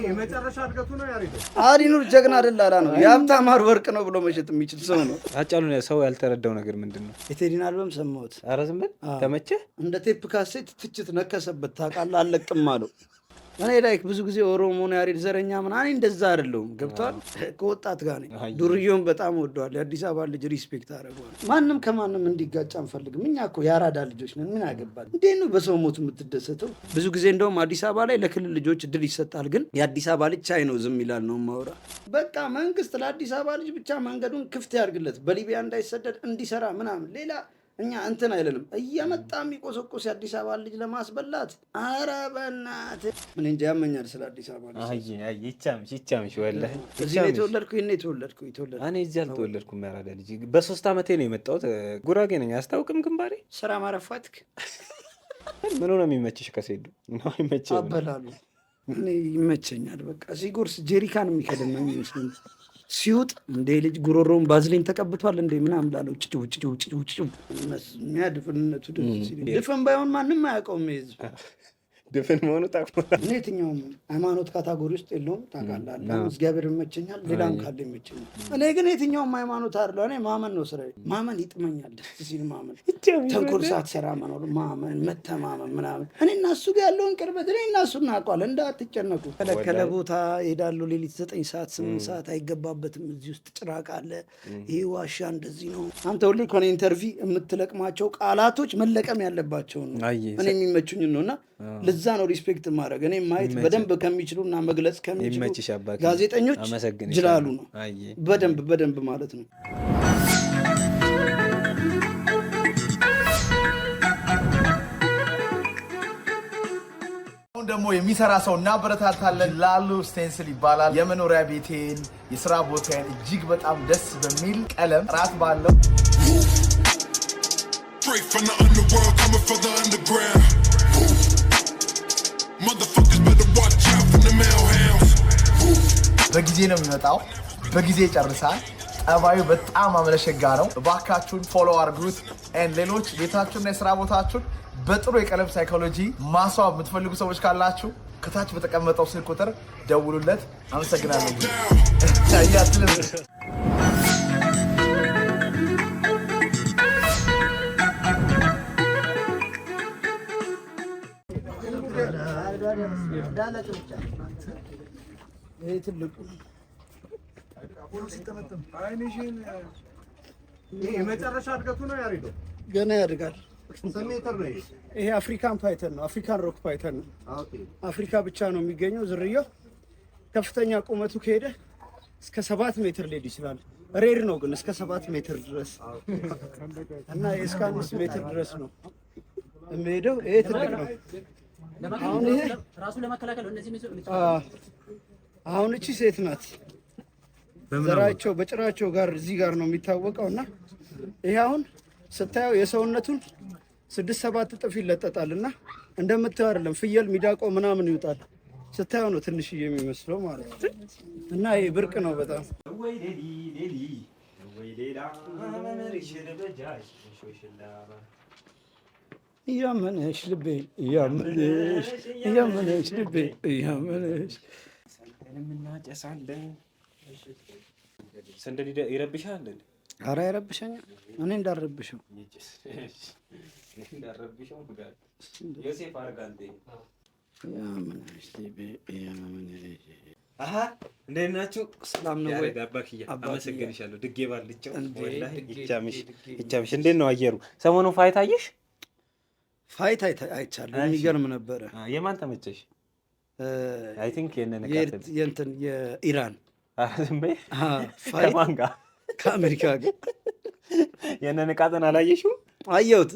የመጨረሻ እድገቱ ነው ያሪዶ አሪኑር ጀግና አይደል አላ ነው የሀብታም ወርቅ ነው ብሎ መሸጥ የሚችል ሰው ነው። አጫሉ ሰው ያልተረዳው ነገር ምንድነው? የቴዲን አልበም ሰማሁት። ኧረ ዝም በል ተመቸ። እንደ ቴፕ ካሴት ትችት ነከሰበት ታውቃለህ። አለቅም አለው። እኔ ላይክ ብዙ ጊዜ ኦሮሞ ነው ያሬድ ዘረኛ ምናምን እንደዛ አይደለሁም። ገብቷል። ከወጣት ጋር ነኝ። ዱርዬውን በጣም ወደዋል። የአዲስ አበባ ልጅ ሪስፔክት አደረገዋል። ማንም ከማንም እንዲጋጭ አንፈልግም። እኛ እኮ የአራዳ ልጆች ነን። ምን ያገባል? እንዴት ነው በሰው ሞት የምትደሰተው? ብዙ ጊዜ እንደውም አዲስ አበባ ላይ ለክልል ልጆች እድል ይሰጣል። ግን የአዲስ አበባ ልጅ ቻይ ነው ዝም ይላል ነው ማውራ። በቃ መንግስት ለአዲስ አበባ ልጅ ብቻ መንገዱን ክፍት ያርግለት፣ በሊቢያ እንዳይሰደድ እንዲሰራ ምናምን። ሌላ እኛ እንትን አይለንም። እየመጣ የሚቆሰቆስ የአዲስ አበባ ልጅ ለማስበላት ኧረ በእናትህ ምን እንጃ ያመኛል ስለ አዲስ አበባ ልጅ። አይ ይቻምሽ ወላሂ። እዚህ ነው የተወለድኩ ይሄን የተወለድኩ እኔ እዚህ አልተወለድኩም። ያራዳ ልጅ በ3 ዓመቴ ነው የመጣሁት። ጉራጌ ነኝ። አስታውቅም ግንባሬ ስራ ማረፋትክ ምን ነው የሚመችሽ? ከሴዱ ነው ይመችሽ? አበላሉ እኔ ይመቸኛል። በቃ ሲጎርስ ጀሪካን የሚከደን ነው የሚመስለኝ። ሲውጥ እንደ ልጅ ጉሮሮውን ባዝሊን ተቀብቷል እንደ ምናምን ላለው ጭጭ የሚያድፍንነቱ ድፍን ባይሆን ማንም አያውቀውም። ይዝ ድፍን መሆኑ ታውቃለህ። እኔ የትኛውም ሃይማኖት ካታጎሪ ውስጥ የለውም ታውቃለህ። እግዚአብሔር ይመቸኛል፣ ሌላም ካለ ይመቸኛል። እኔ ግን የትኛውም ሃይማኖት አይደለሁ። እኔ ማመን ነው ስራዬ። ማመን ይጥመኛል። ደስ ሲል ማመን፣ ተንኮል ሳትሰራ መኖር፣ ማመን፣ መተማመን ምናምን። እኔ እና እሱ ጋር ያለውን ቅርበት እኔ እና እሱ እናውቀዋለን። እንዳትጨነቁ። ከለከለ ቦታ ሄዳለሁ። ሌሊት 9 ሰዓት 8 ሰዓት አይገባበትም። እዚህ ውስጥ ጭራቅ አለ። ይሄ ዋሻ እንደዚህ ነው። አንተ ሁሌ ከሆነ ኢንተርቪው የምትለቅማቸው ቃላቶች መለቀም ያለባቸው ነው። እኔ የሚመቹኝ ነው እና ለዛ ነው ሪስፔክት ማድረግ። እኔ ማየት በደንብ ከሚችሉና መግለጽ ከሚችሉ ጋዜጠኞች ጅላሉ ነው። በደንብ ማለት ነው። አሁን ደግሞ የሚሰራ ሰው እናበረታታለን። ላሉ ስቴንስል ይባላል። የመኖሪያ ቤቴን የስራ ቦታዬን እጅግ በጣም ደስ በሚል ቀለም ጥራት ባለው በጊዜ ነው የሚመጣው፣ በጊዜ ይጨርሳል። ጠባዩ በጣም አመለሸጋ ነው። እባካችሁን ፎሎ አድርጉት። ሌሎች ቤታችሁና የስራ ቦታችሁን በጥሩ የቀለም ሳይኮሎጂ ማስዋብ የምትፈልጉ ሰዎች ካላችሁ ከታች በተቀመጠው ስልክ ቁጥር ደውሉለት። አመሰግናለሁ። ይሄ ትልቁ የመጨረሻ እድገቱ ነው ያሪዶ ገና ያድጋል። ሜትር ነው ይሄ አፍሪካን ፓይተን ነው። አፍሪካን ሮክ ፓይተን ነው። አፍሪካ ብቻ ነው የሚገኘው ዝርያው። ከፍተኛ ቁመቱ ከሄደ እስከ 7 ሜትር ሊሄድ ይችላል። ሬር ነው ግን እስከ 7 ሜትር ድረስ እና እስከ 5 ሜትር ድረስ ነው የሚሄደው። ይሄ ትልቅ ነው። አሁን ይሄ ራሱ ለመከላከል እነዚህ አሁን እቺ ሴት ናት። ዘራቸው በጭራቸው ጋር እዚህ ጋር ነው የሚታወቀው እና ይሄ አሁን ስታየው የሰውነቱን 6-7 እጥፍ ይለጠጣል እና እንደምታየው አይደለም። ፍየል ሚዳቆ ምናምን ይውጣል። ስታየው ነው ትንሽዬ የሚመስለው ማለት ነው። እና ይሄ ብርቅ ነው በጣም። እያመነሽ ልቤ እያመነሽ ልቤ እያመነሽ እናጨሳለን። ሰንደል ይረብሻል። ኧረ አይረብሸኝም። እኔ እንዳረብሸው ዮሴፍ አርጋንቴ እንዴት ናችሁ? ሰላም ነው ወይ? አመሰግንሻለሁ። ድጌ ባልቸው ይቻምሽ። እንዴት ነው አየሩ? ሰሞኑን ፋይት አየሽ? ፋይት አይቻለሁ። የሚገርም ነበረ። የማን ተመቸሽ? አይ ቲንክ የእንትን የኢራን ከማን ጋር? ከአሜሪካ ጋር። የነንቃጠን አላየሽው? አየሁት።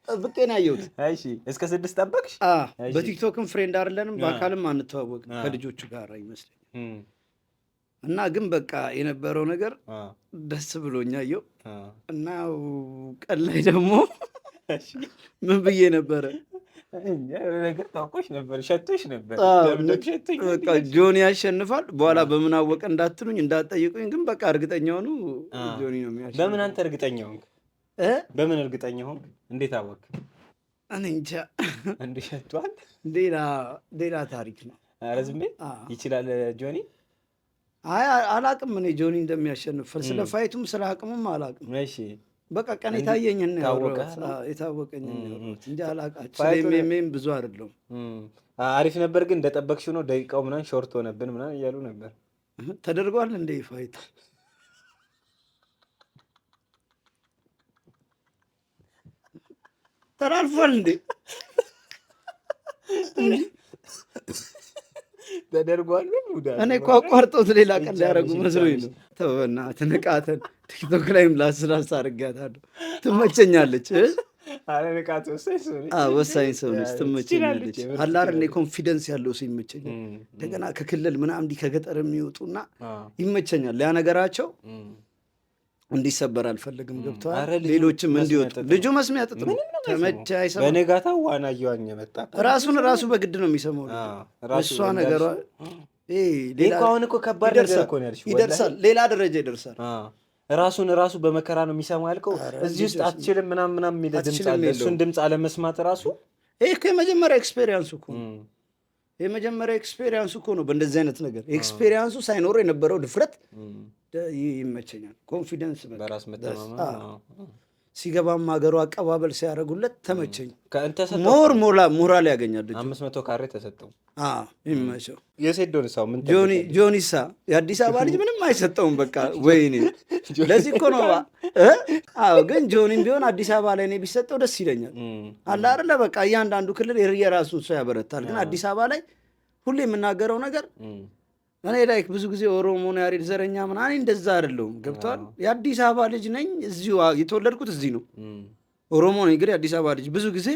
ጠብቄ ነው ያየሁት። እሺ እስከ 6 ጠበቅሽ? በቲክቶክም ፍሬንድ አይደለንም፣ በአካልም አንተዋወቅም ከልጆቹ ጋር ይመስለኛል። እና ግን በቃ የነበረው ነገር ደስ ብሎኝ አየሁ። እና ቀን ላይ ደግሞ ምን ብዬ ነበረ ነገር ታውቆሽ ነበር፣ ሸቶሽ ነበር። በቃ ጆኒ ያሸንፋል። በኋላ በምን አወቀ እንዳትሉኝ እንዳትጠይቁኝ፣ ግን በቃ እርግጠኛ ሆኑ ጆኒ ነው የሚያሸንፈው። በምን አንተ እርግጠኛ ሆንክ? በምን እርግጠኛ ሆንክ? እንዴት አወቅ? እኔ እንጃ። እንዴ ሸቷል። ሌላ ታሪክ ነው። ኧረ ዝም በይ ይችላል ጆኒ። አይ አላቅም እኔ ጆኒ እንደሚያሸንፍ ስለ ፋይቱም ስለ አቅሙም አላቅም። እሺ በቃ ቀን የታየኝን የታወቀኝ እንጂ አላቃችሁ። ስለሚም ብዙ አይደለም። አሪፍ ነበር ግን እንደጠበቅሽው ነው? ደቂቃው ምናምን ሾርት ሆነብን ምናምን እያሉ ነበር። ተደርጓል እንደ ፋይት ተላልፏል እንዴ? ተደርጓል። እኔ እኮ አቋርጦት ሌላ ቀን ሊያደርጉ መስሎኝ ነው። ተው በእናትህ ንቃተን። ቲክቶክ ላይም ላስላስ አድርጋታለሁ። ትመቸኛለች። አረ ንቃት ወሳኝ ሰው ነች። ትመቸኛለች። አለ አይደል ኮንፊደንስ ያለው ሰው ይመቸኛል። እንደገና ከክልል ምናምን እንዲህ ከገጠር የሚወጡና ይመቸኛል። ያ ነገራቸው እንዲሰበር አልፈልግም። ገብቶሃል? ሌሎችም እንዲወጡ ልጁ መስሚያ ጥጥ ነው። ተመቸ አይሰማም። በነጋታው ዋና እየዋኘ መጣ። ራሱ በግድ ነው የሚሰማው። እሷ ነገሯ አሁን እኮ ከባድ ነገር እኮ ነው ያልሽው። ይደርሳል፣ ሌላ ደረጃ ይደርሳል። ራሱ በመከራ ነው የሚሰማው ያልከው። እዚህ ውስጥ አትችልም ምናምን የሚል ድምፅ አለ። እሱን ድምፅ አለመስማት ራሱ ይሄ እኮ የመጀመሪያ ኤክስፔሪንሱ እኮ ነው። የመጀመሪያ ኤክስፔሪንሱ እኮ ነው። በእንደዚህ አይነት ነገር ኤክስፔሪንሱ ሳይኖረው የነበረው ድፍረት ይመቸኛል። ኮንፊደንስ በራስ መተማመን ሲገባም ሀገሩ አቀባበል ሲያደርጉለት ተመቸኝ። ሞራል ያገኛል። 500 ካሬ ተሰጠው። ይመቸው። የሴት ዶንሳው ምን ጆኒሳ የአዲስ አበባ ልጅ ምንም አይሰጠውም። በቃ ወይኔ ለዚህ እኮ ነው። ግን ጆኒም ቢሆን አዲስ አበባ ላይ እኔ ቢሰጠው ደስ ይለኛል። አለ አይደለ በቃ እያንዳንዱ ክልል የራሱን ሰው ያበረታል። ግን አዲስ አበባ ላይ ሁሌ የምናገረው ነገር እኔ ላይክ ብዙ ጊዜ ኦሮሞ ነው ያሬድ ዘረኛ ምናምን እንደዛ አይደለሁም። ገብቷል? የአዲስ አበባ ልጅ ነኝ። እዚሁ የተወለድኩት እዚህ ነው። ኦሮሞ ነኝ ግን የአዲስ አበባ ልጅ። ብዙ ጊዜ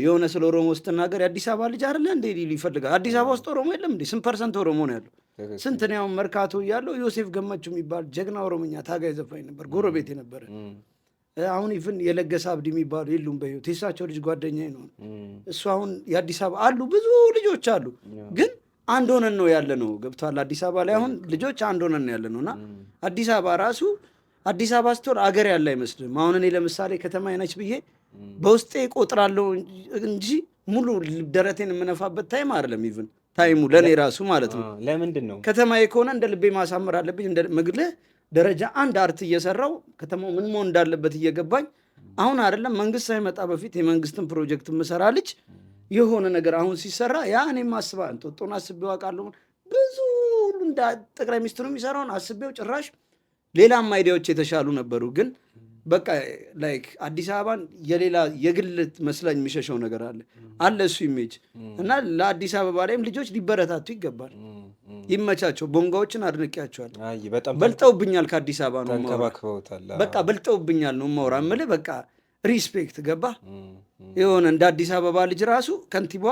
የሆነ ስለ ኦሮሞ ስትናገር የአዲስ አበባ ልጅ አይደለ እንዴ ይፈልጋል። አዲስ አበባ ውስጥ ኦሮሞ የለም እንዴ? 8% ኦሮሞ ነው ያለው። ስንት ነው? ያው መርካቶ እያለው ዮሴፍ ገመቹ የሚባል ጀግና ኦሮምኛ ታጋይ ዘፋኝ ነበር፣ ጎረቤት የነበረ። አሁን ኢቭን የለገሰ አብዲ የሚባሉ የሉም በህይወት። የእሳቸው ልጅ ጓደኛዬ ነው እሱ። አሁን የአዲስ አበባ አሉ ብዙ ልጆች አሉ ግን አንድ ሆነን ነው ያለ ነው። ገብቷል? አዲስ አበባ ላይ አሁን ልጆች አንድ ሆነን ነው ያለ ነው። እና አዲስ አበባ ራሱ አዲስ አበባ ስትሆን አገር ያለ አይመስልም። አሁን እኔ ለምሳሌ ከተማ ነች ብዬ በውስጤ ቆጥራለሁ እንጂ ሙሉ ደረቴን የምነፋበት ታይም አይደለም። ኢቭን ታይሙ ለእኔ ራሱ ማለት ነው። ለምንድን ነው ከተማዬ ከሆነ እንደ ልቤ ማሳመር አለብኝ። እንደ ምግልህ ደረጃ አንድ አርት እየሰራው ከተማው ምን መሆን እንዳለበት እየገባኝ አሁን አይደለም መንግስት ሳይመጣ በፊት የመንግስትን ፕሮጀክት የምሰራ ልጅ የሆነ ነገር አሁን ሲሰራ ያ እኔም አስባ እንጦጦን አስቤው አውቃለሁ። ብዙ እንደ ጠቅላይ ሚኒስትሩ የሚሰራውን አስቤው ጭራሽ ሌላም አይዲያዎች የተሻሉ ነበሩ። ግን በቃ ላይክ አዲስ አበባን የሌላ የግል መስላኝ የሚሸሸው ነገር አለ እሱ ኢሜጅ እና ለአዲስ አበባ ላይም ልጆች ሊበረታቱ ይገባል። ይመቻቸው። ቦንጋዎችን አድንቄያቸዋል። በልጠውብኛል። ከአዲስ አበባ ነው በቃ በልጠውብኛል ነው ማውራ የምልህ በቃ ሪስፔክት ገባ የሆነ እንደ አዲስ አበባ ልጅ ራሱ ከንቲባ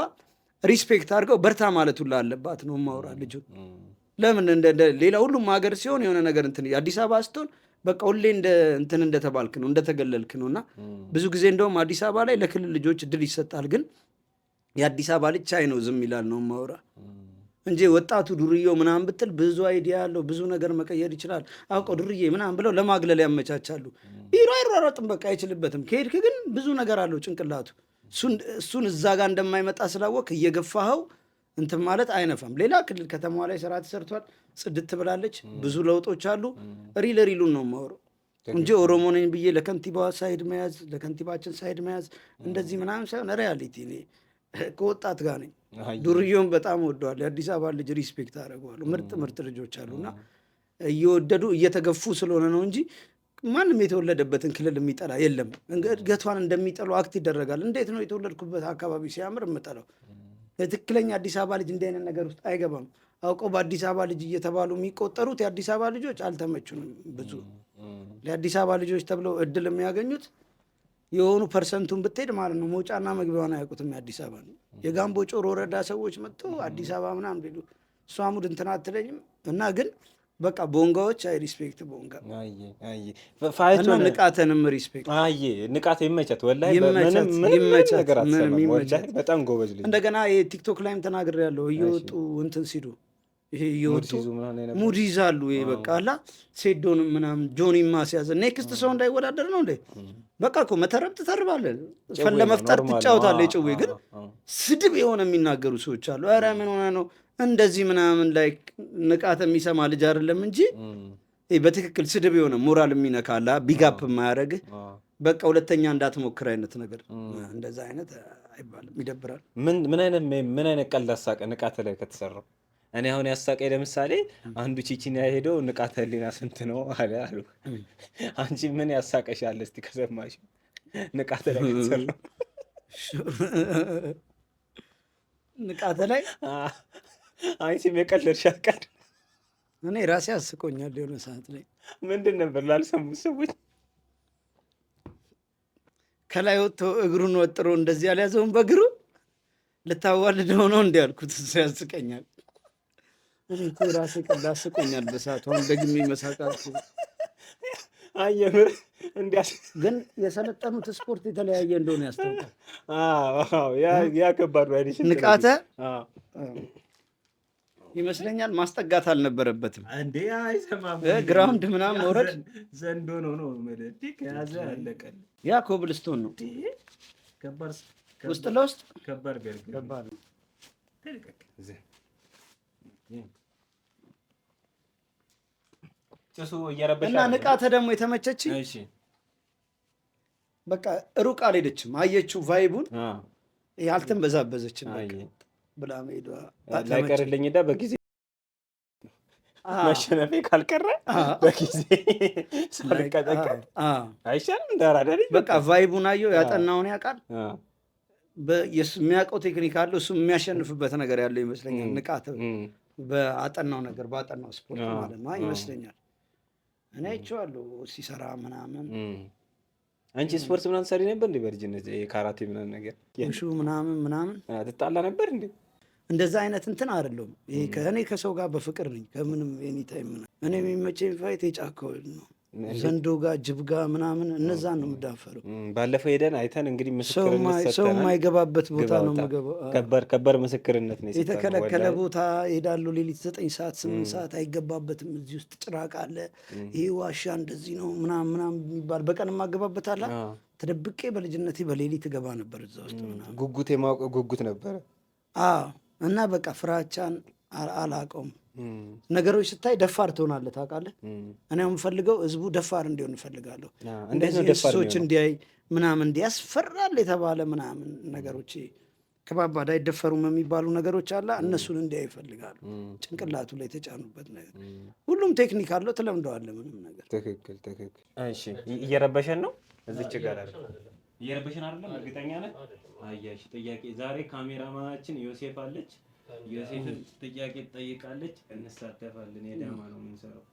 ሪስፔክት አድርገው በርታ ማለቱ አለባት ነው ማውራ ልጁ። ለምን ሌላ ሁሉም ሀገር ሲሆን የሆነ ነገር እንትን አዲስ አበባ ስትሆን በቃ ሁሌ እንትን እንደተባልክ ነው እንደተገለልክ ነው። እና ብዙ ጊዜ እንደውም አዲስ አበባ ላይ ለክልል ልጆች እድል ይሰጣል። ግን የአዲስ አበባ ልጅ ቻይ ነው ዝም ይላል ነው ማውራ እንጂ ወጣቱ ዱርዬው ምናምን ብትል ብዙ አይዲያ ያለው ብዙ ነገር መቀየር ይችላል። አውቀው ዱርዬ ምናምን ብለው ለማግለል ያመቻቻሉ። ቢሮ አይሯሯጥም በቃ አይችልበትም። ከሄድክ ግን ብዙ ነገር አለው ጭንቅላቱ። እሱን እዛ ጋር እንደማይመጣ ስላወቅ እየገፋኸው እንትን ማለት አይነፋም። ሌላ ክልል ከተማዋ ላይ ስራ ተሰርቷል። ጽድት ትብላለች። ብዙ ለውጦች አሉ። ሪሉን ነው የማወራው እንጂ ኦሮሞ ነኝ ብዬ ለከንቲባዋ ሳይድ መያዝ ለከንቲባችን ሳይድ መያዝ እንደዚህ ምናምን ሳይሆን ሪያሊቲ እኔ ከወጣት ጋር ነኝ። ዱርዬውን በጣም ወደዋል። የአዲስ አበባ ልጅ ሪስፔክት አደረገዋለሁ። ምርጥ ልጆች አሉና እየወደዱ እየተገፉ ስለሆነ ነው እንጂ ማንም የተወለደበትን ክልል የሚጠላ የለም። እድገቷን እንደሚጠሉ አክት ይደረጋል። እንዴት ነው የተወለድኩበት አካባቢ ሲያምር የምጠላው? ትክክለኛ አዲስ አበባ ልጅ እንዲህ አይነት ነገር ውስጥ አይገባም። አውቀው በአዲስ አበባ ልጅ እየተባሉ የሚቆጠሩት የአዲስ አበባ ልጆች አልተመቹንም። ብዙ ለአዲስ አበባ ልጆች ተብለው እድል የሚያገኙት የሆኑ ፐርሰንቱን ብትሄድ ማለት ነው መውጫና መግቢያውን አያውቁትም። የአዲስ አበባ ነው የጋምቦ ጮሮ ወረዳ ሰዎች መጥቶ አዲስ አበባ ምናምን ሊሉ እሷ ሙድ እንትን አትለኝም። እና ግን በቃ ቦንጋዎች አይ ሪስፔክት ቦንጋ እና ንቃተንም ሪስፔክት ንቃት ይመቻት። ወላሂ በጣም ጎበዝ ልጅ። እንደገና ቲክቶክ ላይም ተናግሬያለሁ። እየወጡ እንትን ሲሉ ይሄ እየወጡ ሙድ ይዛሉ። ይሄ በቃ አላ ሴዶን ምናምን ጆኒ ማስያዘ ኔክስት ሰው እንዳይወዳደር ነው እንዴ? በቃ እኮ መተረብ ትተርባለህ፣ ለመፍጠር ትጫወታለህ። የጭዌ ግን ስድብ የሆነ የሚናገሩ ሰዎች አሉ። ኧረ ምን ሆነ ነው እንደዚህ ምናምን ላይ ንቃተ የሚሰማ ልጅ አይደለም እንጂ በትክክል ስድብ የሆነ ሞራል የሚነካላ ቢጋፕ የማያደርግህ በቃ ሁለተኛ እንዳትሞክር አይነት ነገር እንደዛ አይነት አይባልም። ይደብራል። ምን አይነት ቀልድ አሳቀ ንቃተ ላይ ከተሰራው? እኔ አሁን ያሳቀኝ ለምሳሌ አንዱ ቺቺኒያ ሄደው ንቃተ ህሊና ስንት ነው አሉ። አንቺ ምን ያሳቀሻል እስቲ ከሰማሽ? ንቃተ ላይ ከተሰራው ንቃተ ላይ አንቺም የቀለድሻት ቀልድ እኔ ራሴ አስቆኛል። የሆነ ሰዓት ላይ ምንድን ነበር ላልሰሙ ሰዎች ከላይ ወጥቶ እግሩን ወጥሮ እንደዚህ ያልያዘውን በእግሩ ልታዋልደው ነው እንዲ ያልኩት። እሱ ያስቀኛል። እኔ እኮ ራሴ ቀልድ አስቆኛል በሰዓቱ። አሁን ደግሜ መሳቃት አየምር እንዲያስ ግን የሰለጠኑት ስፖርት የተለያየ እንደሆነ ያስታውቃል። ያ ከባድ ባይዲሽ ንቃተ ይመስለኛል ማስጠጋት አልነበረበትም እንዴ? አይሰማም። ግራውንድ ምናምን መውረድ ዘንዶ ነው መለቲ ከያዘ አለቀል። ያ ኮብልስቶን ነው ውስጥ ለውስጥ ከባድ ነው። እና ንቃተ ደግሞ የተመቸች በቃ ሩቅ አልሄደችም። አየችው ቫይቡን አልተንበዛበዘችም ብላ መሄዷ ላይቀርልኝ ዳ በጊዜ መሸነፌ ካልቀረ በጊዜ ሳልቀጠቀጥ አይሻልም? እንዳራዳ በቃ ቫይቡን አየው። ያጠናውን ያውቃል። የሚያውቀው ቴክኒክ አለው። እሱ የሚያሸንፍበት ነገር ያለው ይመስለኛል። ንቃተ በአጠናው ነገር በአጠናው ስፖርት ማለት ነው ይመስለኛል። እኔ አይቼዋለሁ ሲሰራ ምናምን። አንቺ ስፖርት ምናምን ሰሪ ነበር እንዴ በልጅነት? ካራቴ ምናምን ነገር ሹ ምናምን ትጣላ ነበር እንዴ? እንደዛ አይነት እንትን አይደለሁም። እኔ ከሰው ጋር በፍቅር ነኝ። ከምንም ኤኒታይም እኔ የሚመቸኝ ፋይት የጫካው ነው። ዘንዶ ጋር ጅብ ጋር ምናምን እነዛን ነው የምዳፈረው። ባለፈው ሄደን አይተን እንግዲህ ምስክርነት ሰው የማይገባበት ቦታ ነው የምገባው። ከባድ ምስክርነት ነው። የተከለከለ ቦታ ሄዳለሁ። ሌሊት 9 ሰዓት 8 ሰዓት አይገባበትም። እዚህ ውስጥ ጭራቅ አለ፣ ይሄ ዋሻ እንደዚህ ነው ምናምን የሚባል በቀን የማገባበት አለ። ተደብቄ በልጅነቴ በሌሊት እገባ ነበር እዛ ውስጥ ምናምን። ጉጉት የማወቅ ጉጉት ነበረ። እና በቃ ፍራቻን አላውቀውም። ነገሮች ስታይ ደፋር ትሆናለህ ታውቃለህ። እኔ የምፈልገው ህዝቡ ደፋር እንዲሆን እፈልጋለሁ። እንደዚህ እንስሶች እንዲያይ ምናምን እንዲያስፈራል የተባለ ምናምን ነገሮች ከባባድ አይደፈሩም የሚባሉ ነገሮች አለ። እነሱን እንዲያይ ይፈልጋሉ። ጭንቅላቱ ላይ የተጫኑበት ነገር ሁሉም ቴክኒክ አለው። ትለምደዋለህ ምንም ነገር። ትክክል። እሺ እየረበሸን ነው እዚች ጋር እየረበሸን አይደለም? እርግጠኛ ነህ? አያሽ ጥያቄ ዛሬ ካሜራማናችን ዮሴፍ አለች። ዮሴፍን ጥያቄ ትጠይቃለች፣ እንሳተፋለን። የዳማ ነው የምንሰራው።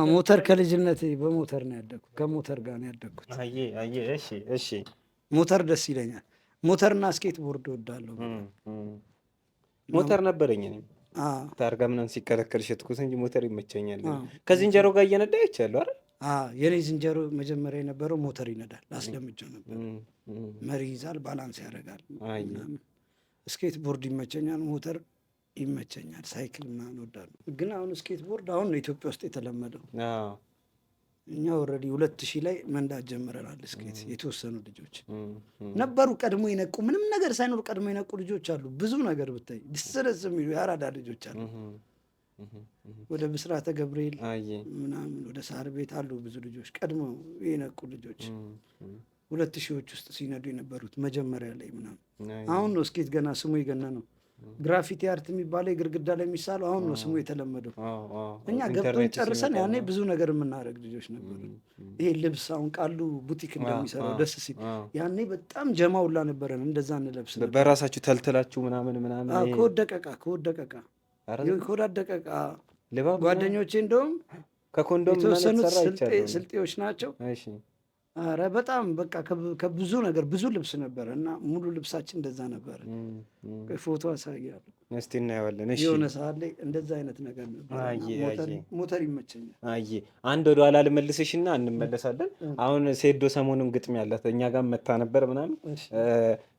ሞተር ከልጅነት በሞተር ነው ያደግኩት። ከሞተር ጋር ነው ያደግኩት። እሺ ሞተር ደስ ይለኛል። ሞተርና ስኬት ቦርድ እወዳለሁ። ሞተር ነበረኝ እኔም ታርጋ ምናምን ሲከለከል ሸጥኩት እንጂ ሞተር ይመቸኛል። ከዝንጀሮ ጋር እየነዳ ይቻለሁ አይደል? የኔ ዝንጀሮ መጀመሪያ የነበረው ሞተር ይነዳል። ላስለምጀው ነበር። መሪ ይዛል፣ ባላንስ ያደርጋል። ስኬት ቦርድ ይመቸኛል፣ ሞተር ይመቸኛል። ሳይክል ምናምን እወዳለሁ። ግን አሁን ስኬት ቦርድ አሁን ነው ኢትዮጵያ ውስጥ የተለመደው። እኛ ኦልሬዲ 2000 ላይ መንዳት ጀምረናል። ስኬት የተወሰኑ ልጆች ነበሩ ቀድሞ የነቁ፣ ምንም ነገር ሳይኖር ቀድሞ የነቁ ልጆች አሉ። ብዙ ነገር ብታይ ደስ የሚሉ የአራዳ ልጆች አሉ። ወደ ብስራተ ገብርኤል ምናምን ወደ ሳር ቤት አሉ ብዙ ልጆች ቀድሞ የነቁ ልጆች 2000ዎች ውስጥ ሲነዱ የነበሩት መጀመሪያ ላይ ምናምን። አሁን ነው ስኬት ገና ስሙ የገና ነው። ግራፊቲ አርት የሚባለው የግርግዳ ላይ የሚሳለው አሁን ነው ስሙ የተለመደው። እኛ ገብቶን ጨርሰን ያኔ ብዙ ነገር የምናደርግ ልጆች ነበሩ። ይሄ ልብስ አሁን ቃሉ ቡቲክ እንደሚሰራው ደስ ሲል ያኔ በጣም ጀማውላ ነበረን። እንደዛ እንለብስ ነበር። በራሳችሁ ተልትላችሁ ምናምን ከወደቀቃ ጓደኞቼ እንደውም ከኮንዶም የተወሰኑት ስልጤዎች ናቸው። አረ በጣም በቃ ከብዙ ነገር ብዙ ልብስ ነበረ እና ሙሉ ልብሳችን እንደዛ ነበረ። ፎቶ አሳያለሁ እስቲ እናየዋለን። እሺ የሆነ ሰዓት ላይ እንደዛ አይነት ነገር ነበር። ሞተር ይመቸኛል። አይ አንድ ወደ ኋላ ልመልስሽና እንመለሳለን። አሁን ሴዶ ሰሞኑን ግጥም ያላት እኛ ጋር መታ ነበር ምናምን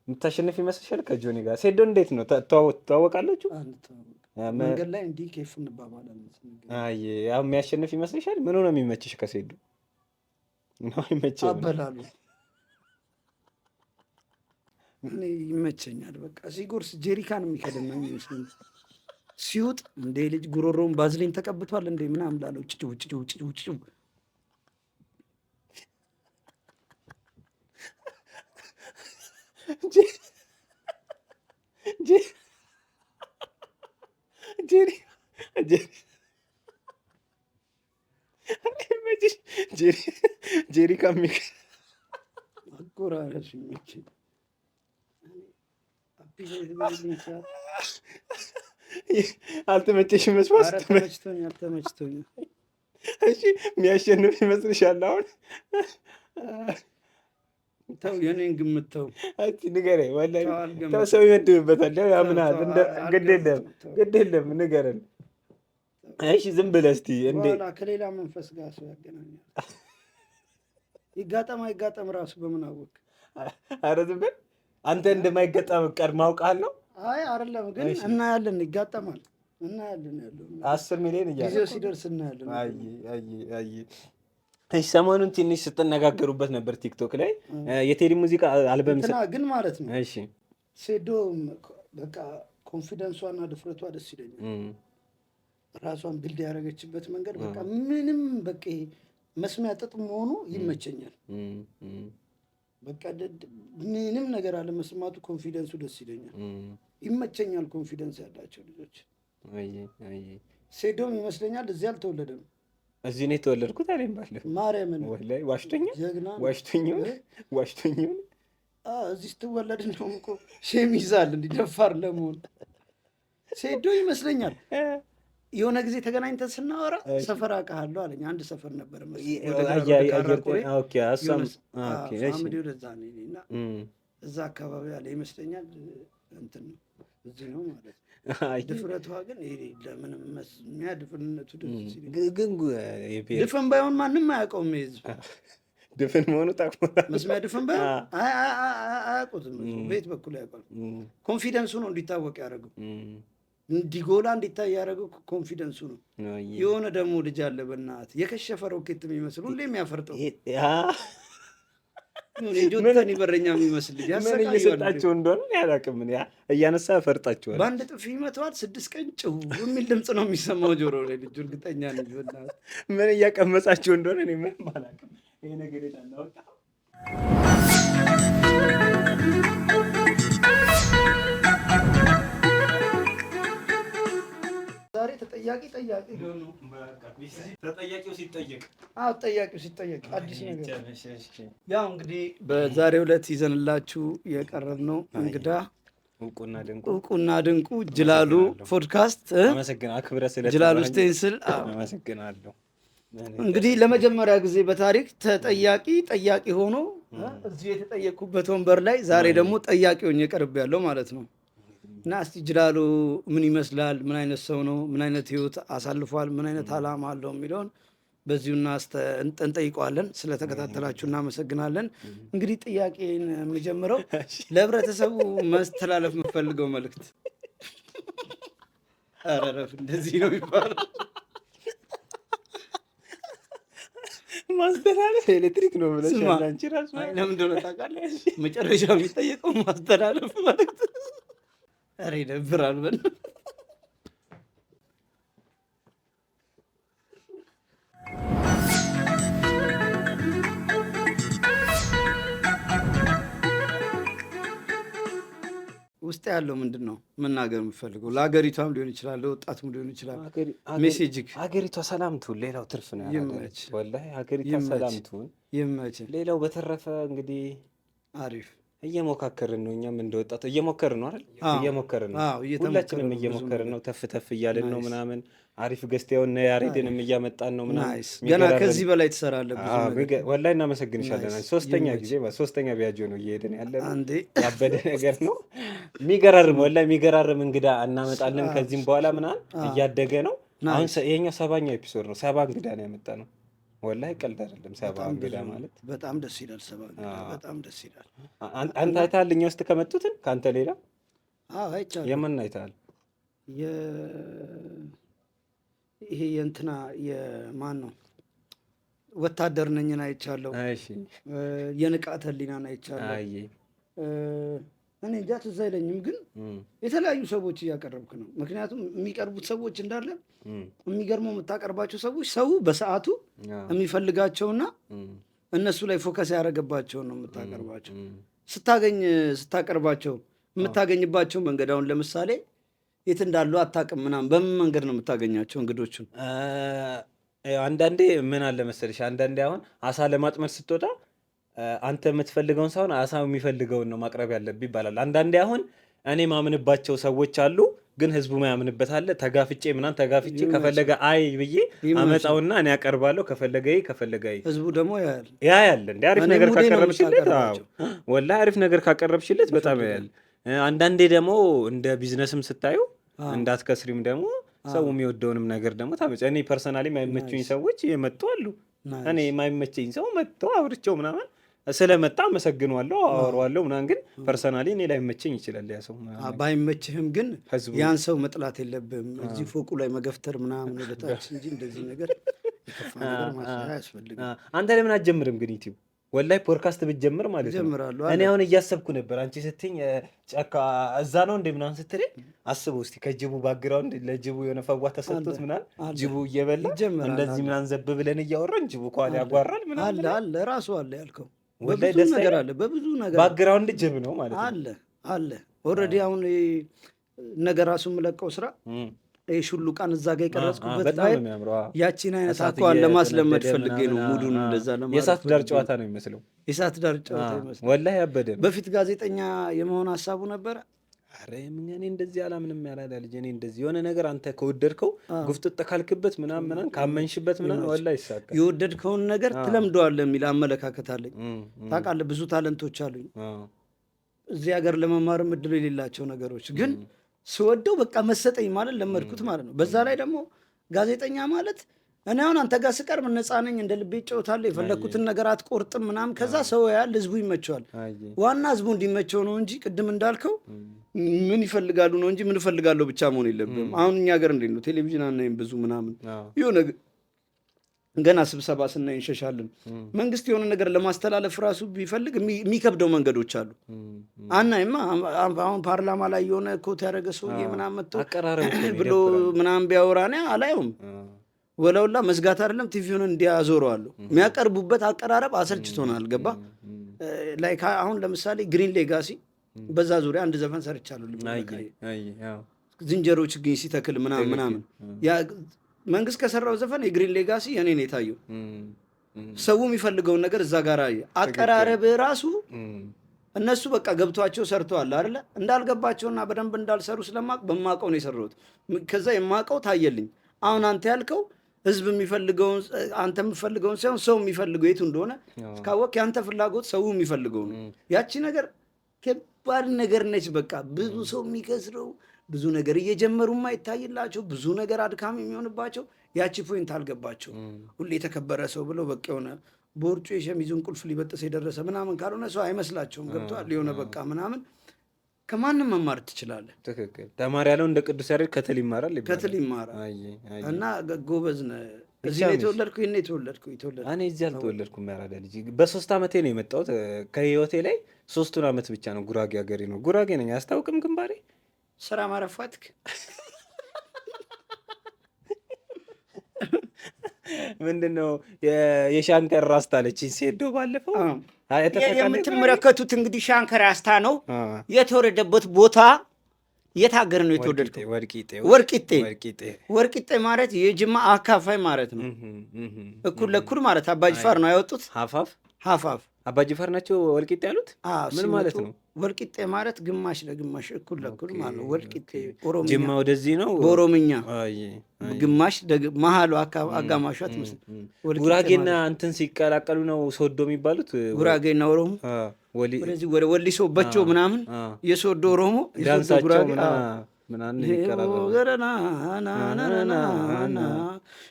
የምታሸንፍ ይመስልሻል? ከጆኒ ጋር ሴዶ እንዴት ነው ትተዋወቃላችሁ? መንገድ ላይ እንዲህ ኬፍ እንባባላለን። አይ ያው የሚያሸንፍ ይመስልሻል? ምኑ ነው የሚመችሽ ከሴዶ? ነው ይመቸኝ አበላሉ እኔ ይመቸኛል። በቃ ሲጎርስ ጄሪካን የሚከደን ነው የሚመስለኝ። ሲውጥ እንደ ልጅ ጉሮሮውን ባዝሊን ተቀብቷል እንደ ምናምን ላለው ጭጭ ጄሪካ አጎራረሽ የሚችል አልተመቸሽም? መስማት ተመችቶኛል። እሺ የሚያሸንፍ ይመስልሻል? አሁን ተው የኔን ግምት ተው። እስኪ ንገረኝ። ወላሂ ተው ሰው ይመድብበታል። ያምናል። ግድ የለም ንገረን። እሺ ዝም ብለህ እስኪ በኋላ ከሌላ መንፈስ ጋር ሰው ያገናኛል። ይጋጠም አይጋጠም ራሱ በምን አወቅ? ኧረ ዝም በል አንተ። እንደማይገጠም ቀድመህ አውቃለሁ። አይ አይደለም ግን እናያለን፣ ይጋጠማል፣ እናያለን። ያለው 10 ሚሊዮን እያለ ጊዜው ሲደርስ እናያለን። አይ እሺ ሰሞኑን ትንሽ ስትነጋገሩበት ነበር ቲክቶክ ላይ የቴዲ ሙዚቃ አልበም ግን ማለት ነው። እሺ ሴዶ በቃ ኮንፊደንሷና ድፍረቷ ደስ ይለኛል። ራሷን ቢልድ ያደረገችበት መንገድ በቃ ምንም በቃ መስሚያ ጥጥ መሆኑ ይመቸኛል። በቃ ምንም ነገር አለ መስማቱ ኮንፊደንሱ ደስ ይለኛል፣ ይመቸኛል። ኮንፊደንስ ያላቸው ልጆች ሴዶም ይመስለኛል እዚህ አልተወለደም። እዚህ ነው የተወለድኩት አለኝ ባለ ማርያምን ወላሂ ዋሽቶኝ እዚህ ስትወለድ እንደውም እኮ ሼም ይዛል እንዲደፋር ለመሆን ሴዶ ይመስለኛል። የሆነ ጊዜ ተገናኝተን ስናወራ ሰፈር አውቃለሁ አለኝ። አንድ ሰፈር ነበር እና እዛ አካባቢ አለ ይመስለኛል። እንትን ነው እዚህ ነው ማለት ነው። ድፍረቷ ግን ለምንም መስሚያ ድፍንነቱ ግን ድፍን ባይሆን ማንም አያውቀውም። ህዝብ ድፍን መሆኑ ታውቆታል። መስሚያ ድፍን ባይሆን አያውቁትም። ቤት በኩል ያውቃል። ኮንፊደንሱ ነው እንዲታወቅ ያደረገው፣ እንዲጎላ እንዲታይ ያደረገው ኮንፊደንሱ ነው። የሆነ ደግሞ ልጅ አለ በእናትህ የከሸፈ ሮኬት የሚመስል ሁሌ የሚያፈርጠው ጆተን በረኛ የሚመስል ልጅ ምን እየሰጣቸው እንደሆነ ያላቅም እያነሳ ፈርጣቸዋል። በአንድ ጥፊ ይመተዋል። 6 ቀን ጭው የሚል ድምፅ ነው የሚሰማው ጆሮ ላይ። ልጁ እርግጠኛ ነኝ በእናትህ ምን እያቀመሳቸው እንደሆነ እኔ ምንም አላውቅም። ይሄ ነገር የታናወጣ ዛሬ ተጠያቂው ሲጠየቅ አዲስ ነገር ያው እንግዲህ በዛሬው ዕለት ይዘንላችሁ የቀረብነው እንግዳ እውቁና ድንቁ ጅላሉ ፖድካስት ጅላሉ ስቴንስል አመሰግናለሁ። እንግዲህ ለመጀመሪያ ጊዜ በታሪክ ጠያቂ ሆኖ እዚህ የተጠየቅኩበት ወንበር ላይ ዛሬ ደግሞ ጠያቂ ሆኜ ቀርቤያለሁ ማለት ነው። እና እስቲ ጅላሉ ምን ይመስላል? ምን አይነት ሰው ነው? ምን አይነት ህይወት አሳልፏል? ምን አይነት አላማ አለው የሚለውን በዚሁና እንጠይቀዋለን። ስለተከታተላችሁ እናመሰግናለን። እንግዲህ ጥያቄን የሚጀምረው ለህብረተሰቡ ማስተላለፍ የምፈልገው መልእክት አረረፍ እንደዚህ ነው የሚባለው። ማስተላለፍ ኤሌክትሪክ ነው ብለሽ አንቺ ራሱ ለምን እንደሆነ ታውቃለህ? መጨረሻ የሚጠየቀው ማስተላለፍ መልእክት ኧረ ይደብራል። ውስጥ ያለው ምንድን ነው መናገር የምፈልገው? ለሀገሪቷም ሊሆን ይችላል፣ ለወጣቱም ሊሆን ይችላል። ሜሴጅ ሀገሪቷ ሰላም ትሁን፣ ሌላው ትርፍ ነው። ወላሂ ሀገሪቷ ሰላም ትሁን፣ ይመች። ሌላው በተረፈ እንግዲህ አሪፍ እየሞካከርን ነው። እኛም እንደወጣት እየሞከርን ነው አይደል? እየሞከርን ነው። ሁላችንም እየሞከርን ነው። ተፍ ተፍ እያልን ነው ምናምን። አሪፍ ገስቲያውን ያሬድንም እያመጣን ነው ምናምን። ገና ከዚህ በላይ ትሰራለህ። ወላሂ እናመሰግንሻለን። ሶስተኛ ቢያጆ ነው እየሄድን ያለን። ያበደ ነገር ነው። የሚገራርም ወላሂ የሚገራርም እንግዳ እናመጣለን ከዚህም በኋላ ምናምን። እያደገ ነው። አሁን ይሄኛው 7ኛው ኤፒሶድ ነው። 70 እንግዳ ነው ያመጣ ነው። ወላሂ ቀልድ አይደለም። 70 እንግዳ ማለት በጣም ደስ ይላል። 70 እንግዳ በጣም ደስ ይላል። አንተ አይተሃል? እኛ ውስጥ ከመጡትን ከአንተ ሌላ? አዎ አይቻለሁ። የምን አይተሃል? ይሄ የእንትና የማን ነው ወታደር ነኝን አይቻለሁ። እሺ የንቃተ ህሊናን አይቻለሁ። እኔ እንጃ ትዝ አይለኝም፣ ግን የተለያዩ ሰዎች እያቀረብክ ነው። ምክንያቱም የሚቀርቡት ሰዎች እንዳለ የሚገርመው የምታቀርባቸው ሰዎች ሰው በሰዓቱ የሚፈልጋቸውና እነሱ ላይ ፎከስ ያደረገባቸውን ነው የምታቀርባቸው። ስታቀርባቸው የምታገኝባቸው መንገድ አሁን ለምሳሌ የት እንዳሉ አታውቅም ምናምን፣ በምን መንገድ ነው የምታገኛቸው እንግዶቹን? አንዳንዴ ምን አለ መሰለሽ፣ አንዳንዴ አሁን አሳ ለማጥመድ ስትወጣ አንተ የምትፈልገውን ሳይሆን አሳው የሚፈልገውን ነው ማቅረብ ያለብህ ይባላል። አንዳንዴ አሁን እኔ ማምንባቸው ሰዎች አሉ፣ ግን ህዝቡ ማያምንበት አለ። ተጋፍጬ ከፈለገ አይ ብዬ አመጣውና እኔ ያቀርባለሁ። ከፈለገ ህዝቡ ደግሞ ያያል። እንደ አሪፍ ነገር ካቀረብሽለት፣ ወላሂ አሪፍ ነገር ካቀረብሽለት በጣም ያያል። አንዳንዴ ደግሞ እንደ ቢዝነስም ስታዩ እንዳትከስሪም ደግሞ ሰው የሚወደውንም ነገር ደግሞ ታመጫ። እኔ ፐርሰናሊ የማይመቹኝ ሰዎች የመጡ አሉ። እኔ የማይመቸኝ ሰው መጥቶ አብርቸው ምናምን ስለመጣ አመሰግነዋለሁ፣ አወራዋለሁ ምናምን። ግን ፐርሰናሊ እኔ ላይመቸኝ ይችላል ያ ሰው። ባይመችህም ግን ያን ሰው መጥላት የለብህም። እዚህ ፎቁ ላይ መገፍተር ምናምን ወደታች እንጂ እንደዚህ ነገር የከፋ ነገር ማስያ አያስፈልግም። አንተ ለምን አትጀምርም ግን ዩቲዩብ? ወላሂ ፖድካስት ብትጀምር ማለት ነው። እኔ አሁን እያሰብኩ ነበር። አንቺ ስትኝ ጫካ እዛ ነው እንደ ምናምን ስትለኝ አስበው እስኪ ከጅቡ ባግራውንድ ለጅቡ የሆነ ፈዋ ተሰጥቶት ምናምን ጅቡ እየበላ እንደዚህ ምናምን ዘብ ብለን እያወራን ጅቡ ከኋላ ያጓራል ምናምን አለ ራሱ አለ ያልከው በብዙ ነገር አለ። በብዙ ነገር ባግራውንድ ጅብ ነው ማለት ነው። አለ ኦልሬዲ አሁን ነገር ራሱ የምለቀው ስራ ሹሉቃን እዛ ጋር የቀረጽኩበት ላይ ያቺን አይነት አኳን ለማስለመድ ፈልጌ ነው። ሙዱን እንደዛ ለማለት የእሳት ዳር ጨዋታ ነው የሚመስለው። የእሳት ዳር ጨዋታ ይመስላል። ወላሂ ያበደ። በፊት ጋዜጠኛ የመሆን ሀሳቡ ነበረ። አረ ምን እኔ እንደዚህ አላምንም ያላለ ልጅ። እኔ እንደዚህ የሆነ ነገር አንተ ከወደድከው ጉፍጥጥ ካልክበት ምናምን ካመንሽበት ምናምን ወላሂ ይሳካል። የወደድከውን ነገር ትለምደዋለህ የሚል አመለካከት አለኝ። ታውቃለህ፣ ብዙ ታለንቶች አሉኝ እዚህ ሀገር ለመማርም እድሉ የሌላቸው ነገሮች ግን ስወደው በቃ መሰጠኝ ማለት ለመድኩት ማለት ነው። በዛ ላይ ደግሞ ጋዜጠኛ ማለት እኔ አሁን አንተ ጋር ስቀርብ ነፃ ነኝ፣ እንደ ልቤ እጫወታለሁ፣ የፈለግኩትን ነገር አትቆርጥም ምናምን። ከዛ ሰው ያህል ህዝቡ ይመቸዋል። ዋና ህዝቡ እንዲመቸው ነው እንጂ ቅድም እንዳልከው ምን ይፈልጋሉ ነው እንጂ ምን እፈልጋለሁ ብቻ መሆን የለብም። አሁን እኛ ሀገር እንዴት ነው ቴሌቪዥን አናይም ብዙ ምናምን የሆነ ገና ስብሰባ ስናይ እንሸሻለን። መንግስት የሆነ ነገር ለማስተላለፍ ራሱ ቢፈልግ የሚከብደው መንገዶች አሉ። አናይማ አሁን ፓርላማ ላይ የሆነ ኮት ያደረገ ሰውዬ ምናምን መጥቶ ብሎ ምናምን ቢያወራ እኔ አላየውም። ወለውላ መዝጋት አይደለም ቲቪውን እንዲያዞረዋሉ። የሚያቀርቡበት አቀራረብ አሰልችቶናል። ገባ ላይ አሁን ለምሳሌ ግሪን ሌጋሲ በዛ ዙሪያ አንድ ዘፈን ሰርቻለሁ። ዝንጀሮ ችግኝ ሲተክል ምናምን መንግስት ከሰራው ዘፈን የግሪን ሌጋሲ የኔ ነው የታየው። ሰው የሚፈልገውን ነገር እዛ ጋር አቀራረብ ራሱ እነሱ በቃ ገብቷቸው ሰርተዋል አይደለ? እንዳልገባቸውና በደንብ እንዳልሰሩ ስለማቅ በማቀው ነው የሰራሁት። ከዛ የማቀው ታየልኝ። አሁን አንተ ያልከው ህዝብ የሚፈልገውን አንተ የምፈልገውን ሳይሆን ሰው የሚፈልገው የቱ እንደሆነ እስካወቅ ያንተ ፍላጎት ሰው የሚፈልገው ነው። ያቺ ነገር ከባድ ነገር ነች። በቃ ብዙ ሰው የሚከስረው ብዙ ነገር እየጀመሩ ማይታይላቸው ብዙ ነገር አድካሚ የሚሆንባቸው ያቺ ፖይንት አልገባቸው። ሁሌ የተከበረ ሰው ብለው በቃ የሆነ ቦርጩ የሸሚዙን ቁልፍ ሊበጥስ የደረሰ ምናምን ካልሆነ ሰው አይመስላቸውም። ገብቷል? የሆነ በቃ ምናምን ከማንም መማር ትችላለህ። ትክክል። ተማሪ ያለው እንደ ቅዱስ ያሬድ ከተል ይማራል እና ጎበዝ ነህ። እዚህ ነው የተወለድኩ ይሄን የተወለድኩ እኔ እዚህ አልተወለድኩም። ያራዳ ልጅ በ3 ዓመቴ ነው የመጣሁት። ከህይወቴ ላይ 3 ዓመት ብቻ ነው ጉራጌ ሀገሬ ነው። ጉራጌ ነኝ። አያስታውቅም ግንባሬ ስራ ማረፋትክ ምንድነው? የሻንከር ራስታ አለችኝ ሴዶ ባለፈው። የምትመለከቱት እንግዲህ ሻንከር ራስታ ነው። የተወለደበት ቦታ የት ሀገር ነው የተወለድከው? ወርቂጤ ማለት የጅማ አካፋይ ማለት ነው። እኩል ለኩል ማለት አባጅፋር ነው ያወጡት። ሀፋፍ አባጅፋር ናቸው ወልቂጤ ያሉት። ምን ማለት ነው? ወልቂጤ ማለት ግማሽ ለግማሽ እኩል ለእኩል ማለት ነው። ወልቂጤ ኦሮምኛ፣ ጅማ ወደዚህ ነው በኦሮምኛ ግማሽ መሀሉ አጋማሿ ትመስል። ጉራጌና እንትን ሲቀላቀሉ ነው ሶዶ የሚባሉት። ጉራጌና ኦሮሞ ወደዚህ ወደ ወሊሶ በቾ ምናምን የሶዶ ኦሮሞ የሶዶ ጉራጌ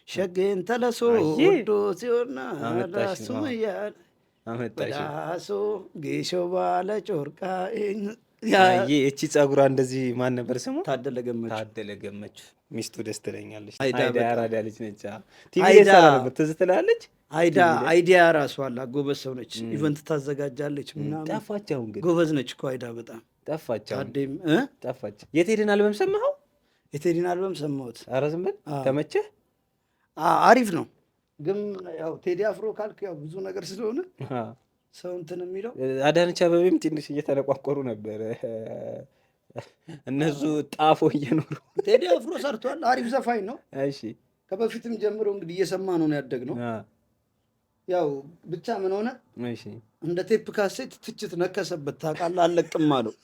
ሸጌን ተለሶ ወዶ ሲሆና ሱመያል በዳሶ ጌሾ ባለ ጮርቃ እቺ ጸጉሯ እንደዚህ ማን ነበር ስሙ? ታደለ ገመች። ሚስቱ ደስ ትለኛለች። አራዳ ልጅ ነች። ቲቪ ሰራ ነበር ትዝ ትላለች። አይዲያ ራሷ አላ ጎበዝ ሰው ነች። ኢቨንት ታዘጋጃለች ምናምን። ጠፋች። አሁን ግን ጎበዝ ነች እኮ አይዳ በጣም ጠፋች። ታዴም ጠፋች። የቴዲን አልበም ሰማኸው? የቴዲን አልበም ሰማሁት። ኧረ ዝም በል። ተመቸህ? አሪፍ ነው ግን ያው ቴዲ አፍሮ ካልክ ያው ብዙ ነገር ስለሆነ ሰው እንትን የሚለው አዳነች አበቤም ትንሽ እየተነቋቆሩ ነበር እነሱ ጣፎ እየኖሩ። ቴዲ አፍሮ ሰርቷል። አሪፍ ዘፋኝ ነው። እሺ ከበፊትም ጀምሮ እንግዲህ እየሰማ ነው ያደግነው። ያው ብቻ ምን ሆነ እንደ ቴፕ ካሴት ትችት ነከሰበት ታውቃለህ። አለቅም አለው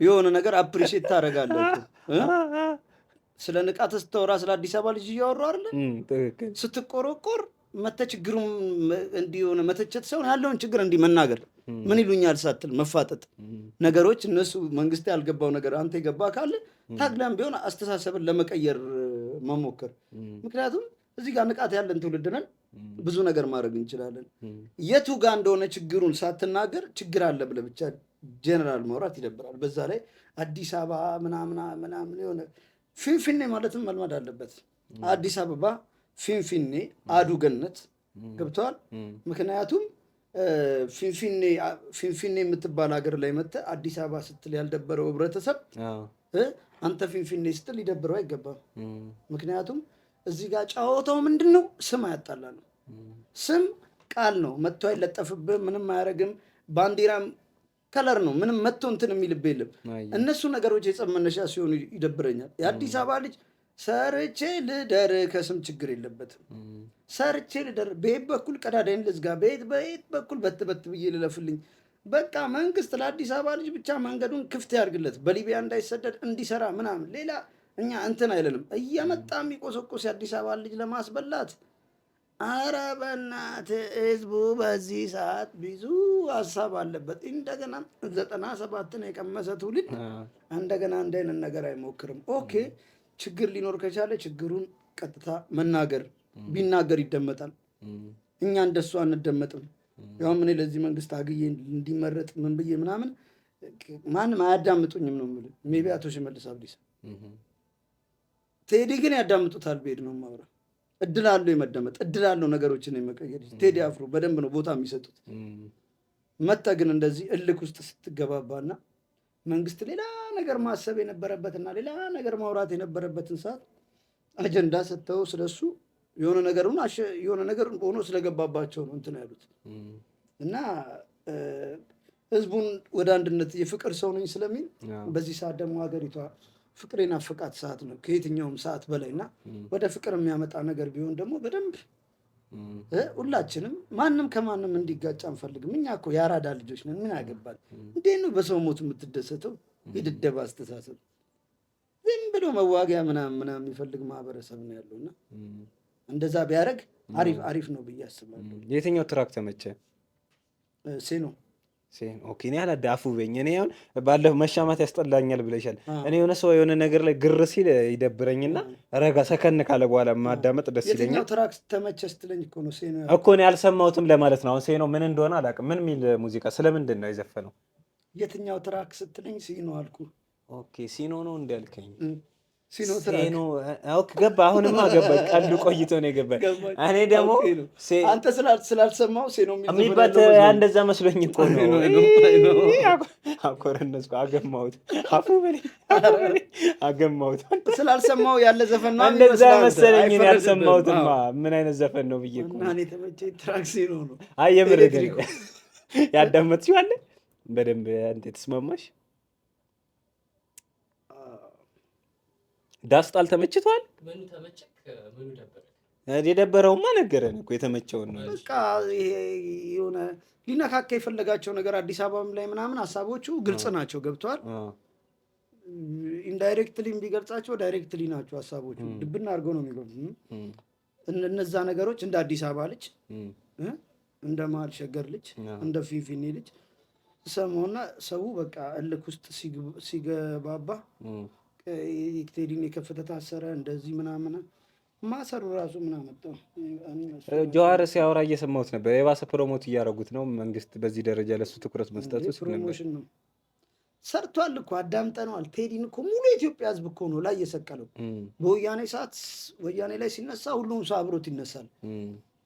የሆነ ነገር አፕሪሼት ታደርጋለህ። ስለ ንቃት ስተወራ ስለ አዲስ አበባ ልጅ እያወሩ አይደለ? ስትቆረቆር መተህ ችግሩን እንዲሆነ መተቸት ሳይሆን ያለውን ችግር እንዲህ መናገር፣ ምን ይሉኛል ሳትል መፋጠጥ ነገሮች እነሱ መንግስት ያልገባው ነገር አንተ የገባ ካለ ታግላም ቢሆን አስተሳሰብን ለመቀየር መሞከር። ምክንያቱም እዚህ ጋር ንቃት ያለን ትውልድ ነን። ብዙ ነገር ማድረግ እንችላለን። የቱ ጋር እንደሆነ ችግሩን ሳትናገር ችግር አለ ብለህ ብቻ ጄኔራል ማውራት ይደብራል። በዛ ላይ አዲስ አበባ ምናምን የሆነ ፊንፊኔ ማለትም መልመድ አለበት። አዲስ አበባ ፊንፊኔ አዱ ገነት ገብተዋል። ምክንያቱም ፊንፊኔ የምትባል ሀገር ላይ መጥተህ አዲስ አበባ ስትል ያልደበረው ህብረተሰብ አንተ ፊንፊኔ ስትል ሊደብረው አይገባም። ምክንያቱም እዚህ ጋር ጨዋታው ምንድን ነው? ስም አያጣላ ነው። ስም ቃል ነው። መጥቶ አይለጠፍብህ፣ ምንም አያደርግም። ባንዲራም ከለር ነው። ምንም መጥቶ እንትን የሚልብህ የለም። እነሱ ነገሮች የጸብ መነሻ ሲሆኑ ይደብረኛል። የአዲስ አበባ ልጅ ሰርቼ ልደር ከስም ችግር የለበትም። ሰርቼ ልደር፣ በየት በኩል ቀዳዳይን ልዝጋ፣ በየት በኩል በት ብዬ ልለፍልኝ። በቃ መንግስት ለአዲስ አበባ ልጅ ብቻ መንገዱን ክፍት ያርግለት፣ በሊቢያ እንዳይሰደድ እንዲሰራ ምናምን። ሌላ እኛ እንትን አይለንም። እየመጣ የሚቆሰቆስ የአዲስ አበባ ልጅ ለማስበላት አረ በእናትህ ህዝቡ በዚህ ሰዓት ብዙ ሀሳብ አለበት። እንደገና 97ን የቀመሰ ትውልድ እንደገና እንደ አይነት ነገር አይሞክርም። ኦኬ ችግር ሊኖር ከቻለ ችግሩን ቀጥታ መናገር ቢናገር ይደመጣል። እኛ እንደሱ አንደመጥም። ያው ምን ለዚህ መንግስት አግዬ እንዲመረጥ ምን ብዬ ምናምን ማንም አያዳምጡኝም ነው የምልህ። ሜቢ አቶ ሽመልስ አብዲሳ ቴዲ ግን ያዳምጡታል። ብሄድ ነው ማውራ እድል አለው የመደመጥ እድል አለው ነገሮችን የመቀየር። ቴዲ አፍሮ በደንብ ነው ቦታ የሚሰጡት። መታ ግን እንደዚህ እልክ ውስጥ ስትገባባና መንግስት ሌላ ነገር ማሰብ የነበረበትና ሌላ ነገር ማውራት የነበረበትን ሰዓት አጀንዳ ሰጥተው ስለሱ የሆነ ነገር ሆኖ ስለገባባቸው ነው እንትን ያሉት እና ህዝቡን ወደ አንድነት የፍቅር ሰው ነኝ ስለሚል በዚህ ሰዓት ደግሞ ሀገሪቷ ፍቅር የናፈቃት ሰዓት ነው ከየትኛውም ሰዓት በላይና ወደ ፍቅር የሚያመጣ ነገር ቢሆን ደግሞ በደንብ ሁላችንም ማንም ከማንም እንዲጋጭ አንፈልግም። እኛ እኮ የአራዳ ልጆች ነን። ምን ያገባል? እንዴት ነው በሰው ሞት የምትደሰተው? የድደባ አስተሳሰብ ዝም ብሎ መዋጊያ ምናምን የሚፈልግ ማህበረሰብ ነው ያለውና እንደዛ ቢያደርግ አሪፍ ነው ብዬ አስባለሁ። የትኛው ትራክ ተመቸ? ሴኖ ኦኬ። እኔ አላዳፉ በኝ እኔ አሁን ባለፈው መሻማት ያስጠላኛል ብለሻል። እኔ የሆነ ሰው የሆነ ነገር ላይ ግር ሲል ይደብረኝና ረጋ ሰከን ካለ በኋላ ማዳመጥ ደስ ይለኛል። የትኛው ትራክ ተመቸ ስትለኝ እኮ ነው ሴኖ እኮ እኔ አልሰማሁትም ለማለት ነው። አሁን ሴኖ ምን እንደሆነ አላውቅም። ምን የሚል ሙዚቃ ስለምንድን ነው የዘፈነው? የትኛው ትራክ ስትለኝ ሲኖ አልኩ። ኦኬ ሲኖ ነው እንዳልከኝ ሲኖ ትራክ ኦኬ ገባ። አሁንማ ገባ። ቀልዱ ቆይቶ ነው የገባኝ። እኔ ደግሞ አንተ ስላልሰማው ሲኖ የሚባት እንደዛ መስሎኝ እኮ ነው። አኮረነስኩ አገማሁት። አፉ በል አገማሁት። ስላልሰማው ያለ ዘፈን ነው እንደዛ መሰለኝ። እኔ ያልሰማሁትማ ምን አይነት ዘፈን ነው ብዬ እኮ እና እኔ ተመቸኝ። ትራክ ሲኖ ነው። አይ የምር ግን ያዳመጥሽው አለ በደንብ አንተ ተስማማሽ? ዳስጣል ተመችቷል? ምኑ ተመቸክ? ምኑ ደበረ? የደበረውማ ነገረን እኮ የተመቸውን ነው። በቃ ይሄ የሆነ ሊነካካ የፈለጋቸው ነገር አዲስ አበባም ላይ ምናምን ሀሳቦቹ ግልጽ ናቸው፣ ገብተዋል። ኢንዳይሬክትሊ ቢገልጻቸው ዳይሬክትሊ ናቸው ሀሳቦቹ። ድብና አድርገው ነው የሚገቡ እነዛ ነገሮች። እንደ አዲስ አበባ ልጅ፣ እንደ መሀል ሸገር ልጅ፣ እንደ ፊንፊኔ ልጅ ሰማውና ሰው በቃ እልክ ውስጥ ሲገባባ ቴዲን የከፈተ ታሰረ እንደዚህ ምናምን ማሰሩ ራሱ ምን አመጣው? ጀዋር ሲያወራ እየሰማሁት ነበር። የባሰ ፕሮሞት እያደረጉት ነው መንግስት በዚህ ደረጃ ለሱ ትኩረት መስጠቱ ፕሮሞሽን ነው። ሰርቷል እኮ አዳምጠነዋል። ቴዲን እኮ ሙሉ የኢትዮጵያ ህዝብ እኮ ነው ላይ የሰቀለው። በወያኔ ሰዓት ወያኔ ላይ ሲነሳ ሁሉም ሰው አብሮት ይነሳል።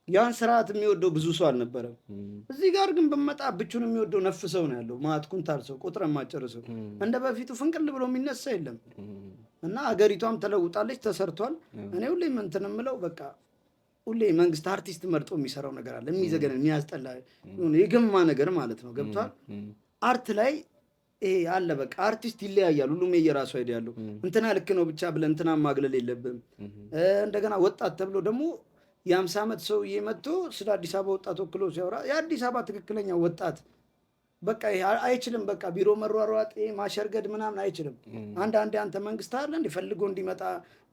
ያን ስርዓት የሚወደው ብዙ ሰው አልነበረም። እዚህ ጋር ግን በመጣ ብቹን የሚወደው ነፍ ሰው ነው ያለው። ማት ኩንታል ሰው ቁጥረን ማጨረሰው እንደ በፊቱ ፍንቅል ብሎ የሚነሳ የለም። እና አገሪቷም ተለውጣለች፣ ተሰርቷል። እኔ ሁሌ እንትን የምለው በቃ ሁሌ መንግስት አርቲስት መርጦ የሚሰራው ነገር አለ፣ የሚዘገን የሚያስጠላ የገማ ነገር ማለት ነው። ገብቷል። አርት ላይ ይሄ አለ። በቃ አርቲስት ይለያያል። ሁሉም የየራሱ አይዲያ ያለው እንትና ልክ ነው ብቻ ብለን እንትና ማግለል የለብም። እንደገና ወጣት ተብሎ ደግሞ የ50 ዓመት ሰውዬ መጥቶ ስለ አዲስ አበባ ወጣት ወክሎ ሲያወራ የአዲስ አበባ ትክክለኛ ወጣት በቃ አይችልም። በቃ ቢሮ መሯሯጥ ማሸርገድ ምናምን አይችልም። አንድ አንተ መንግስት አለ እንዲፈልጎ እንዲመጣ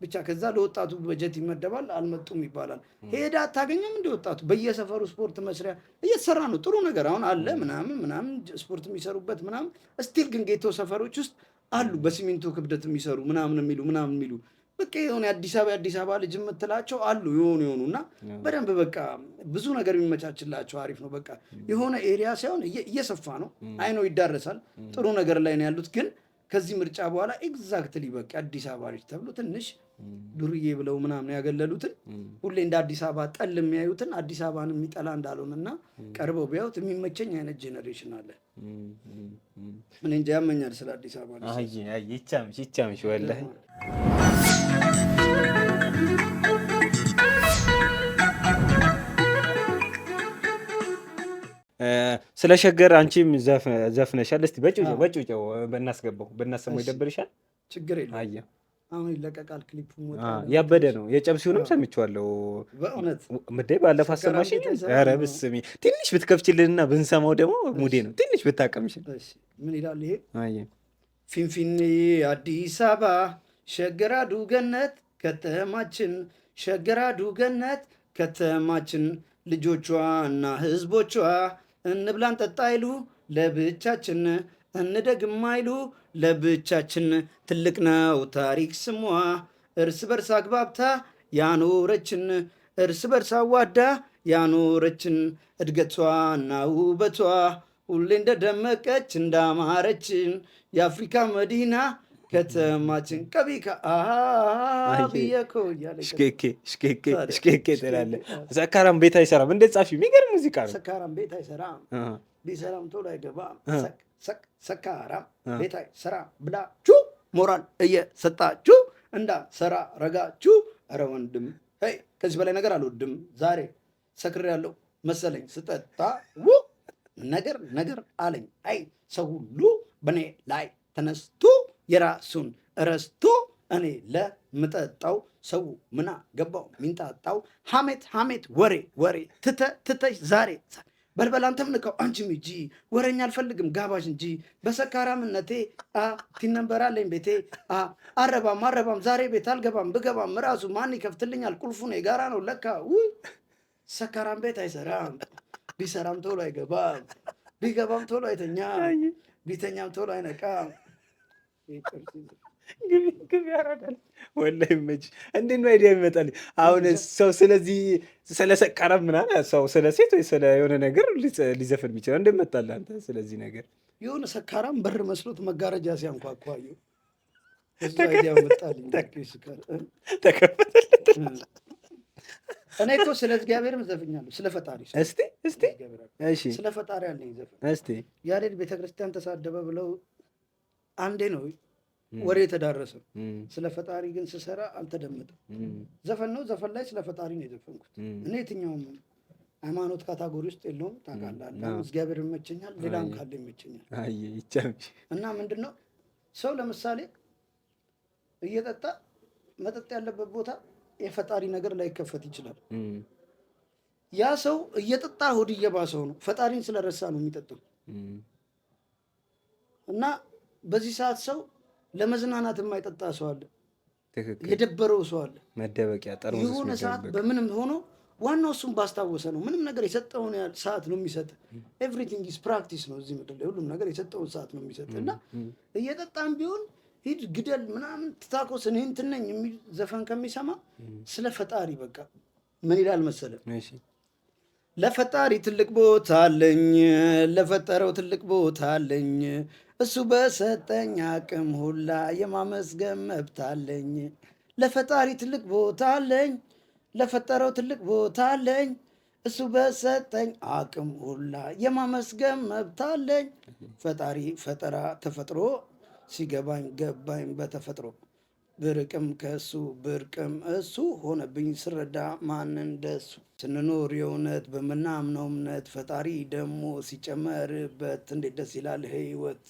ብቻ ከዛ ለወጣቱ በጀት ይመደባል። አልመጡም ይባላል። ሄዳ አታገኘም እንደ ወጣቱ በየሰፈሩ ስፖርት መስሪያ እየተሰራ ነው። ጥሩ ነገር አሁን አለ ምናምን ስፖርት የሚሰሩበት ምናምን ስቲል ግን ጌቶ ሰፈሮች ውስጥ አሉ በሲሚንቶ ክብደት የሚሰሩ ምናምን የሚሉ በቃ የሆነ አዲስ አበባ ልጅ የምትላቸው አሉ የሆኑ እና በደንብ በቃ ብዙ ነገር የሚመቻችላቸው አሪፍ ነው። በቃ የሆነ ኤሪያ ሳይሆን እየሰፋ ነው። አይኖ ይዳረሳል። ጥሩ ነገር ላይ ነው ያሉት። ግን ከዚህ ምርጫ በኋላ ኤግዛክትሊ በቃ አዲስ አበባ ልጅ ተብሎ ትንሽ ዱርዬ ብለው ምናምን ያገለሉትን ሁሌ እንደ አዲስ አበባ ጠል የሚያዩትን አዲስ አበባን የሚጠላ እንዳልሆነና ቀርበው ቢያዩት የሚመቸኝ አይነት ጄኔሬሽን አለ። ምን እንጃ ያመኛል ስለ አዲስ አበባ ልጅ። ይቻምሽ ወላሂ ስለ ሸገር አንቺም ዘፍነሻል። እስቲ በጭውጨው በእናስገባው በእናሰማው ይደብርሻል? ችግር የለም። አያ አሁን ይለቀቃል ክሊፑ። ያበደ ነው። የጨብሲውንም ሰምቼዋለሁ በእውነት ምዴ ባለፈው አሰማሽኝ። ኧረ ብስሚ ትንሽ ብትከፍችልንና ብንሰማው ደግሞ ሙዴ ነው። ትንሽ ብታቀምሽ። ምን ይላል ይሄ? አያ ፊንፊኔ አዲስ አበባ ሸገራዱ ገነት ከተማችን፣ ሸገራዱ ገነት ከተማችን፣ ልጆቿ እና ህዝቦቿ እንብላን ጠጣ አይሉ ለብቻችን፣ እንደግም አይሉ ለብቻችን። ትልቅ ነው ታሪክ ስሟ እርስ በርስ አግባብታ ያኖረችን፣ እርስ በርስ አዋዳ ያኖረችን። እድገቷ እና ውበቷ ሁሌ እንደደመቀች እንዳማረችን፣ የአፍሪካ መዲና ከተማችን ቀቢካ ብየኮ እያለሽኬኬ ትላለህ። ሰካራም ቤት አይሰራም። እንደ ጻፊ የሚገርም ሙዚቃ ነው። ሰካራም ቤት አይሰራም፣ ቢሰራም ቶሎ አይገባም። ሰካራም ቤት አይሰራም ብላችሁ ሞራል እየሰጣችሁ እንዳሰራ ረጋችሁ። ኧረ ወንድም ከዚህ በላይ ነገር አልወድም። ዛሬ ሰክሬያለሁ መሰለኝ ስጠጣ ነገር አለኝ። አይ ሰው ሁሉ በእኔ ላይ ተነስቶ የራሱን ረስቶ እኔ ለምጠጣው ሰው ምና ገባው ሚንጣጣው። ሐሜት ወሬ ትተሽ ዛሬ በልበል አንተም ንቀው አንቺም ሂጂ። ወሬኛ አልፈልግም ጋባዥ እንጂ በሰካራምነቴ ትነበራለኝ ቤቴ አረባም ዛሬ ቤት አልገባም። ብገባም ራሱ ማን ይከፍትልኛል? ቁልፉን የጋራ ነው ለካ። ሰካራም ቤት አይሰራም፣ ቢሰራም ቶሎ አይገባም፣ ቢገባም ቶሎ አይተኛም፣ ቢተኛም ቶሎ አይነቃም። ግቢ ያራዳል ወላሂ መች እንዴት ነው አይዲያ ይመጣል? አሁን ሰው ስለዚህ ስለሰቀረም ምናምን ሰው ስለ ሴት ወይ ስለ የሆነ ነገር ሊዘፈን የሚችለው እንደመጣለ አንተ ስለዚህ ነገር የሆነ ሰካራም በር መስሎት መጋረጃ ሲያንኳኳዩ እዛ አይዲያ መጣልኝ። ተከፈተለት። እኔ እኮ ስለ እግዚአብሔርም ዘፍኛለሁ፣ ስለ ፈጣሪ። እስቲ እሺ ስለ ፈጣሪ አለኝ ዘፈን። እስቲ ያሬድ ቤተክርስቲያን ተሳደበ ብለው አንዴ ነው ወሬ የተዳረሰው። ስለ ፈጣሪ ግን ስሰራ አልተደመጠም። ዘፈን ነው፣ ዘፈን ላይ ስለ ፈጣሪ ነው የዘፈንኩት። እኔ የትኛውም ሃይማኖት ካታጎሪ ውስጥ የለውም ታውቃለህ። እግዚአብሔር ይመቸኛል፣ ሌላም ካለ ይመቸኛል። እና ምንድን ነው ሰው ለምሳሌ እየጠጣ መጠጥ ያለበት ቦታ የፈጣሪ ነገር ላይ ከፈት ይችላል። ያ ሰው እየጠጣ ሆድ እየባሰው ነው፣ ፈጣሪን ስለረሳ ነው የሚጠጣው። እና በዚህ ሰዓት ሰው ለመዝናናት የማይጠጣ ሰው አለ፣ የደበረው ሰው አለ። መደበቂያ ጠርሙስ የሆነ ሰዓት በምንም ሆኖ ዋናው እሱም ባስታወሰ ነው። ምንም ነገር የሰጠውን ያህል ሰዓት ነው የሚሰጥ። ኤቭሪቲንግ ኢዝ ፕራክቲስ ነው እዚህ ምድር ላይ ሁሉም ነገር የሰጠውን ሰዓት ነው የሚሰጥ። እና እየጠጣም ቢሆን ሂድ ግደል ምናምን ትታኮስ እኔ እንትን ነኝ የሚል ዘፈን ከሚሰማ ስለ ፈጣሪ በቃ ምን ይላል መሰለ፣ ለፈጣሪ ትልቅ ቦታ አለኝ፣ ለፈጠረው ትልቅ ቦታ አለኝ፣ እሱ በሰጠኝ አቅም ሁላ የማመስገን መብት አለኝ። ለፈጣሪ ትልቅ ቦታ አለኝ፣ ለፈጠረው ትልቅ ቦታ አለኝ፣ እሱ በሰጠኝ አቅም ሁላ የማመስገን መብት አለኝ። ፈጣሪ ፈጠራ ተፈጥሮ ሲገባኝ ገባኝ በተፈጥሮ ብርቅም ከሱ ብርቅም እሱ ሆነብኝ ስረዳ ማን እንደሱ። ስንኖር የእውነት በምናምነው እምነት ፈጣሪ ደግሞ ሲጨመርበት እንዴት ደስ ይላል ህይወት።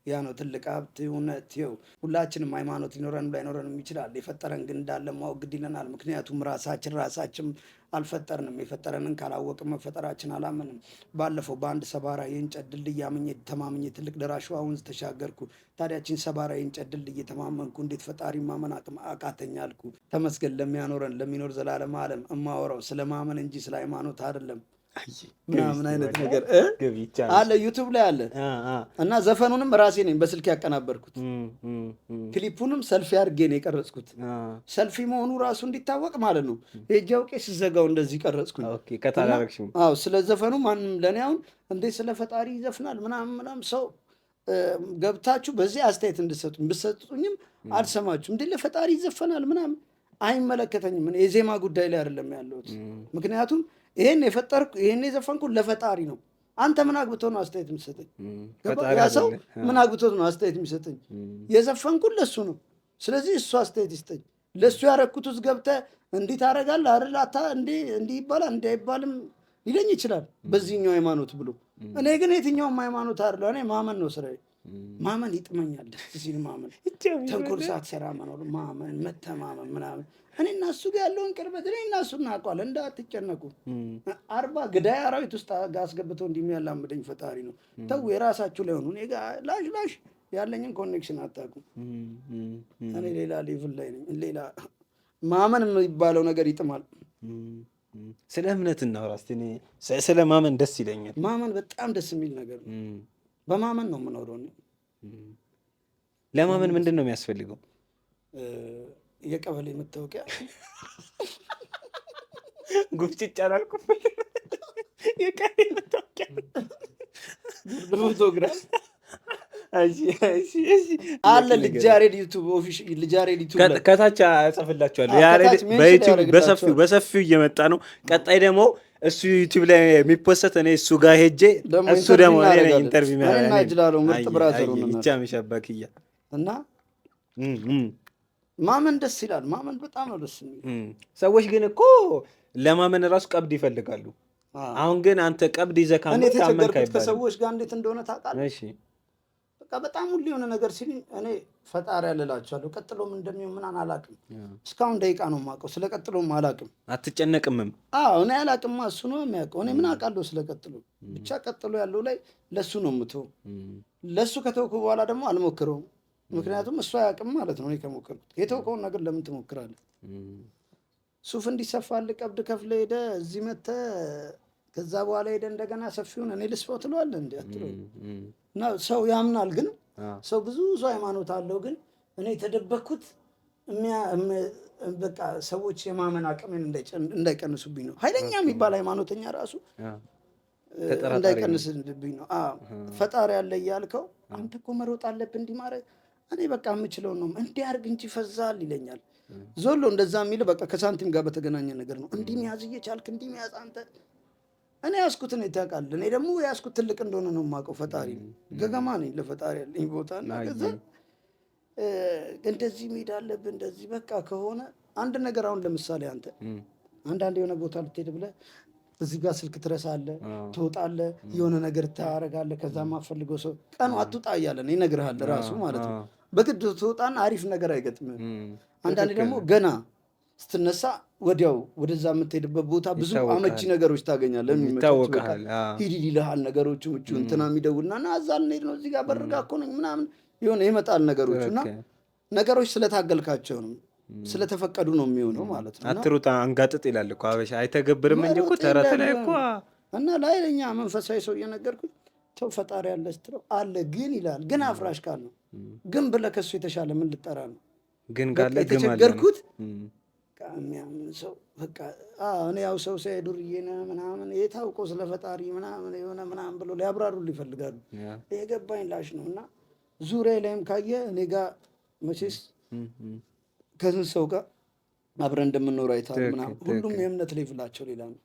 ያ ነው ትልቅ ሀብት እውነት። ይኸው ሁላችንም ሃይማኖት ሊኖረን ላይኖረንም ይችላል። የፈጠረን ግን እንዳለ ማወቅ ግድ ይለናል። ምክንያቱም ራሳችን አልፈጠርንም። የፈጠረንን ካላወቅን መፈጠራችን አላመንም። ባለፈው በአንድ ሰባራ የእንጨት ድልድይ አምኜ ተማምኜ ትልቅ ደራሽ ወንዝ ተሻገርኩ። ታዲያችን ሰባራ የእንጨት ድልድይ እየተማመንኩ እንዴት ፈጣሪ ማመን አቃተኝ አልኩ። ተመስገን ለሚያኖረን ለሚኖር ዘላለም ዓለም እማወራው ስለ ማመን እንጂ ስለ ሃይማኖት አይደለም ምናምን አይነት ነገር አለ ዩቱብ ላይ አለ። እና ዘፈኑንም ራሴ ነኝ በስልክ ያቀናበርኩት፣ ክሊፑንም ሰልፊ አድርጌ ነው የቀረጽኩት። ሰልፊ መሆኑ ራሱ እንዲታወቅ ማለት ነው። ሄጄ አውቄ ስዘጋው እንደዚህ ቀረጽኩኝ። አዎ ስለ ዘፈኑ ማንም ለእኔ አሁን እንዴት ስለ ፈጣሪ ይዘፍናል ምናምን ሰው ገብታችሁ በዚህ አስተያየት እንድሰጡኝ ብሰጡኝም አልሰማችሁም። እንዴት ለፈጣሪ ይዘፈናል ምናምን አይመለከተኝም። የዜማ ጉዳይ ላይ አይደለም ያለሁት። ምክንያቱም ይሄን የፈጠርኩ ይሄን የዘፈንኩ ለፈጣሪ ነው። አንተ ምን አግብቶ ነው አስተያየት የምትሰጠኝ? ያ ሰው ምን አግብቶ ነው አስተያየት የሚሰጠኝ? የዘፈንኩ ለሱ ነው። ስለዚህ እሱ አስተያየት ይስጠኝ። ለሱ ያረኩት ውስጥ ገብተህ እንዲህ ታደርጋለህ አይደል አታ እንዲህ ይባላል እንዲህ አይባልም ሊለኝ ይችላል በዚህኛው ሃይማኖት ብሎ። እኔ ግን የትኛውም ሃይማኖት አይደለ፣ እኔ ማመን ነው ስራዬ። ማመን ይጥመኛል። ደስ ሲል ማመን፣ ተንኮል ሳትሰራ መኖር፣ ማመን፣ መተማመን ምናምን። እኔ እና እሱ ጋር ያለውን ቅርበት እኔ እና እሱ እናውቀዋለን። እንዳትጨነቁ። 40 ገዳይ አራዊት ውስጥ አስገብተው እንደሚያላምደኝ ፈጣሪ ነው። ተው የራሳችሁ ላይ ሆኑ። እኔ ጋር ላሽ ያለኝን ኮኔክሽን አታውቁም። እኔ ሌላ ሌቭል ላይ ነኝ። ሌላ ማመን የሚባለው ነገር ይጥማል። ስለ እምነት እናውራ እስኪ። እኔ ስለ ማመን ደስ ይለኛል። ማመን በጣም ደስ የሚል ነገር ነው። በማመን ነው የምኖረው። ለማመን ምንድን ነው የሚያስፈልገው? የቀበሌ መታወቂያ ጉፍጭጭ አላልኩም። የቀበሌ መታወቂያ ፎቶግራፍ አለ። ልጃሬድ ዩቱብ ከታች እጽፍላችኋለሁ። በሰፊው እየመጣ ነው። ቀጣይ ደግሞ እሱ ዩቲዩብ ላይ የሚፖሰት እኔ እሱ ጋር ሄጄ እሱ ደግሞ ኢንተርቪው ምርጥ ብራዘሩ ሚሻባክያ እና ማመን ደስ ይላል። ማመን በጣም ነው ደስ የሚል። ሰዎች ግን እኮ ለማመን ራሱ ቀብድ ይፈልጋሉ። አሁን ግን አንተ ቀብድ ይዘህ ካመንክ የተቸገርኩት ከሰዎች ጋር እንዴት እንደሆነ ታውቃለህ? በቃ በጣም ሁሉ የሆነ ነገር ሲል እኔ ፈጣሪ ያልላቸዋለሁ። ቀጥሎም እንደሚሆን ምናምን አላውቅም። እስካሁን ደቂቃ ነው የማውቀው። ስለ ቀጥሎም አላውቅም። አትጨነቅምም? አዎ እኔ አላውቅማ፣ እሱ ነው የሚያውቀው። እኔ ምን አውቃለሁ ስለ ቀጥሎ? ብቻ ቀጥሎ ያለው ላይ ለእሱ ነው የምትሆው። ለእሱ ከተውኩ በኋላ ደግሞ አልሞክረውም። ምክንያቱም እሱ አያውቅም ማለት ነው። እኔ ከሞከርኩት የተውከውን ነገር ለምን ትሞክራለህ? ሱፍ እንዲሰፋልህ ቀብድ ከፍለህ ሄደህ እዚህ መተህ ከዛ በኋላ ሄደህ እንደገና ሰፊውን እኔ ልስፋው ትለዋለህ እንዴ? አትለውም። እና ሰው ያምናል። ግን ሰው ብዙ ሰው ሃይማኖት አለው። ግን እኔ የተደበቅኩት በቃ ሰዎች የማመን አቅሜን እንዳይቀንሱብኝ ነው። ኃይለኛ የሚባል ሃይማኖተኛ ራሱ እንዳይቀንስብኝ ነው። ፈጣሪ ያለ እያልከው አንተ እኮ መሮጥ አለብህ እንዲህ ማድረግ። እኔ በቃ የምችለው ነው እንዲህ አድርግ እንጂ ፈዛል ይለኛል። ዞሎ እንደዛ የሚል በቃ ከሳንቲም ጋር በተገናኘ ነገር ነው። እንዲህ መያዝ እየቻልክ እንዲህ መያዝ አንተ እኔ ያስኩትን ይታወቃል። እኔ ደግሞ ያስኩት ትልቅ እንደሆነ ነው የማውቀው። ፈጣሪ ገገማ ነኝ ለፈጣሪ ያለኝ ቦታ እና ከዛ እንደዚህ መሄድ አለብህ እንደዚህ በቃ ከሆነ አንድ ነገር አሁን ለምሳሌ አንተ አንዳንድ የሆነ ቦታ ልትሄድ ብለህ እዚህ ጋር ስልክ ትረሳለህ፣ ትወጣለህ፣ የሆነ ነገር ታረጋለህ። ከዛ ማፈልገው ሰው ቀኑ አትውጣ እያለን ይነግርሃል ራሱ ማለት ነው። በግድ ትወጣና አሪፍ ነገር አይገጥምም። አንዳንዴ ደግሞ ገና ስትነሳ ወዲያው ወደዛ የምትሄድበት ቦታ ብዙ አመቺ ነገሮች ታገኛለህ። ይታወቃል። ሂድ ይልሃል ነገሮቹ ምቹ እንትና የሚደውልና ና እዛ ልንሄድ ነው እዚህ ጋር በርጋ እኮ ነኝ ምናምን የሆነ ይመጣል ነገሮቹ እና ነገሮች ስለታገልካቸው ነው ስለተፈቀዱ ነው የሚሆነው ማለት ነው። አትሩጣ አንጋጥጥ ይላል እኮ አበሻ አይተገብርም እንጂ እኮ ተረት ላይ እኮ እና ላይለኛ መንፈሳዊ ሰው እየነገርኩኝ ሰው ፈጣሪ አለ ስትለው አለ ግን ይላል። ግን አፍራሽ ቃል ነው። ግን ብለህ ከሱ የተሻለ ምን ልጠራ ነው? ግን ካለ ግን የተቸገርኩት የሚያምን ሰው በቃ እኔ ያው ሰው ሳይ ዱርዬ ነህ ምናምን የታውቆ ስለ ፈጣሪ ምናምን የሆነ ምናምን ብሎ ሊያብራሩልህ ይፈልጋሉ። የገባኝ ላሽ ነው። እና ዙሪያ ላይም ካየ እኔ ጋር መቼስ ከስንት ሰው ጋር አብረን እንደምንኖር አይተሃል ምናምን። ሁሉም የእምነት ሌቭላቸው ሌላ ነው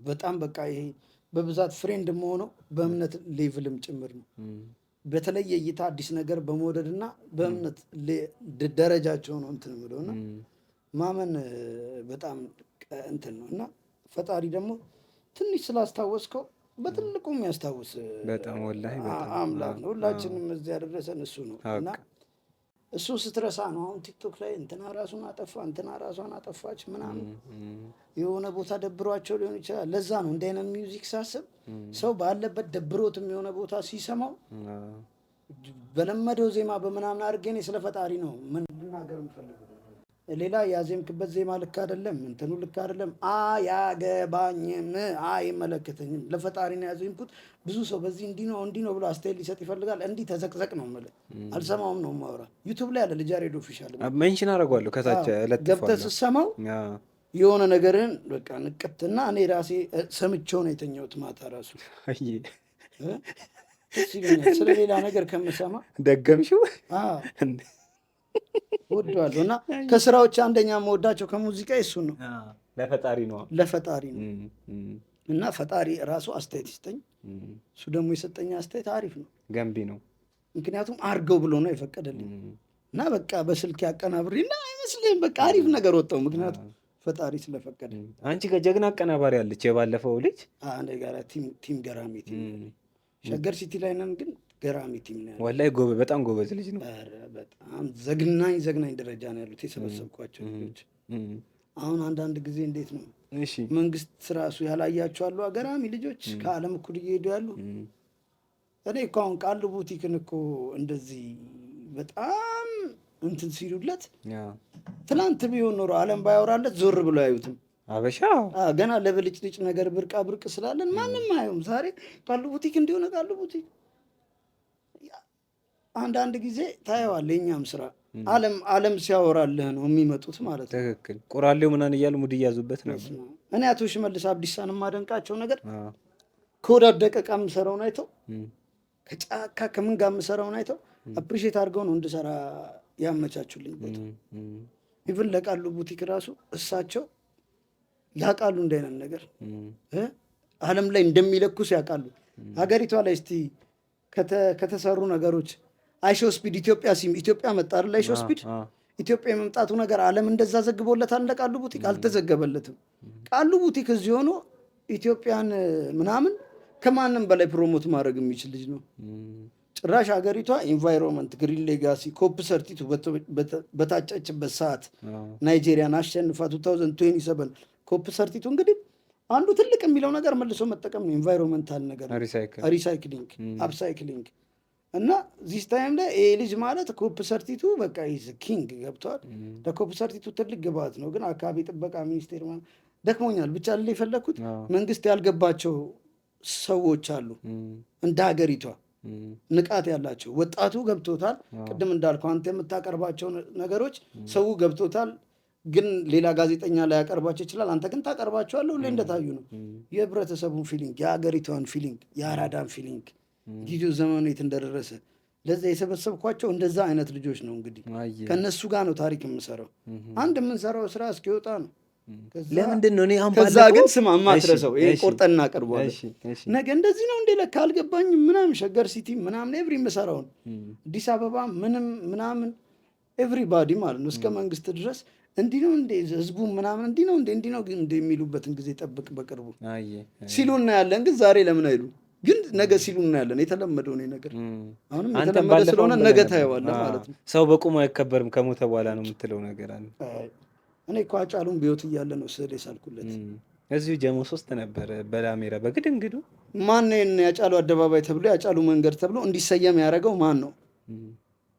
በጣም በቃ ይሄ በብዛት ፍሬንድ የምሆነው በእምነት ሌቭልም ጭምር ነው። በተለየ እይታ አዲስ ነገር በመውደድ እና በእምነት ደረጃቸው ነው እንትን ብለው እና ማመን በጣም እንትን ነው። እና ፈጣሪ ደግሞ ትንሽ ስላስታወስከው በትልቁ የሚያስታውስ በጣም ወላሂ አምላክ ነው። ሁላችንም እዚህ ያደረሰን እሱ ነው። እና እሱ ስትረሳ ነው አሁን ቲክቶክ ላይ እንትና ራሱን አጠፋ እንትና ራሷን አጠፋች ምናምን የሆነ ቦታ ደብሯቸው ሊሆን ይችላል። ለዛ ነው እንደ አይነት ሚውዚክ ሳስብ ሰው ባለበት ደብሮትም የሆነ ቦታ ሲሰማው በለመደው ዜማ በምናምን አድርጌ እኔ ስለ ፈጣሪ ነው ምን ልናገር የምፈልገው። ሌላ ያዜምክበት ዜማ ልክ አይደለም እንትኑ ልክ አይደለም አያገባኝም አይመለከተኝም። ለፈጣሪ ነው ያዜምኩት። ብዙ ሰው በዚህ እንዲህ ነው ብሎ አስተያየት ሊሰጥ ይፈልጋል። እንዲህ ተዘቅዘቅ ነው የምልህ አልሰማውም ነው የማወራ። ዩቲዩብ ላይ አለ ልጅ ያሬድ ኦፊሻል ሜንሽን አደርገዋለሁ ከታች ገብተህ ስትሰማው የሆነ ነገርን በቃ ንቅትና እኔ ራሴ ሰምቼው ነው የተኛሁት ማታ ራሱ ስለ ሌላ ነገር ከምሰማ ደገምሽው ወደዋለሁ። እና ከስራዎች አንደኛ የምወዳቸው ከሙዚቃ እሱን ነው። ለፈጣሪ ነው እና ፈጣሪ ራሱ አስተያየት ይስጠኝ። እሱ ደግሞ የሰጠኝ አስተያየት አሪፍ ነው፣ ገንቢ ነው። ምክንያቱም አርገው ብሎ ነው የፈቀደልኝ እና በቃ በስልክ ያቀናብሪ እና አይመስልህም በቃ አሪፍ ነገር ወጣው። ምክንያቱም ፈጣሪ ስለፈቀደ። አንቺ ከጀግና አቀናባሪ አለች የባለፈው ልጅ አንዴ ጋር ቲም ገራሚ ቲም ሸገር ሲቲ ላይ ነን ግን ገራሚ ቲም ነው ወላሂ በጣም ጎበዝ ልጅ ነው። በጣም ዘግናኝ ደረጃ ነው ያሉት የሰበሰብኳቸው ልጆች። አሁን አንዳንድ ጊዜ እንዴት ነው መንግስት ራሱ ያላያቸው አሉ ገራሚ ልጆች ከዓለም እኩል እየሄዱ ያሉ። እኔ እኮ አሁን ቃሉ ቡቲክን እኮ እንደዚህ በጣም እንትን ሲሉለት ትናንት ቢሆን ኖሮ ዓለም ባያወራለት ዞር ብሎ አያዩትም። አበሻ ገና ለብልጭልጭ ነገር ብርቅ ስላለን ማንም አየውም። ዛሬ ቃሉ ቡቲክ እንዲሆነ ቃሉ ቡቲክ አንዳንድ ጊዜ ታየዋለህ። የእኛም ስራ ዓለም ሲያወራልህ ነው የሚመጡት ማለት ነው። ትክክል። ቁራሌው ምናምን እያሉ ሙድ እያዙበት ነው። እኔ አቶ ሽመልስ አብዲሳን የማደንቃቸው ነገር ከወዳደቀ ዕቃ የምሰራውን አይተው ከጫካ ከምን ጋር የምሰራውን አይተው አፕሪሼት አድርገው ነው እንድሰራ ያመቻቹልኝ ቦታ። ኢቭን ለቃሉ ቡቲክ ራሱ እሳቸው ያውቃሉ እንዳይነት ነገር ዓለም ላይ እንደሚለኩስ ያውቃሉ። ሀገሪቷ ላይ እስቲ ከተሰሩ ነገሮች አይሾ ስፒድ ኢትዮጵያ መጣ አይደል? አይሾ ስፒድ ኢትዮጵያ የመምጣቱ ነገር ዓለም እንደዛ ዘግቦለታል። እንደ ቃሉ ቡቲክ አልተዘገበለትም። ቃሉ ቡቲክ እዚህ ሆኖ ኢትዮጵያን ምናምን ከማንም በላይ ፕሮሞት ማድረግ የሚችል ልጅ ነው። ጭራሽ ሀገሪቷ ኢንቫይሮንመንት ግሪን ሌጋሲ ኮፕ ሰርቲቱ በታጨችበት ሰዓት ናይጄሪያን አሸንፋ 2027 ኮፕ ሰርቲቱ እንግዲህ አንዱ ትልቅ የሚለው ነገር መልሶ መጠቀም ነው። ኢንቫይሮንመንታል ነገር ሪሳይክሊንግ አፕሳይክሊንግ እና ዚስ ታይም ላይ ይሄ ልጅ ማለት ኮፕ ሰርቲቱ በቃ ኢዝ ኪንግ ገብቷል። ለኮፕ ሰርቲቱ ትልቅ ግብዓት ነው። ግን አካባቢ ጥበቃ ሚኒስቴር ማለት ደክሞኛል ብቻ ልል የፈለግኩት መንግስት ያልገባቸው ሰዎች አሉ እንደ ሀገሪቷ ንቃት ያላቸው። ወጣቱ ገብቶታል። ቅድም እንዳልኩ አንተ የምታቀርባቸው ነገሮች ሰው ገብቶታል። ግን ሌላ ጋዜጠኛ ላይ ያቀርባቸው ይችላል። አንተ ግን ታቀርባቸዋለህ። ሁሌ እንደታዩ ነው። የህብረተሰቡን ፊሊንግ፣ የሀገሪቷን ፊሊንግ፣ የአራዳን ፊሊንግ ጊዜው ዘመኑ የት እንደደረሰ ለዛ የሰበሰብኳቸው እንደዛ አይነት ልጆች ነው። እንግዲህ ከእነሱ ጋር ነው ታሪክ የምሰራው። አንድ የምንሰራው ስራ እስኪወጣ ነው። ለምንድን ነው ከዛ ግን ስማ ማትረሰው ይሄ ቆርጠና ቀርቧል። ነገ እንደዚህ ነው እንዴ ለካ አልገባኝም ምናምን ሸገር ሲቲ ምናምን ኤቭሪ የምሰራውን አዲስ አበባ ምንም ምናምን ኤቭሪባዲ ማለት ነው እስከ መንግስት ድረስ እንዲህ ነው እንዴ ህዝቡ ምናምን እንዲህ ነው እንዴ የሚሉበትን ጊዜ ጠብቅ። በቅርቡ ሲሉ እናያለን። ግን ዛሬ ለምን አይሉ? ግን ነገ ሲሉ እናያለን። የተለመደው ነው ነገር። አሁንም የተለመደ ስለሆነ ነገ ታየዋለህ ማለት ነው። ሰው በቁሙ አይከበርም ከሞተ በኋላ ነው የምትለው ነገር አለ። እኔ እኮ አጫሉን ቢወት እያለ ነው ስዕል የሳልኩለት። እዚሁ ጀሞ 3 ነበር በላሜራ በግድንግዱ። ማን ነው ያጫሉ አደባባይ ተብሎ ያጫሉ መንገድ ተብሎ እንዲሰየም ያደረገው ማን ነው?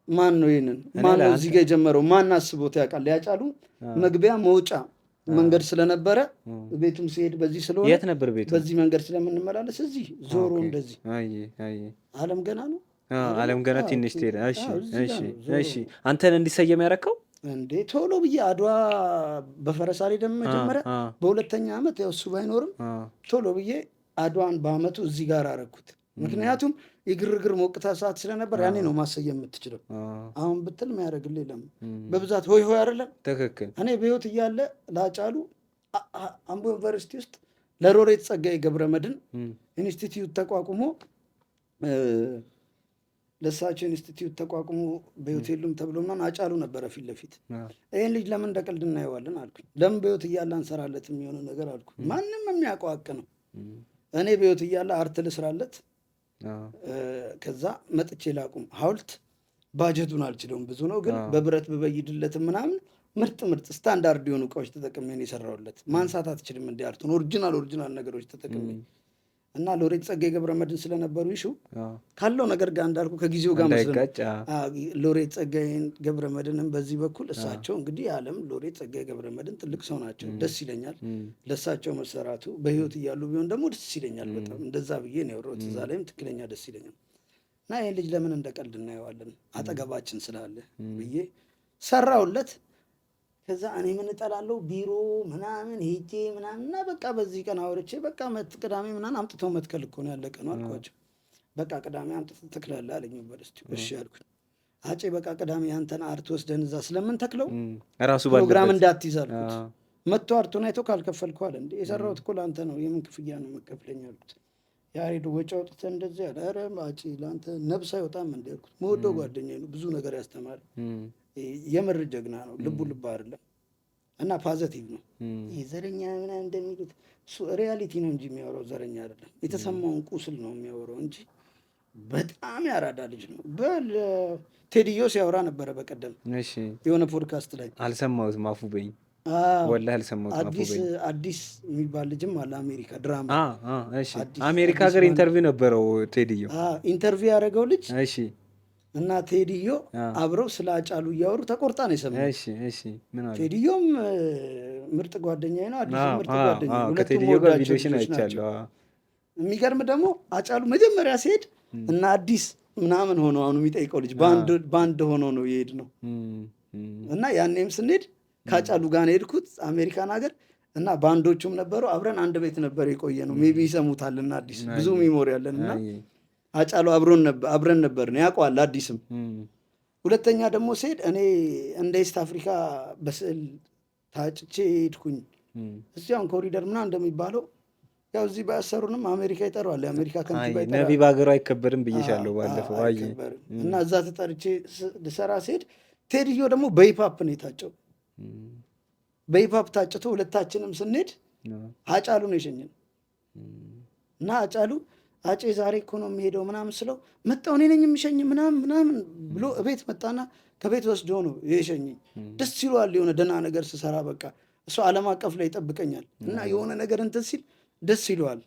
ማን ነው ይሄንን? ማን ነው እዚህ ጋር የጀመረው? ማን አስቦት ያውቃል? ያጫሉ መግቢያ መውጫ መንገድ ስለነበረ ቤቱም ሲሄድ በዚህ ስለሆነ የት ነበር ቤቱ? በዚህ መንገድ ስለምንመላለስ እዚህ ዞሮ እንደዚህ አለም ገና ነው። አለም ገና ትንሽ ትሄድ። እሺ አንተን እንዲሰየም ያደረከው እንዴ? ቶሎ ብዬ አድዋ በፈረስ አልሄድም መጀመሪያ፣ በሁለተኛ ዓመት ያው እሱ ባይኖርም ቶሎ ብዬ አድዋን በአመቱ እዚህ ጋር አረኩት። ምክንያቱም የግርግር ሞቅታ ሰዓት ስለነበር ያኔ ነው ማሰየም የምትችለው። አሁን ብትል የሚያደርግልህ የለም። በብዛት ሆይ ሆይ አይደለም። ትክክል። እኔ በህይወት እያለ ላጫሉ አምቦ ዩኒቨርሲቲ ውስጥ ለሎሬት ጸጋዬ ገብረመድህን ኢንስቲትዩት ተቋቁሞ ለሳቸው ኢንስቲትዩት ተቋቁሞ በህይወት የሉም ተብሎ ምናምን አጫሉ ነበረ ፊት ለፊት። ይህን ልጅ ለምን እንደ ቀልድ እናየዋለን አልኩኝ። ለምን በህይወት እያለ አንሰራለት የሚሆነ ነገር አልኩኝ። ማንም የሚያውቀው ሀቅ ነው። እኔ በህይወት እያለ አርት ልስራለት፣ ከዛ መጥቼ ላቁም ሐውልት ባጀቱን አልችለውም፣ ብዙ ነው ግን በብረት ብበይድለት ምናምን ምርጥ ምርጥ ስታንዳርድ የሆኑ እቃዎች ተጠቅሜ ነው የሰራሁለት። ማንሳት አትችልም እንዲ አርቱን ኦሪጂናል ነገሮች ተጠቅሜ እና ሎሬት ጸጋዬ ገብረመድህን ስለነበሩ ይሹ ካለው ነገር ጋር እንዳልኩ ከጊዜው ጋር መስለኝ ሎሬት ጸጋዬ ገብረመድህንም በዚህ በኩል እሳቸው እንግዲህ የዓለም ሎሬት ጸጋዬ ገብረመድህን ትልቅ ሰው ናቸው። ደስ ይለኛል ለእሳቸው መሰራቱ። በህይወት እያሉ ቢሆን ደግሞ ደስ ይለኛል በጣም። እንደዛ ብዬ ነው የወረሁት። እዛ ላይም ትክክለኛ ደስ ይለኛል። እና ይህን ልጅ ለምን እንደ ቀልድ እናየዋለን አጠገባችን ስላለ ብዬ ሰራውለት። ከዛ እኔ ምን እጠላለሁ ቢሮ ምናምን ሄጄ ምናምን እና በቃ በዚህ ቀን አወርቼ በቃ ቅዳሜ ምናምን አምጥተው መትከል እኮ ነው ያለቀ ነው አልኳቸው። በቃ ቅዳሜ አምጥተው ትክላለህ አለኝ ዩኒቨርሲቲው። እሺ አልኩኝ። አጬ በቃ ቅዳሜ ያንተን አርት ወስደን እዛ ስለምን ተክለው ራሱ ፕሮግራም እንዳትይዝ አልኩት። መጥቶ አርቱን አይቶ ካልከፈልከው አለ። እንዴ የሰራሁት እኮ ለአንተ ነው፣ የምን ክፍያ ነው መከፍለኝ አልኩት። ያሬድ ወጪ አውጥተህ እንደዚህ አለ። ኧረ አጬ ለአንተ ነብስ አይወጣም እንደ አልኩት። መወደው ጓደኛዬ ነው፣ ብዙ ነገር ያስተማረ የምር ጀግና ነው። ልቡ አይደለም እና ፖዚቲቭ ነው። ዘረኛ ምናምን እንደሚሉት እሱ ሪያሊቲ ነው እንጂ የሚያወራው ዘረኛ አይደለም። የተሰማውን ቁስል ነው የሚያወራው እንጂ በጣም ያራዳ ልጅ ነው። ቴዲዮ ሲያወራ ነበረ በቀደም የሆነ ፖድካስት ላይ። አልሰማሁትም። አፉ በኝ ወላሂ አልሰማሁትም። አዲስ የሚባል ልጅም አለ አሜሪካ ድራማ። አሜሪካ ሀገር ኢንተርቪው ነበረው ቴዲዮ። ኢንተርቪው ያደረገው ልጅ እና ቴዲዮ አብረው ስለ አጫሉ እያወሩ ተቆርጣ ነው የሰማው። ቴዲዮም ምርጥ ጓደኛዬ ነው፣ አዲስ ምርጥ ጓደኛዬ ነው። ሁለቱም ወዳጆች ናቸው። የሚገርም ደግሞ አጫሉ መጀመሪያ ሲሄድ እና አዲስ ምናምን ሆኖ አሁን የሚጠይቀው ልጅ ባንድ ሆኖ ነው የሄድ ነው። እና ያኔም ስንሄድ ከአጫሉ ጋር ነው የሄድኩት አሜሪካን ሀገር እና ባንዶቹም ነበሩ። አብረን አንድ ቤት ነበር የቆየ ነው። ሜቢ ይሰሙታልና አዲስ ብዙ ሚሞሪ ያለን እና አጫሉ አብረን ነበር ነው ያውቀዋል አዲስም። ሁለተኛ ደግሞ ሲሄድ እኔ እንደ ኢስት አፍሪካ በስዕል ታጭቼ ሄድኩኝ። እዚያውን ኮሪደር ምናምን እንደሚባለው ያው እዚህ ባያሰሩንም አሜሪካ ይጠራዋል። የአሜሪካ ከንቲባ ይጠራዋል። ነቢ በሀገሩ አይከበርም ብዬሻለሁ ባለፈው። እና እዛ ተጠርቼ ልሰራ ሲሄድ ቴዲዮ ደግሞ በሂፓፕ ነው የታጨው። በሂፓፕ ታጭቶ ሁለታችንም ስንሄድ አጫሉ ነው የሸኘን እና አጫሉ አጬ ዛሬ እኮ ነው የሚሄደው ምናምን ስለው መጣሁ እኔ ነኝ የሚሸኝ ምናምን ብሎ እቤት መጣና ከቤት ወስዶ ነው የሸኘኝ። ደስ ይለዋል የሆነ ደህና ነገር ስሰራ። በቃ እሱ ዓለም አቀፍ ላይ ይጠብቀኛል እና የሆነ ነገር እንትን ሲል ደስ ይለዋል።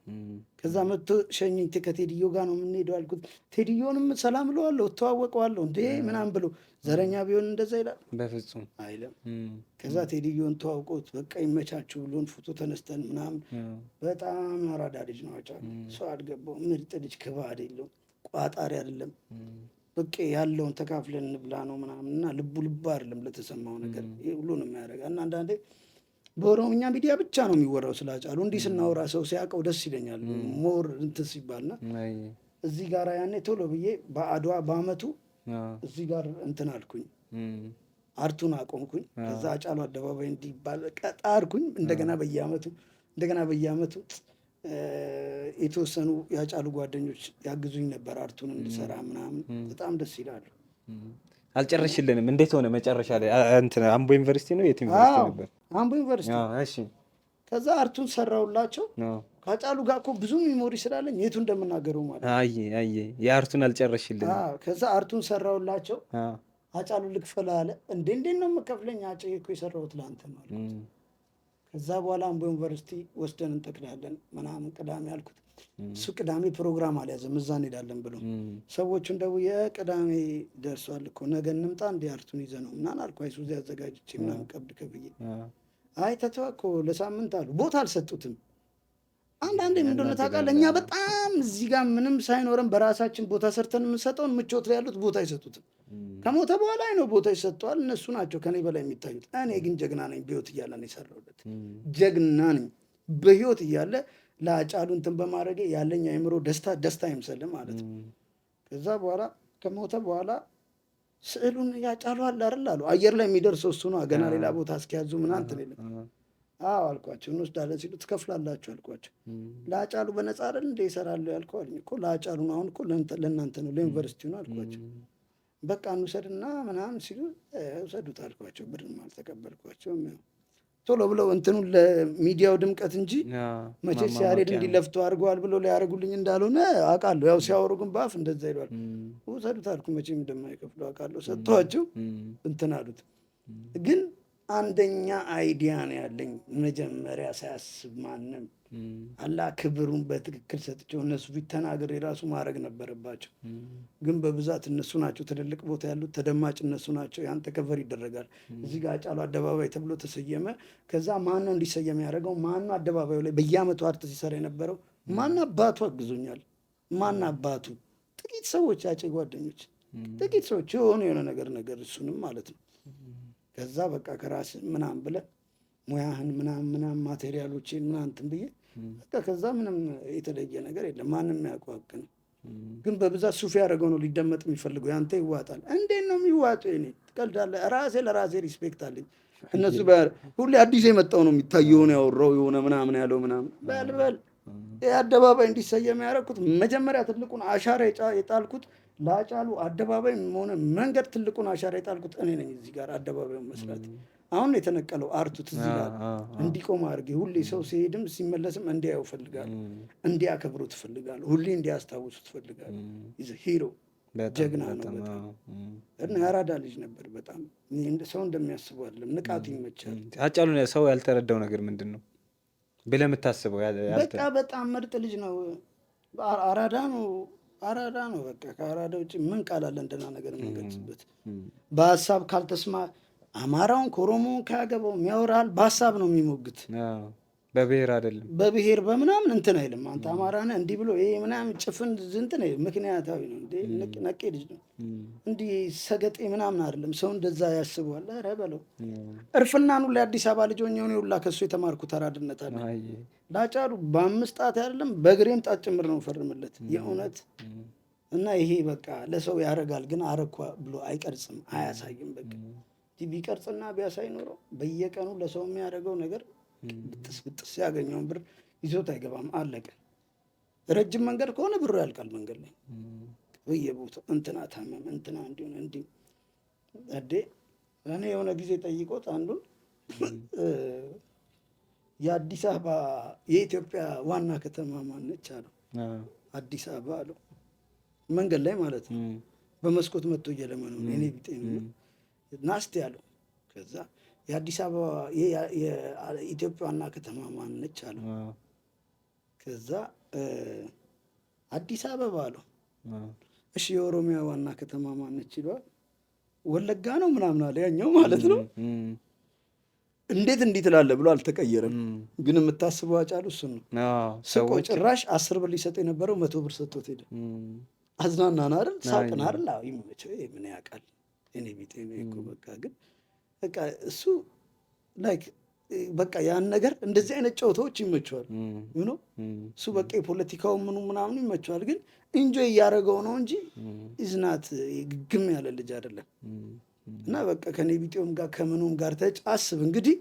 ከዛ መጥቶ ሸኘኝ። ከቴዲዮ ጋር ነው የምንሄደው አልኩት። ቴዲዮንም ሰላም እለዋለሁ፣ እተዋወቀዋለሁ። እንዴ ምናምን ብሎ ዘረኛ ቢሆን እንደዛ ይላል? በፍጹም አይልም። ከዛ ቴዲዮን ተዋውቆት በቃ ይመቻችሁ ብሎን ፎቶ ተነስተን ምናምን። በጣም አራዳ ልጅ ነው አጫሉ። ሰው አልገባው፣ ምርጥ ልጅ፣ ክባድ የለውም፣ ቋጣሪ አይደለም። በቃ ያለውን ተካፍለን እንብላ ነው ምናምን እና ልቡ አይደለም ለተሰማው ነገር ሁሉንም ያደርጋል። እና አንዳንዴ በኦሮምኛ ሚዲያ ብቻ ነው የሚወራው ስለ አጫሉ። እንዲህ ስናወራ ሰው ሲያውቀው ደስ ይለኛል። ሞር እንትን ሲባልና እዚህ ጋር ያኔ ቶሎ ብዬ በአድዋ በአመቱ እዚህ ጋር እንትን አልኩኝ፣ አርቱን አቆምኩኝ። ከዛ አጫሉ አደባባይ እንዲባል ቀጣርኩኝ። እንደገና በየአመቱ የተወሰኑ የአጫሉ ጓደኞች ያግዙኝ ነበር አርቱን እንድሰራ ምናምን። በጣም ደስ ይላሉ። አልጨረሽልንም። እንዴት ሆነ መጨረሻ ላይ? እንትን አምቦ ዩኒቨርሲቲ ነው የት ዩኒቨርሲቲ ነበር? አምቦ ዩኒቨርሲቲ። እሺ። ከዛ አርቱን ሰራውላቸው። ከአጫሉ ጋር እኮ ብዙ ሜሞሪ ስላለኝ የቱ እንደምናገረው ማለት። የአርቱን አልጨረሽልንም። ከዛ አርቱን ሰራውላቸው። አጫሉ ልክፈል አለ። እንዴት ነው የምከፍለኝ? አጭ እኮ የሰራሁት ለአንተ ነው አልኩት። ከዛ በኋላ አምቦ ዩኒቨርሲቲ ወስደን እንጠቅላለን ምናምን ቅዳሜ አልኩት። እሱ ቅዳሜ ፕሮግራም አልያዘም፣ እዛ እንሄዳለን ብሎ ሰዎቹን ደውዬ ቅዳሜ ደርሷል እኮ ነገ እንምጣ እንዲ አርቱን ይዘህ ነው ምናምን አልኩ። አይሱዚ አዘጋጅቼ ምናምን ቀብድ ከብዬ አይ ተተዋ እኮ ለሳምንት አሉ። ቦታ አልሰጡትም። አንዳንዴ ምን እንደሆነ ታውቃለህ? እኛ በጣም እዚህ ጋር ምንም ሳይኖረን በራሳችን ቦታ ሰርተን የምንሰጠውን ምቾት ላይ ያሉት ቦታ አይሰጡትም። ከሞተ በኋላ ነው ቦታ ይሰጠዋል። እነሱ ናቸው ከኔ በላይ የሚታዩት። እኔ ግን ጀግና ነኝ። በህይወት እያለ ነው የሰራሁለት። ጀግና ነኝ። በህይወት እያለ ለአጫሉ እንትን በማድረጌ ያለኝ አእምሮ ደስታ አይምሰልም ማለት ነው። ከዛ በኋላ ከሞተ በኋላ ስዕሉን ያጫሉ አለ አይደል አሉ። አየር ላይ የሚደርሰው እሱ ነው። ገና ሌላ ቦታ እስኪያዙ ምናምን እንትን የለም። አዎ አልኳቸው። እንወስዳለን ሲሉ ትከፍላላችሁ አልኳቸው። ለአጫሉ በነፃ አይደል እንደ ይሰራለሁ ያልከው አለኝ እኮ። ለአጫሉ ነው አሁን እኮ ለእናንተ ነው ለዩኒቨርሲቲው ነው አልኳቸው። በቃ እንውሰድና ምናምን ሲሉ ውሰዱት አልኳቸው። ብርም አልተቀበልኳቸውም። ቶሎ ብለው እንትኑን ለሚዲያው ድምቀት እንጂ መቼስ ያሬድ እንዲለፍቶ አድርገዋል ብሎ ሊያደርጉልኝ እንዳልሆነ አውቃለሁ። ያው ሲያወሩ ግን በአፍ እንደዛ ይሏል። ውሰዱት አልኩ። መቼም እንደማይከፍሉ አውቃለሁ። ሰጥቷቸው እንትን አሉት። ግን አንደኛ አይዲያ ነው ያለኝ። መጀመሪያ ሳያስብ ማንም አላህ ክብሩን በትክክል ሰጥቸው እነሱ ፊት ተናግሬ ራሱ ማድረግ ነበረባቸው። ግን በብዛት እነሱ ናቸው ትልልቅ ቦታ ያሉት፣ ተደማጭ እነሱ ናቸው። ያንተ ከቨር ይደረጋል። እዚህ ጋር አጫሉ አደባባይ ተብሎ ተሰየመ። ከዛ ማን ነው እንዲሰየም ያደረገው? ማን ነው አደባባዩ ላይ በየአመቱ አርት ሲሰራ የነበረው? ማን አባቱ አግዞኛል? ማን አባቱ? ጥቂት ሰዎች፣ ያጭ ጓደኞች፣ ጥቂት ሰዎች የሆነ ነገር እሱንም ማለት ነው። ከዛ በቃ ከራስ ምናምን ብለህ ሙያህን ምናምን ማቴሪያሎችን ምናምን እንትን ብዬ በቃ ከዛ ምንም የተለየ ነገር የለም። ማንም ያውቀዋቅ ነው። ግን በብዛት ሱፍ ያደረገው ነው ሊደመጥ የሚፈልገው። ያንተ ይዋጣል። እንዴት ነው የሚዋጠው? እኔ ትቀልዳለህ። ለራሴ ሪስፔክት አለኝ። እነሱ ሁሌ አዲስ የመጣው ነው የሚታየው። የሆነ ያወራው የሆነ ምናምን ያለው ምናምን በል አደባባይ እንዲሰየም ያደረኩት መጀመሪያ ትልቁን አሻራ የጣልኩት ለአጫሉ አደባባይ ሆነ መንገድ ትልቁን አሻራ የጣልኩት እኔ ነኝ። እዚህ ጋር አደባባይ መስራት አሁን የተነቀለው አርቱት እዚህ ጋር እንዲቆም አድርጌ ሁሌ ሰው ሲሄድም ሲመለስም እንዲያየው እፈልጋለሁ፣ እንዲያከብሩ ትፈልጋለሁ፣ ሁሌ እንዲያስታውሱ ትፈልጋለሁ። ሂሮ ጀግና ነው በጣም እና ያራዳ ልጅ ነበር በጣም ሰው እንደሚያስበው አይደለም። ንቃቱ ይመቻል። አጫሉ ሰው ያልተረዳው ነገር ምንድን ነው ብለህ የምታስበው? በቃ በጣም ምርጥ ልጅ ነው። አራዳ ነው በቃ። ከአራዳ ውጭ ምን ቃል አለ እንደና ነገር የምንገልጽበት? በሀሳብ ካልተስማ አማራውን ከኦሮሞውን ካያገባው የሚያወራል። በሀሳብ ነው የሚሞግት፣ በብሔር አይደለም። በብሔር በምናምን እንትን አይልም። አንተ አማራ ነህ እንዲህ ብሎ ይሄ ምናምን ጭፍን እንትን ምክንያታዊ ነው እንዴ? ነቄ ልጅ ነው እንዲህ ሰገጤ ምናምን አይደለም። ሰው እንደዛ ያስበዋል። ኧረ በለው እርፍናኑ ለአዲስ አበባ ልጅ ሆኜ ሁላ ከሱ የተማርኩት አራድነት አለ። ለአጫሉ በ5 ጣት አይደለም በእግሬም ጣት ጭምር ነው ፈርምለት የእውነት። እና ይሄ በቃ ለሰው ያደርጋል፣ ግን አረኳ ብሎ አይቀርጽም፣ አያሳይም። በቃ ቢቀርጽና ቢያሳይ ኖረው በየቀኑ ለሰው የሚያደርገው ነገር ብጥስ ያገኘውን ብር ይዞት አይገባም። አለቀ። ረጅም መንገድ ከሆነ ብሩ ያልቃል መንገድ ላይ በየቦታው። እንትና ታመመ፣ እንትና እንዲሆነ እንዲህ አዴ። እኔ የሆነ ጊዜ ጠይቆት አንዱን የአዲስ አበባ የኢትዮጵያ ዋና ከተማ ማነች አለው። አዲስ አበባ አለው። መንገድ ላይ ማለት ነው። በመስኮት መጥቶ እየለመነ ነው። እኔ ቢጤ ነው ናስቲ ያለው። ከዛ የአዲስ አበባ የኢትዮጵያ ዋና ከተማ ማነች አለው። ከዛ አዲስ አበባ አለው። እሺ የኦሮሚያ ዋና ከተማ ማነች ይለዋል። ወለጋ ነው ምናምን አለ ያኛው ማለት ነው። እንዴት እንዲህ ትላለህ ብሎ አልተቀየረም። ግን የምታስበው አጫሉ እሱን ነው። ስቆ ጭራሽ 10 ብር ሊሰጥ የነበረው 100 ብር ሰጥቶት ሄደ። አዝናናን አይደል? ሳቅን አይደል? ይመቸው ምን ያውቃል እኔ ቢጤ ነው እኮ በቃ። ግን በቃ እሱ ላይክ በቃ ያን ነገር እንደዚህ አይነት ጨዋታዎች ይመቸዋል። ዩ ኖ እሱ በቃ የፖለቲካው ምኑ ምናምን ይመቸዋል። ግን ኢንጆይ እያደረገው ነው እንጂ ኢዝናት ግግም ያለ ልጅ አይደለም። እና በቃ ከኔ ቢጤውም ጋር ከምኑም ጋር ተጫስብ እንግዲህ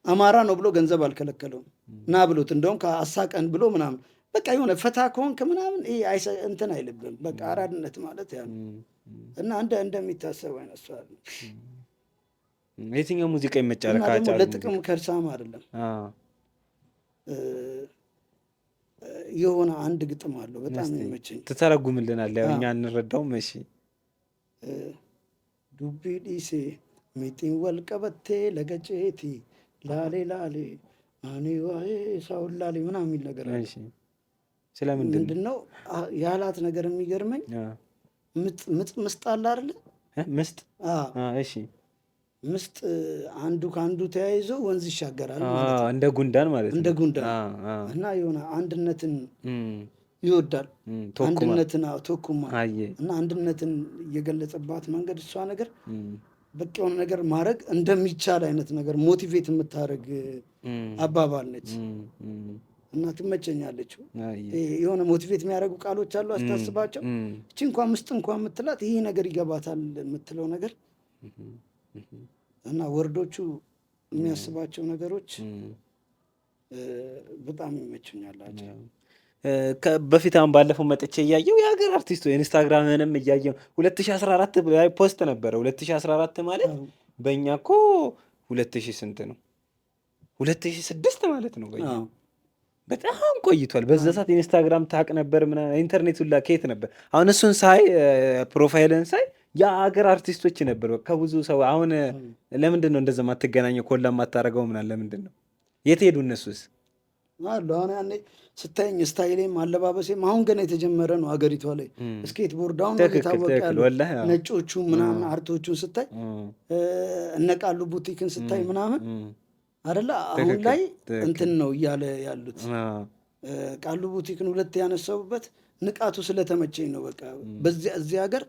አማራ ነው ብሎ ገንዘብ አልከለከለውም ና ብሎት እንደውም ከአሳቀን ብሎ ምናምን በቃ የሆነ ፈታ ከሆንክ ምናምን እንትን አይልብም። በቃ አራድነት ማለት ያ ነው። እና እንደሚታሰብ አይነት ሰው አለ። የትኛው ሙዚቃ ይመቻል? ለጥቅም ከርሳም አይደለም። የሆነ አንድ ግጥም አለው በጣም ይመቸኝ። ትተረጉምልናል? ያው እኛ እንረዳውም። እሺ ዱቢ ዲሴ ሚጢን ወልቀበቴ ለገጨቲ ላሌ ላሌ አኔ ዋዬ ሳውላሌ ምናምን የሚል ነገር አለ። ምንድን ነው ያላት ነገር የሚገርመኝ ምስጥ አለ አይደለ? ምስጥ ምስጥ አንዱ ከአንዱ ተያይዞ ወንዝ ይሻገራል እንደ ጉንዳን ማለት ነው። እንደ ጉንዳን እና የሆነ አንድነትን ይወዳል። አንድነትን ቶኩማ እና አንድነትን እየገለጸባት መንገድ እሷ ነገር በቃ የሆነ ነገር ማድረግ እንደሚቻል አይነት ነገር ሞቲቬት የምታደርግ አባባል ነች እና ትመቸኛለች። የሆነ ሞቲቬት የሚያደርጉ ቃሎች አሉ አስታስባቸው። እቺ እንኳን ምስጥ እንኳን የምትላት ይሄ ነገር ይገባታል የምትለው ነገር እና ወርዶቹ የሚያስባቸው ነገሮች በጣም ይመቹኛላቸው። በፊት አሁን ባለፈው መጥቼ እያየው የሀገር አርቲስቱ ኢንስታግራምንም እያየው 2014 ላይ ፖስት ነበረ። 2014 ማለት በእኛ እኮ 2000 ስንት ነው? 2006 ማለት ነው። በጣም ቆይቷል። በዛ ሰዓት ኢንስታግራም ታቅ ነበር ምናምን ኢንተርኔት ሁላ ከየት ነበር? አሁን እሱን ሳይ ፕሮፋይልን ሳይ የሀገር አርቲስቶች ነበር ከብዙ ሰው። አሁን ለምንድን ነው እንደዛ ማትገናኘው? ኮላ ማታረገው ምናምን ለምንድን ነው? የት ሄዱ እነሱስ? አሉ አሁን ያኔ ስታይኝ ስታይሌም አለባበሴም አሁን ገና የተጀመረ ነው ሀገሪቷ ላይ ስኬት ቦርድ አሁን የታወቀ ያሉ ነጮቹ ምናምን አርቶቹን ስታይ እነቃሉ ቡቲክን ስታይ ምናምን አደላ አሁን ላይ እንትን ነው እያለ ያሉት። ቃሉ ቡቲክን ሁለት ያነሳውበት ንቃቱ ስለተመቸኝ ነው። በቃ እዚህ ሀገር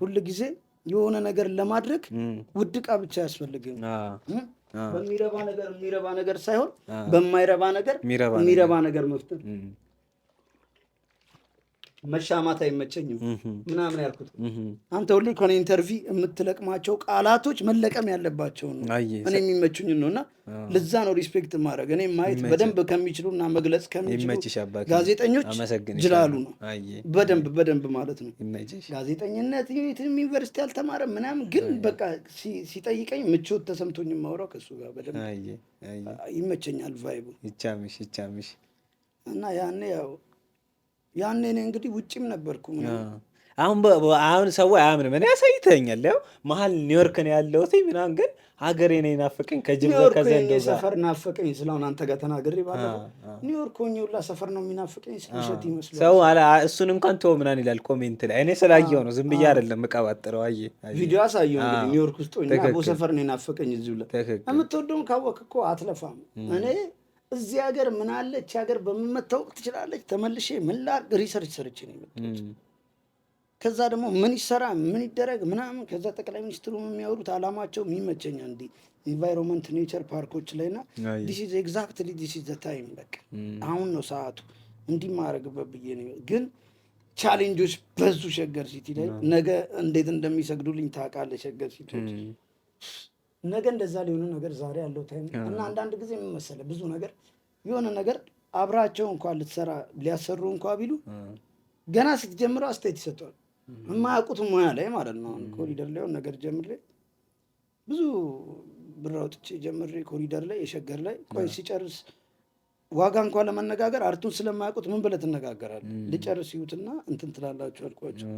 ሁል ጊዜ የሆነ ነገር ለማድረግ ውድ ዕቃ ብቻ አያስፈልግም። በሚረባ ነገር ሳይሆን በማይረባ ነገር የሚረባ ነገር መፍጠር። መሻማት አይመቸኝም ምናምን ያልኩት አንተ ሁሌ ከሆነ ኢንተርቪ የምትለቅማቸው ቃላቶች መለቀም ያለባቸውን ነው እኔ የሚመቹኝ ነው። እና ለዛ ነው ሪስፔክት ማድረግ እኔ ማየት በደንብ ከሚችሉ እና መግለጽ ከሚችሉ ጋዜጠኞች ጅላሉ ነው በደንብ ማለት ነው። ጋዜጠኝነት ዩኒቨርሲቲ አልተማረም ምናምን ግን በቃ ሲጠይቀኝ ምቾት ተሰምቶኝ የማወራው ከእሱ ጋር በደንብ ይመቸኛል ቫይቡ ይቻምሽ እና ያኔ እኔ እንግዲህ ውጭም ነበርኩ። አሁን ሰው አያምንም። እኔ ያሳይተኛል ያው መሀል ኒውዮርክ ነው ያለሁት ምናምን ግን ሀገሬ ነው ናፈቀኝ። ከጅምሮ ከዘንዶ ሰፈር ናፈቀኝ ስለሆነ አንተ ጋር ተናግሬ ባለፈው ኒውዮርክ ሆኜ ሁላ ሰፈር ነው የሚናፈቀኝ ውሸት ይመስላል። ሰው እሱን እንኳን ተው ምናምን ይላል ኮሜንት ላይ። እኔ ስላየው ነው ዝም ብዬ አይደለም የምቀባጥረው። ቪዲዮ አሳየው እንግዲህ ኒውዮርክ ውስጥ ሆኜ አቦ ሰፈር ነው ናፈቀኝ። እዚሁ ላይ የምትወደውን ካወቅህ እኮ አትለፋም። እኔ እዚህ ሀገር ምን አለች ሀገር በመታወቅ ትችላለች። ተመልሼ ምን ላድርግ ሪሰርች ሰርቼ ነው የመጣሁት። ከዛ ደግሞ ምን ይሰራ ምን ይደረግ ምናምን ከዛ ጠቅላይ ሚኒስትሩ የሚያወሩት አላማቸው የሚመቸኛ እንዲህ ኢንቫይሮንመንት ኔቸር ፓርኮች ላይ ና ዲስ ኢዝ ኤግዛክትሊ ዲስ ኢዝ ዘ ታይም በቃ አሁን ነው ሰዓቱ እንዲህ ማድረግበት ብዬ ነው። ግን ቻሌንጆች በዙ ሸገር ሲቲ ላይ ነገ እንዴት እንደሚሰግዱልኝ ታውቃለህ። ሸገር ሲቲዎች ነገ እንደዛ ሊሆኑ ነገር ዛሬ ያለው ታይም እና አንዳንድ ጊዜ ምን መሰለህ ብዙ ነገር የሆነ ነገር አብራቸው እንኳን ልትሰራ ሊያሰሩ እንኳን ቢሉ ገና ስትጀምረው አስተያየት ይሰጠዋል። የማያውቁት ሙያ ላይ ማለት ነው። ኮሪደር ላይ ነገር ጀምሬ ብዙ ብር አውጥቼ ጀምሬ ኮሪደር ላይ የሸገር ላይ ቆይ ሲጨርስ ዋጋ እንኳን ለመነጋገር አርቱን ስለማያውቁት ምን ብለህ ትነጋገራለህ? ልጨርስ ይዩትና እንትን ትላላችሁ አልኳቸው።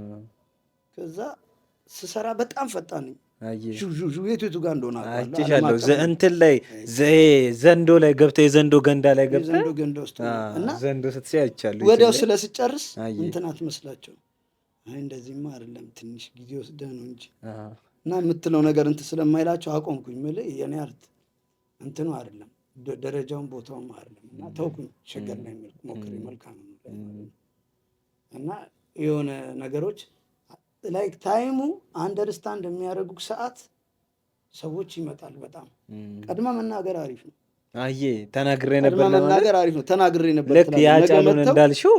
ከዛ ስሰራ በጣም ፈጣን ነኝ። የቱ ጋር እንደሆነ አይቻለሁ። እንትን ላይ ዘንዶ ላይ ገብተህ የዘንዶ ገንዳ ላይ ገብተህ ዘንዶ ገንዳ ውስጥ እና ዘንዶ ስትይ አይቻለሁ። ወዲያው ስለስጨርስ እንትን አትመስላቸው። አይ እንደዚህማ አይደለም ትንሽ ጊዜ ወስደህ ነው እንጂ እና የምትለው ነገር እንትን ስለማይላቸው አቆምኩኝ። የምልህ የኔ አርት እንትኑ አይደለም ደረጃውን ቦታውም አይደለም እና ተውኩኝ። ሸገር ላይ ሞክሬ መልካም ነው እና የሆነ ነገሮች ላይክ ታይሙ አንደርስታንድ የሚያደርጉ ሰዓት ሰዎች ይመጣል። በጣም ቀድማ መናገር አሪፍ ነው። ተናግሬ ነበር መናገር አሪፍ ነው። ተናግሬ ነበር ልክ ያጫሉን እንዳልሽው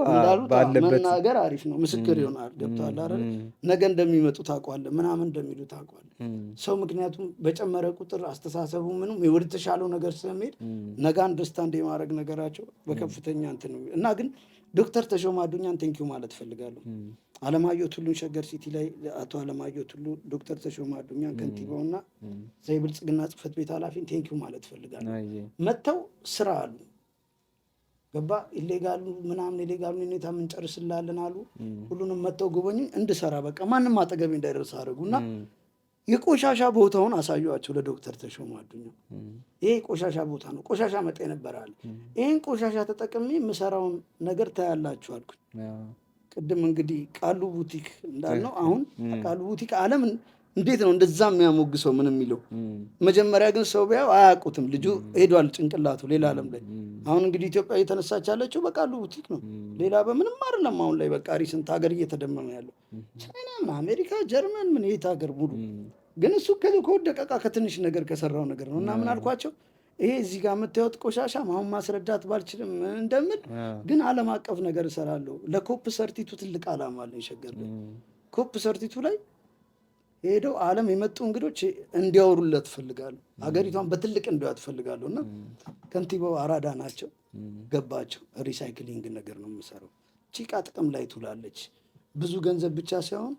ባለበት መናገር አሪፍ ነው። ምስክር ይሆናል። ገብቶሃል አይደል? ነገ እንደሚመጡ ታውቀዋለህ፣ ምናምን እንደሚሉ ታውቀዋለህ። ሰው ምክንያቱም በጨመረ ቁጥር አስተሳሰቡ ምንም ወደ ተሻለው ነገር ስለሚሄድ ነገ አንደርስታንድ የማድረግ ነገራቸው በከፍተኛ እንትን ነው እና ግን ዶክተር ተሾመ አዱኛን ቴንኪው ማለት ፈልጋለሁ። አለማየሁ ቱሉን ሸገር ሲቲ ላይ አቶ አለማየሁ ቱሉ ዶክተር ተሾመ አዱኛን ከንቲባውና ብልጽግና ጽህፈት ቤት ኃላፊን ቴንኪው ማለት ፈልጋለሁ። መጥተው ስራ አሉ ገባ ኢሌጋሉ ምናምን ኢሌጋሉን ሁኔታ ምንጨርስላለን አሉ። ሁሉንም መጥተው ጎበኙኝ እንድሰራ በቃ ማንም አጠገቤ እንዳይደርስ አደረጉና የቆሻሻ ቦታውን አሳዩዋቸው ለዶክተር ተሾመ አዱኛ። ይሄ ቆሻሻ ቦታ ነው፣ ቆሻሻ መጣ ነበራል። ይህን ቆሻሻ ተጠቅሜ የምሰራውን ነገር ታያላችሁ አልኩኝ። ቅድም እንግዲህ ቃሉ ቡቲክ እንዳልነው አሁን ቃሉ ቡቲክ ዓለም እንዴት ነው እንደዛ የሚያሞግሰው ምን የሚለው? መጀመሪያ ግን ሰው ቢያው አያውቁትም። ልጁ ሄዷል ጭንቅላቱ ሌላ ዓለም ላይ። አሁን እንግዲህ ኢትዮጵያ እየተነሳች ያለችው በቃሉ ቡቲክ ነው፣ ሌላ በምንም አይደለም። አሁን ላይ በቃ ሪስንት ሀገር እየተደመመ ያለው ቻይና ምን አሜሪካ ጀርመን ምን የት ሀገር ሙሉ። ግን እሱ ከወደቀ ከትንሽ ነገር ከሰራው ነገር ነው። እና ምን አልኳቸው ይሄ እዚህ ጋር የምታዩት ቆሻሻ አሁን ማስረዳት ባልችልም እንደምን ግን ዓለም አቀፍ ነገር እሰራለሁ። ለኮፕ ሰርቲቱ ትልቅ ዓላማ አለኝ ሸገር ላይ። ኮፕ ሰርቲቱ ላይ ሄደው ዓለም የመጡ እንግዶች እንዲያወሩለት ትፈልጋለሁ። ሀገሪቷን በትልቅ እንዲያወት ትፈልጋለሁ። እና ከንቲባው አራዳ ናቸው፣ ገባቸው። ሪሳይክሊንግ ነገር ነው የምሰራው። ጭቃ ጥቅም ላይ ትውላለች። ብዙ ገንዘብ ብቻ ሳይሆን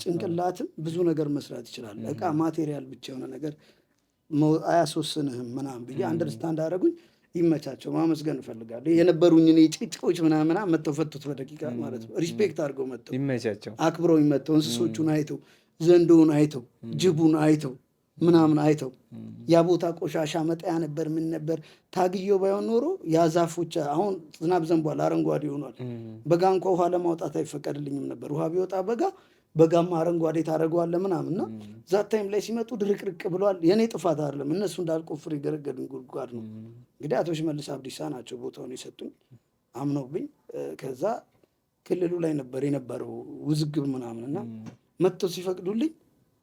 ጭንቅላትም ብዙ ነገር መስራት ይችላል። እቃ ማቴሪያል ብቻ የሆነ ነገር አያስወስንህም ምናምን ብዬ አንደርስታንድ አደረጉኝ። ይመቻቸው፣ ማመስገን እፈልጋለሁ። የነበሩኝ ጭጭቆች ምናምን መጥተው ፈቱት በደቂቃ ማለት ነው። ሪስፔክት አድርገው መጥተው ይመቻቸው፣ አክብረው ይመጥተው እንስሶቹን አይተው ዘንዶውን አይተው ጅቡን አይተው ምናምን አይተው ያ ቦታ ቆሻሻ መጣያ ነበር። ምን ነበር ታግየው ባይሆን ኖሮ ያ ዛፎች አሁን ዝናብ ዘንቧል፣ አረንጓዴ ሆኗል። በጋ እንኳ ውሃ ለማውጣት አይፈቀድልኝም ነበር። ውሃ ቢወጣ በጋማ አረንጓዴ ታደርገዋለህ ምናምን እና ዛት ታይም ላይ ሲመጡ ድርቅርቅ ብሏል። የእኔ ጥፋት አይደለም፣ እነሱ እንዳልቆፍር የገረገዱኝ ጉድጓድ ነው። እንግዲህ አቶ ሽመልስ አብዲሳ ናቸው ቦታውን የሰጡኝ አምነውብኝ። ከዛ ክልሉ ላይ ነበር የነበረው ውዝግብ ምናምን እና መጥተው ሲፈቅዱልኝ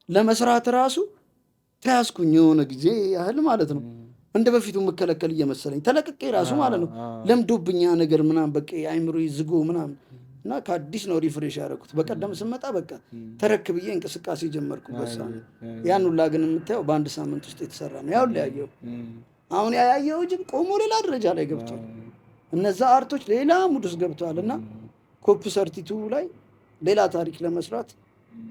ለመስራት ራሱ ተያዝኩኝ የሆነ ጊዜ ያህል ማለት ነው። እንደ በፊቱ መከለከል እየመሰለኝ ተለቅቄ ራሱ ማለት ነው። ለምዶብኛ ነገር ምናምን በቃ አይምሮ ዝጎ ምናምን እና ከአዲስ ነው ሪፍሬሽ ያደረኩት። በቀደም ስመጣ በቃ ተረክ ብዬ እንቅስቃሴ ጀመርኩበት ሳምንት። ያን ሁላ ግን የምታየው በአንድ ሳምንት ውስጥ የተሰራ ነው። ያው ያየው አሁን ያየው ጅብ ቆሞ ሌላ ደረጃ ላይ ገብቷል። እነዛ አርቶች ሌላ ሙድ ውስጥ ገብተዋል። እና ኮፕ ሰርቲቱ ላይ ሌላ ታሪክ ለመስራት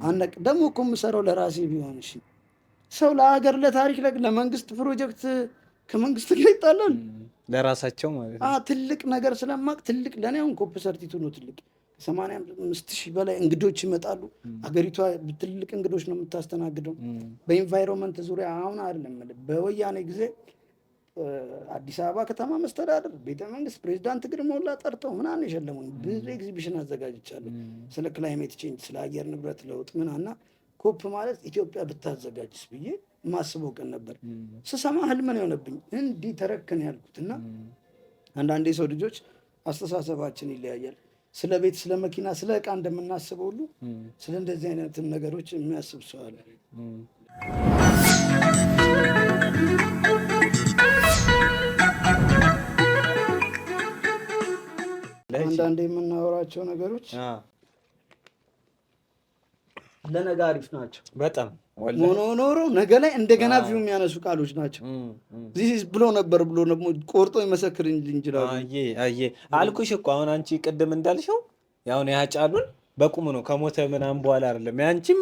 አነቅ ደግሞ እኮ የምሰራው ለራሴ ቢሆን እሺ፣ ሰው ለሀገር ለታሪክ ለመንግስት ፕሮጀክት ከመንግስት ጋር ይጣላል። ለራሳቸው ማለት ነው። ትልቅ ነገር ስለማቅ ትልቅ ለእኔ አሁን ኮፕ ሰርቲቱ ነው ትልቅ 85,000 በላይ እንግዶች ይመጣሉ። አገሪቷ ትልቅ እንግዶች ነው የምታስተናግደው። በኢንቫይሮንመንት ዙሪያ አሁን አይደለም በወያኔ ጊዜ አዲስ አበባ ከተማ መስተዳደር ቤተ መንግስት ፕሬዚዳንት ግርማ ሁላ ጠርተው ምናምን የሸለሙኝ ብዙ ኤግዚቢሽን አዘጋጅቻለሁ ስለ ክላይሜት ቼንጅ ስለ አየር ንብረት ለውጥ ምናና ኮፕ ማለት ኢትዮጵያ ብታዘጋጅስ ብዬ ማስበው ቀን ነበር። ስሰማ ህልም ነው የሆነብኝ። እንዲህ ተረከን ያልኩት እና አንዳንዴ ሰው ልጆች አስተሳሰባችን ይለያያል። ስለ ቤት፣ ስለ መኪና፣ ስለ እቃ እንደምናስበው ሁሉ ስለ እንደዚህ አይነት ነገሮች የሚያስብ ሰው አለ። አንዳንዴ የምናወራቸው ነገሮች ለነገ አሪፍ ናቸው በጣም ሆኖ ኖሮ ነገ ላይ እንደገና ቪው የሚያነሱ ቃሎች ናቸው። ዚስ ብሎ ነበር ብሎ ደግሞ ቆርጦ ይመሰክር እንጅላሉ። አልኩሽ እኮ አሁን አንቺ ቅድም እንዳልሽው ያሁን ያጫሉን በቁሙ ነው ከሞተ ምናምን በኋላ አይደለም። ያንቺም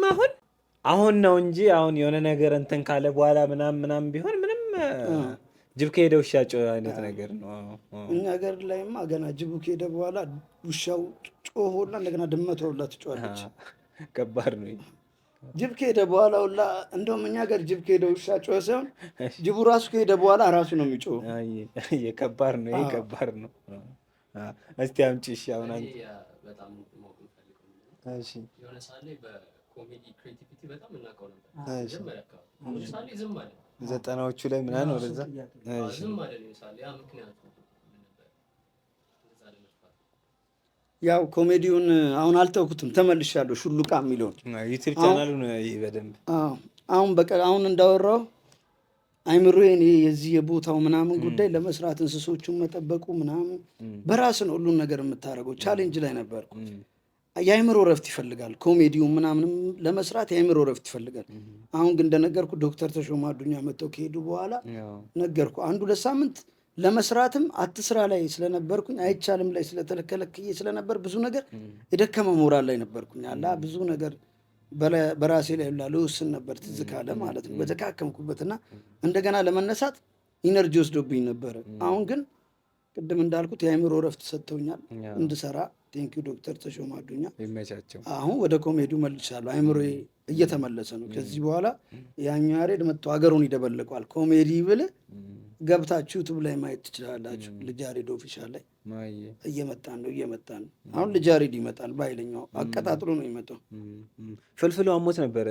አሁን ነው እንጂ አሁን የሆነ ነገር እንትን ካለ በኋላ ምናምን ቢሆን ምንም ጅብ ከሄደ ውሻ ጮኸ አይነት ነገር ነው። እኛ ሀገር ላይማ ገና ጅቡ ከሄደ በኋላ ውሻው ጮሆና እንደገና ድመቷ ሁላ ትጮኻለች። ከባድ ነው። ጅብ ከሄደ በኋላ ሁላ እንደውም እኛ ሀገር ጅብ ከሄደ ውሻ ጮኸ ሳይሆን ጅቡ ራሱ ከሄደ በኋላ ራሱ ነው የሚጮኸው። ከባድ ነው። ይሄ ከባድ ነው። እስቲ አምጪ። እሺ አሁን አንቺ በጣም እሺ የሆነ ሰዓት ላይ በኮሜዲ ክሬቲቪቲ በጣም እናውቀው ነበር። መጀመሪያ አካባቢ ሳሌ ዝም አለ 90ዎቹ ላይ ምናምን ወደዛ ዝም አለ ነው ሳሌ። ያ ምክንያቱ ያው ኮሜዲውን አሁን አልተውኩትም፣ ተመልሻለሁ። ሹሉቃ የሚለውን ዩቲዩብ ቻናሉ ነው በደንብ አሁን በቃ አሁን እንዳወራው አይምሮዬን የዚህ የቦታው ምናምን ጉዳይ ለመስራት እንስሶቹን መጠበቁ ምናምን በራስ ነው ሁሉን ነገር የምታደርገው። ቻሌንጅ ላይ ነበርኩ። የአይምሮ ረፍት ይፈልጋል። ኮሜዲውን ምናምንም ለመስራት የአይምሮ ረፍት ይፈልጋል። አሁን ግን እንደነገርኩ ዶክተር ተሾመ አዱኛ መጥተው ከሄዱ በኋላ ነገርኩ አንዱ ለሳምንት ለመስራትም አትስራ ላይ ስለነበርኩኝ አይቻልም ላይ ስለተከለከየ ስለነበር ብዙ ነገር የደከመ ሞራል ላይ ነበርኩኝ። አላ ብዙ ነገር በራሴ ላይ ልውስን ነበር ትዝ ካለ ማለት ነው በተካከምኩበትና እንደገና ለመነሳት ኢነርጂ ወስዶብኝ ነበረ። አሁን ግን ቅድም እንዳልኩት የአይምሮ ረፍት ሰጥተውኛል እንድሰራ። ቴንኪው ዶክተር ተሾመ አዱኛ ይመቻቸው። አሁን ወደ ኮሜዲው መልሻለሁ። አይምሮዬ እየተመለሰ ነው። ከዚህ በኋላ ያኛው ያሬድ መጥቶ ሀገሩን ይደበልቀዋል። ኮሜዲ ብለህ ገብታችሁ ዩቱብ ላይ ማየት ትችላላችሁ። ልጅ ያሬድ ኦፊሻል ላይ እየመጣን ነው። አሁን ልጅ ያሬድ ይመጣል በኃይለኛው አቀጣጥሎ ነው የሚመጣው። ፍልፍሉ አሞት ነበር፣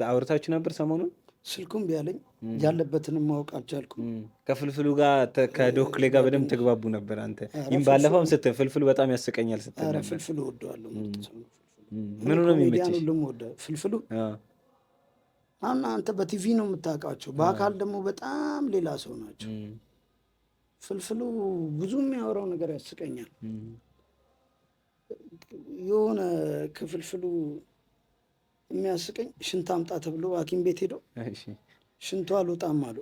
አውርታችሁ ነበር ሰሞኑን? ስልኩም ቢያለኝ ያለበትንም ማወቅ አልቻልኩም። ከፍልፍሉ ጋር ከዶክሌ ጋር በደንብ ተግባቡ ነበር አንተ? ይህም ባለፈውም ስትል ፍልፍሉ በጣም ያስቀኛል ስትል ነበር። ፍልፍሉ ወደዋለሁ። ምኑ ነው የሚመችሽ? ፍልፍሉ አሁን አንተ በቲቪ ነው የምታውቃቸው፣ በአካል ደግሞ በጣም ሌላ ሰው ናቸው። ፍልፍሉ ብዙ የሚያወራው ነገር ያስቀኛል። የሆነ ከፍልፍሉ የሚያስቀኝ ሽንት አምጣ ተብሎ ሐኪም ቤት ሄዶ ሽንቱ አልወጣም አሉ።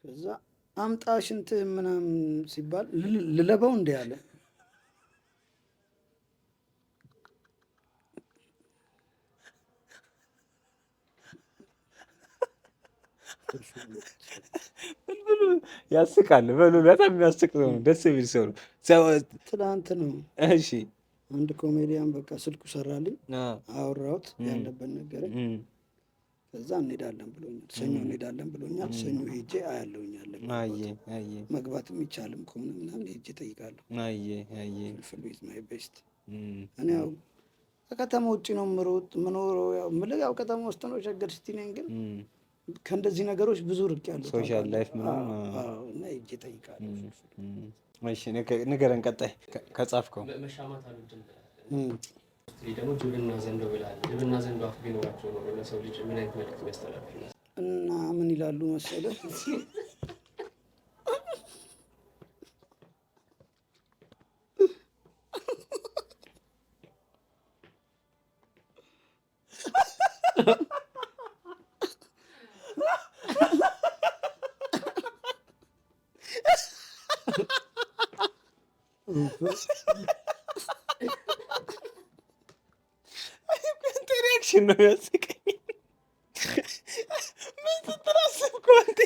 ከዛ አምጣ ሽንት ምናምን ሲባል ልለበው እንደ ያለ ፍልፍሉ ያስቃል። በሉ በጣም የሚያስቅ ሰው ነው። ደስ የሚል ሰው ነው። ትናንት ነው እሺ አንድ ኮሜዲያን በቃ ስልኩ ሰራልኝ፣ አወራሁት ያለበት ነገር። ከዛ እንሄዳለን ብሎኛል፣ ሰኞ እንሄዳለን ብሎኛል። ሰኞ ሄጄ አያለውኛለ መግባት የሚቻልም ከሆነ ምናምን ሄጄ እጠይቃለሁ። ፍልፍሉ ኢዝ ማይ ቤስት። እኔ ያው ከከተማ ውጭ ነው የምኖረው። ያው ከተማ ውስጥ ነው ሸገር ሲቲ ነኝ፣ ግን ከእንደዚህ ነገሮች ብዙ ርቅ ያሉ ሶሻል ላይፍ እና ሄጄ እጠይቃለሁ። ንገረን ቀጣይ ከጻፍከው። መሻማት አልወድም ደግሞ ጅብና ዘንዶ ብላል። ጅብና ዘንዶ አፍ ቢኖራቸው ነው ለሰው ልጅ ምን አይነት መልዕክት የሚያስተላልፍ እና ምን ይላሉ መሰለህ? ሪያክሽን ነው ያስቀኝ። ምን ስትል አሰብከው አንተ?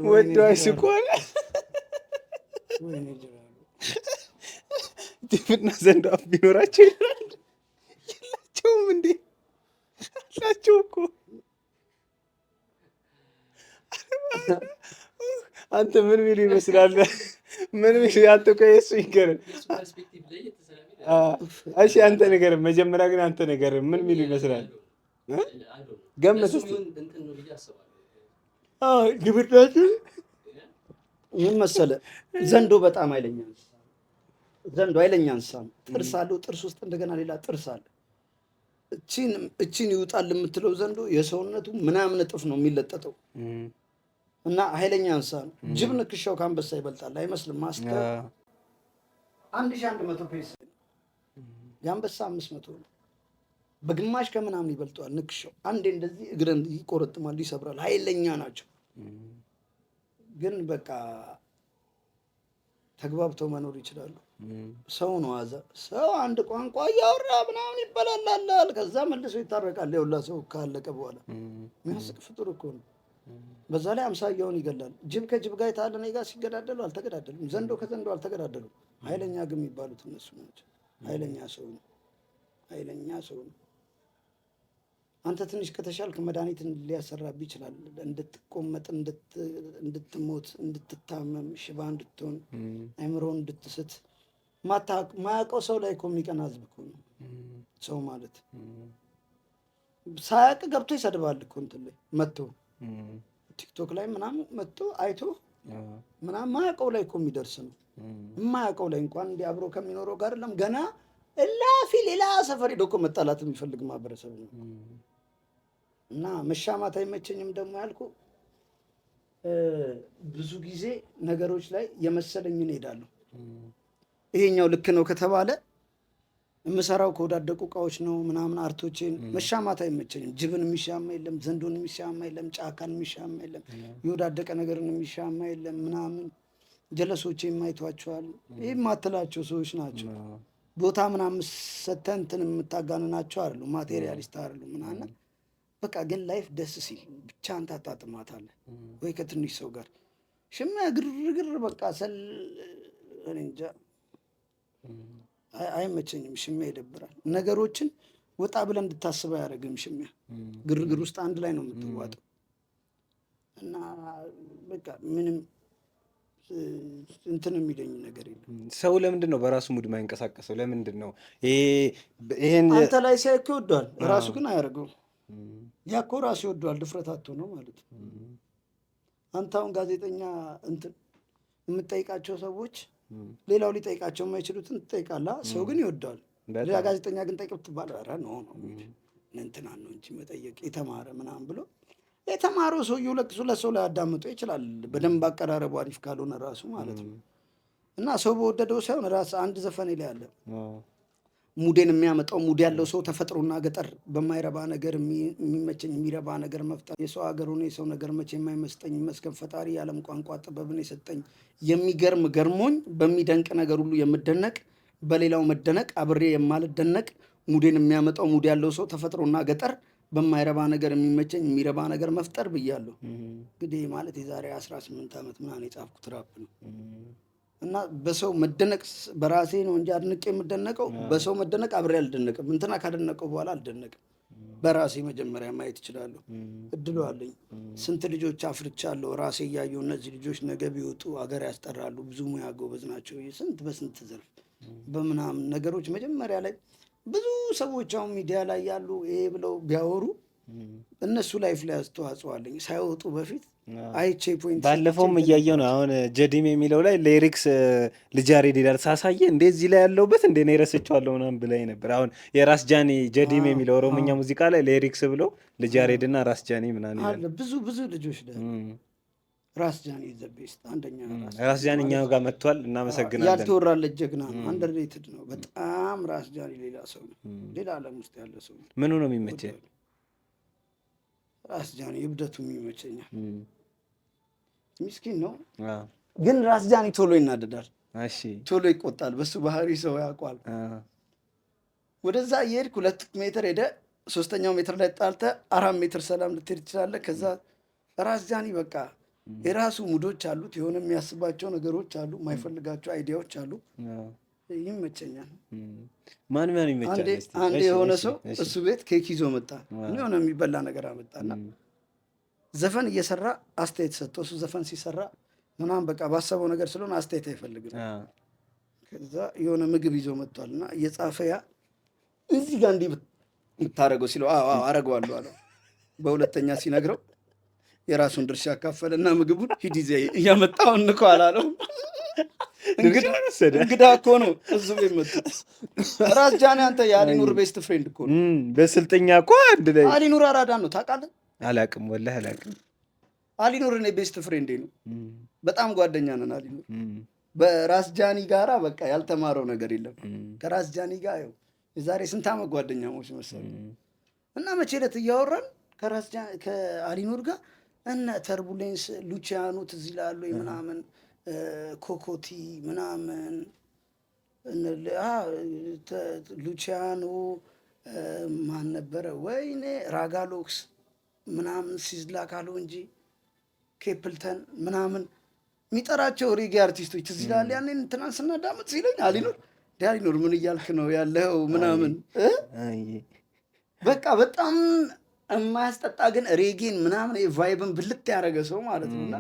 ወዶ አይስቆል ጅብና ዘንዶ አፍ ቢኖራቸው ይላል። የላቸውም እንዴ? አላቸው እኮ። አንተ ምን ሚሉ ይመስላል? ምን ሚሉ አንተ እኮ የእሱ ይገርም። እሺ አንተ ንገረን መጀመሪያ። ግን አንተ ንገረን ምን ሚሉ ይመስላል? ገምት እስኪ። ግብርናችሁ ምን መሰለህ? ዘንዶ በጣም ኃይለኛ ዘንዶ ኃይለኛ እንስሳ ነው። ጥርስ አለው። ጥርስ ውስጥ እንደገና ሌላ ጥርስ አለ። እቺን ይውጣል የምትለው ዘንዶ የሰውነቱ ምናምን እጥፍ ነው የሚለጠጠው እና ኃይለኛ እንስሳ ነው። ጅብ ንክሻው ከአንበሳ ይበልጣል አይመስልም? ማስተር 1100 ፔስ የአንበሳ 500 ነው። በግማሽ ከምናምን ይበልጠዋል ንክሻው። አንዴ እንደዚህ እግረን ይቆረጥማል፣ ይሰብራል። ኃይለኛ ናቸው። ግን በቃ ተግባብተው መኖር ይችላሉ። ሰው ነው አዛ ሰው አንድ ቋንቋ እያወራ ምናምን ይበላላል፣ ከዛ መልሶ ይታረቃል። የሁላ ሰው ካለቀ በኋላ የሚያስቅ ፍጡር እኮ ነው። በዛ ላይ አምሳያውን ይገላል። ጅብ ከጅብ ጋር የታለ እኔ ጋር ሲገዳደሉ አልተገዳደሉም። ዘንዶ ከዘንዶ አልተገዳደሉም። ኃይለኛ ግን የሚባሉት እነሱ ናቸው። ኃይለኛ ሰው ነው። ኃይለኛ ሰው ነው። አንተ ትንሽ ከተሻልክ መድኃኒትን ሊያሰራብህ ይችላል። እንድትቆመጥ፣ እንድትሞት፣ እንድትታመም፣ ሽባ እንድትሆን፣ አይምሮን እንድትስት ማያውቀው ሰው ላይ እኮ የሚቀና ህዝብ እኮ ነው ሰው ማለት። ሳያውቅ ገብቶ ይሰድባል እኮ እንትን ላይ መጥቶ ቲክቶክ ላይ ምናምን መጥቶ አይቶ ምናምን ማያውቀው ላይ እኮ የሚደርስ ነው። የማያውቀው ላይ እንኳን እንዲህ አብሮ ከሚኖረው ጋር ለም ገና እላፊ ሌላ ሰፈር ሄዶ እኮ መጣላት የሚፈልግ ማህበረሰብ ነው። እና መሻማት አይመቸኝም ደግሞ ያልኩ ብዙ ጊዜ ነገሮች ላይ የመሰለኝን እሄዳለሁ። ይሄኛው ልክ ነው ከተባለ የምሰራው ከወዳደቁ እቃዎች ነው ምናምን አርቶቼን መሻማት አይመቸኝም። ጅብን የሚሻማ የለም፣ ዘንዶን የሚሻማ የለም፣ ጫካን የሚሻማ የለም፣ የወዳደቀ ነገርን የሚሻማ የለም ምናምን። ጀለሶቼ የማይቷቸዋል። ይህ የማትላቸው ሰዎች ናቸው። ቦታ ምናምን ሰተህ እንትን የምታጋንናቸው አይደሉ፣ ማቴሪያሊስት አይደሉ ምናምን። በቃ ግን ላይፍ ደስ ሲል ብቻ አንተ ታጣጥማታለህ ወይ ከትንሽ ሰው ጋር ሽሚያ ግርግር በቃ እኔ እንጃ አይመቸኝም። ሽሚያ ይደብራል። ነገሮችን ወጣ ብለን እንድታስበው አያደርግም። ሽሚያ ግርግር ውስጥ አንድ ላይ ነው የምትዋጠው እና በቃ ምንም እንትን የሚለኝ ነገር የለም። ሰው ለምንድን ነው በራሱ ሙድ ማይንቀሳቀሰው? ለምንድን ነው ይሄን አንተ ላይ ሲያይክ ይወደዋል፣ ራሱ ግን አያደርገውም። ያ እኮ ራሱ ይወደዋል፣ ድፍረት አጥቶ ነው ማለት ነው። አንተ አሁን ጋዜጠኛ እንትን የምትጠይቃቸው ሰዎች ሌላው ሊጠይቃቸው የማይችሉትን ትጠይቃለህ። ሰው ግን ይወደዋል። ሌላ ጋዜጠኛ ግን ጠይቅ ብትባል ኧረ ነው እንትና ነው እንጂ መጠየቅ የተማረ ምናምን ብሎ የተማረው ሰውዬው ለሰው ላይ ያዳምጦ ይችላል። በደንብ አቀራረቡ አሪፍ ካልሆነ ራሱ ማለት ነው። እና ሰው በወደደው ሳይሆን ራስ አንድ ዘፈኔ ላይ አለ ሙዴን የሚያመጣው ሙድ ያለው ሰው ተፈጥሮና ገጠር በማይረባ ነገር የሚመቸኝ የሚረባ ነገር መፍጠር የሰው ሀገር ሆነ የሰው ነገር መቼ የማይመስጠኝ መስገን ፈጣሪ የዓለም ቋንቋ ጥበብን የሰጠኝ የሚገርም ገርሞኝ በሚደንቅ ነገር ሁሉ የምደነቅ በሌላው መደነቅ አብሬ የማልደነቅ ሙዴን የሚያመጣው ሙድ ያለው ሰው ተፈጥሮና ገጠር በማይረባ ነገር የሚመቸኝ የሚረባ ነገር መፍጠር ብያለሁ። እንግዲህ ማለት የዛሬ 18 ዓመት ምናምን የጻፍኩት ራፕ ነው። እና በሰው መደነቅ በራሴ ነው እንጂ አድንቄ የምደነቀው በሰው መደነቅ አብሬ አልደነቅም። እንትና ካደነቀው በኋላ አልደነቅም። በራሴ መጀመሪያ ማየት እችላለሁ። እድሉ አለኝ። ስንት ልጆች አፍርቻለሁ ራሴ እያየሁ እነዚህ ልጆች ነገ ቢወጡ አገር ያስጠራሉ፣ ብዙ ሙያ ጎበዝ ናቸው። ስንት በስንት ዘርፍ በምናምን ነገሮች መጀመሪያ ላይ ብዙ ሰዎች አሁን ሚዲያ ላይ ያሉ ይሄ ብለው ቢያወሩ እነሱ ላይፍ ላይ አስተዋጽኦ አለኝ ሳይወጡ በፊት አይቼ ፖይንት ባለፈውም እያየሁ ነው። አሁን ጀዲም የሚለው ላይ ሌሪክስ ልጃሬድ ይላል ሳሳየ እንደዚህ ላይ ያለውበት እንደ እኔ ረስቼዋለሁ ምናምን ብላኝ ነበር። አሁን የራስ ጃኒ ጀዲም የሚለው ኦሮምኛ ሙዚቃ ላይ ሌሪክስ ብለው ልጃሬድ እና ራስ ጃኒ ምናምን ይላል። ብዙ ልጆች ላይ ራስ ጃኒ ዘ ቤስት አንደኛ ራስ ጃኒ እኛ ጋር መጥቷል። እናመሰግናለን። ያልተወራለት ጀግና ነው። አንደርሬትድ ነው በጣም ራስ ጃኒ ሌላ ሰው ነው። ሌላ ዓለም ውስጥ ያለ ሰው ነው። ምኑ ነው የሚመቸኝ? ራስ ጃኒ እብደቱ የሚመቸኛል። ምስኪን ነው ግን ራስ ጃኒ ቶሎ ይናደዳል። እሺ ቶሎ ይቆጣል። በሱ ባህሪ ሰው ያውቋል። ወደዛ እየሄድክ 2 ሜትር ሄደ 3ኛው ሜትር ላይ ጣልተ 4 ሜትር ሰላም ልትሄድ ትችላለህ። ከዛ ራስ ጃኒ በቃ የራሱ ሙዶች አሉት። የሆነ የሚያስባቸው ነገሮች አሉ፣ የማይፈልጋቸው አይዲያዎች አሉ። ይመቸኛል። ማን ይመቻል? አንዴ የሆነ ሰው እሱ ቤት ኬክ ይዞ መጣ። የሆነ የሚበላ ነገር አመጣና ዘፈን እየሰራ አስተያየት ሰጥቶ እሱ ዘፈን ሲሰራ ምናምን በቃ ባሰበው ነገር ስለሆነ አስተያየት አይፈልግም። ከዛ የሆነ ምግብ ይዞ መጥቷል እና እየጻፈ ያ እዚህ ጋር እንዲህ ብታረገው ሲለው አረገዋለሁ አለው። በሁለተኛ ሲነግረው የራሱን ድርሻ አካፈለና ምግቡን ሂድ ይዘህ እያመጣው እንኳ አላለው። እንግዳ እኮ ነው እሱ ቤት መጡ። ራስ ጃኒ አንተ የአሊኑር ቤስት ፍሬንድ እኮ ነው። በስልጠኛ እኮ አንድ ላይ አሊኑር አራዳ ነው ታውቃለህ? አላውቅም፣ ወላሂ አላውቅም። አሊኑር እኔ ቤስት ፍሬንዴ ነው። በጣም ጓደኛ ነን። አሊኑር በራስ ጃኒ ጋራ በቃ ያልተማረው ነገር የለም። ከራስ ጃኒ ጋር ያው የዛሬ ስንት ዓመት ጓደኛሞች መሰለኝ እና መቼ ዕለት እያወራን ከአሊኑር ጋር እነ ተርቡሌንስ ሉቺያኖ ትዝ ይላሉ ምናምን ኮኮቲ ምናምን ሉቺያኖ ማን ነበረ ወይኔ ራጋሎክስ ምናምን ሲዝላ ካለው እንጂ ኬፕልተን ምናምን የሚጠራቸው ሬጌ አርቲስቶች ትዝ ይላል። ያኔ እንትናን ስናዳምጥ ሲለኝ አሊኑር ምን እያልክ ነው ያለው ምናምን በቃ በጣም የማያስጠጣ ግን ሬጌን ምናምን ቫይብን ብልት ያደረገ ሰው ማለት ነው። እና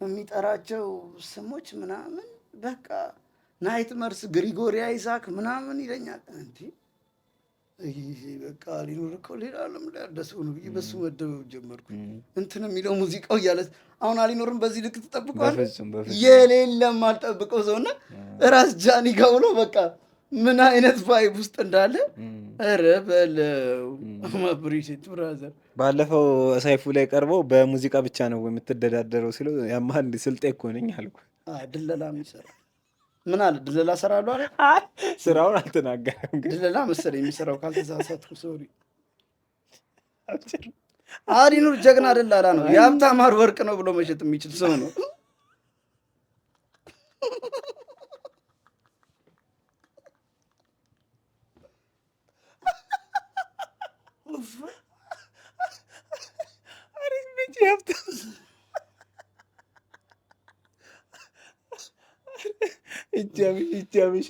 የሚጠራቸው ስሞች ምናምን በቃ ናይት መርስ ግሪጎሪ አይዛክ ምናምን ይለኛል። እንዲ በቃ ሊኖር እኮ ሌላ ዓለም ላይ ያለ ሰው ነው ብዬ በሱ መደበብ ጀመርኩ። እንትን የሚለው ሙዚቃው እያለ አሁን አሊኖርም በዚህ ልክ ትጠብቀዋል? የሌለም አልጠብቀው ሰውና ራስ ጃኒ ጋር ብሎ በቃ ምን አይነት ቫይብ ውስጥ እንዳለ ኧረ በለው ማብሪሽት ብራዘር። ባለፈው ሰይፉ ላይ ቀርበው በሙዚቃ ብቻ ነው የምትደዳደረው ሲለው ያማል ስልጤ እኮ ነኝ አልኩ። ድለላ የሚሰራ ምን አለ? ድለላ እሰራለሁ አለ። ስራውን አልተናገረም ግን ድለላ መሰለኝ የሚሰራው ካልተሳሳትኩ። ሶሪ አሊኑር ጀግና ደላላ ነው። የሀብታም ወርቅ ነው ብሎ መሸጥ የሚችል ሰው ነው። ይቻምሽ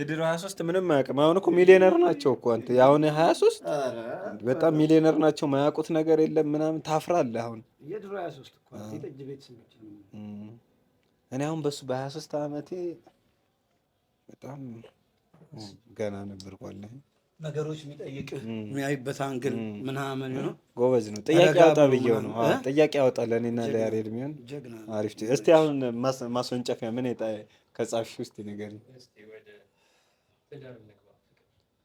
የድሮ 23 ምንም አያውቅም። አሁን እኮ ሚሊዮነር ናቸው እኮ አንተ። አሁን 23 በጣም ሚሊዮነር ናቸው። ማያውቁት ነገር የለም ምናምን ታፍራለህ። አሁን የድሮ 23 እኮ የጠጅ ቤት ስሜት ነው። እኔ አሁን በሱ በ23 ዓመቴ በጣም ገና ነበርኩ። አለኝ ነገሮች የሚጠይቅህ የሚያይበት አንግል ምናምን ነው። ጎበዝ ነው። ጥያቄ ያወጣ ብዬው ነው። ጥያቄ ያወጣ ለእኔና ለያሬድ የሚሆን አሪፍ። እስቲ አሁን ማስወንጨፊያ ምን ከጻፍሽ ውስጥ ነገር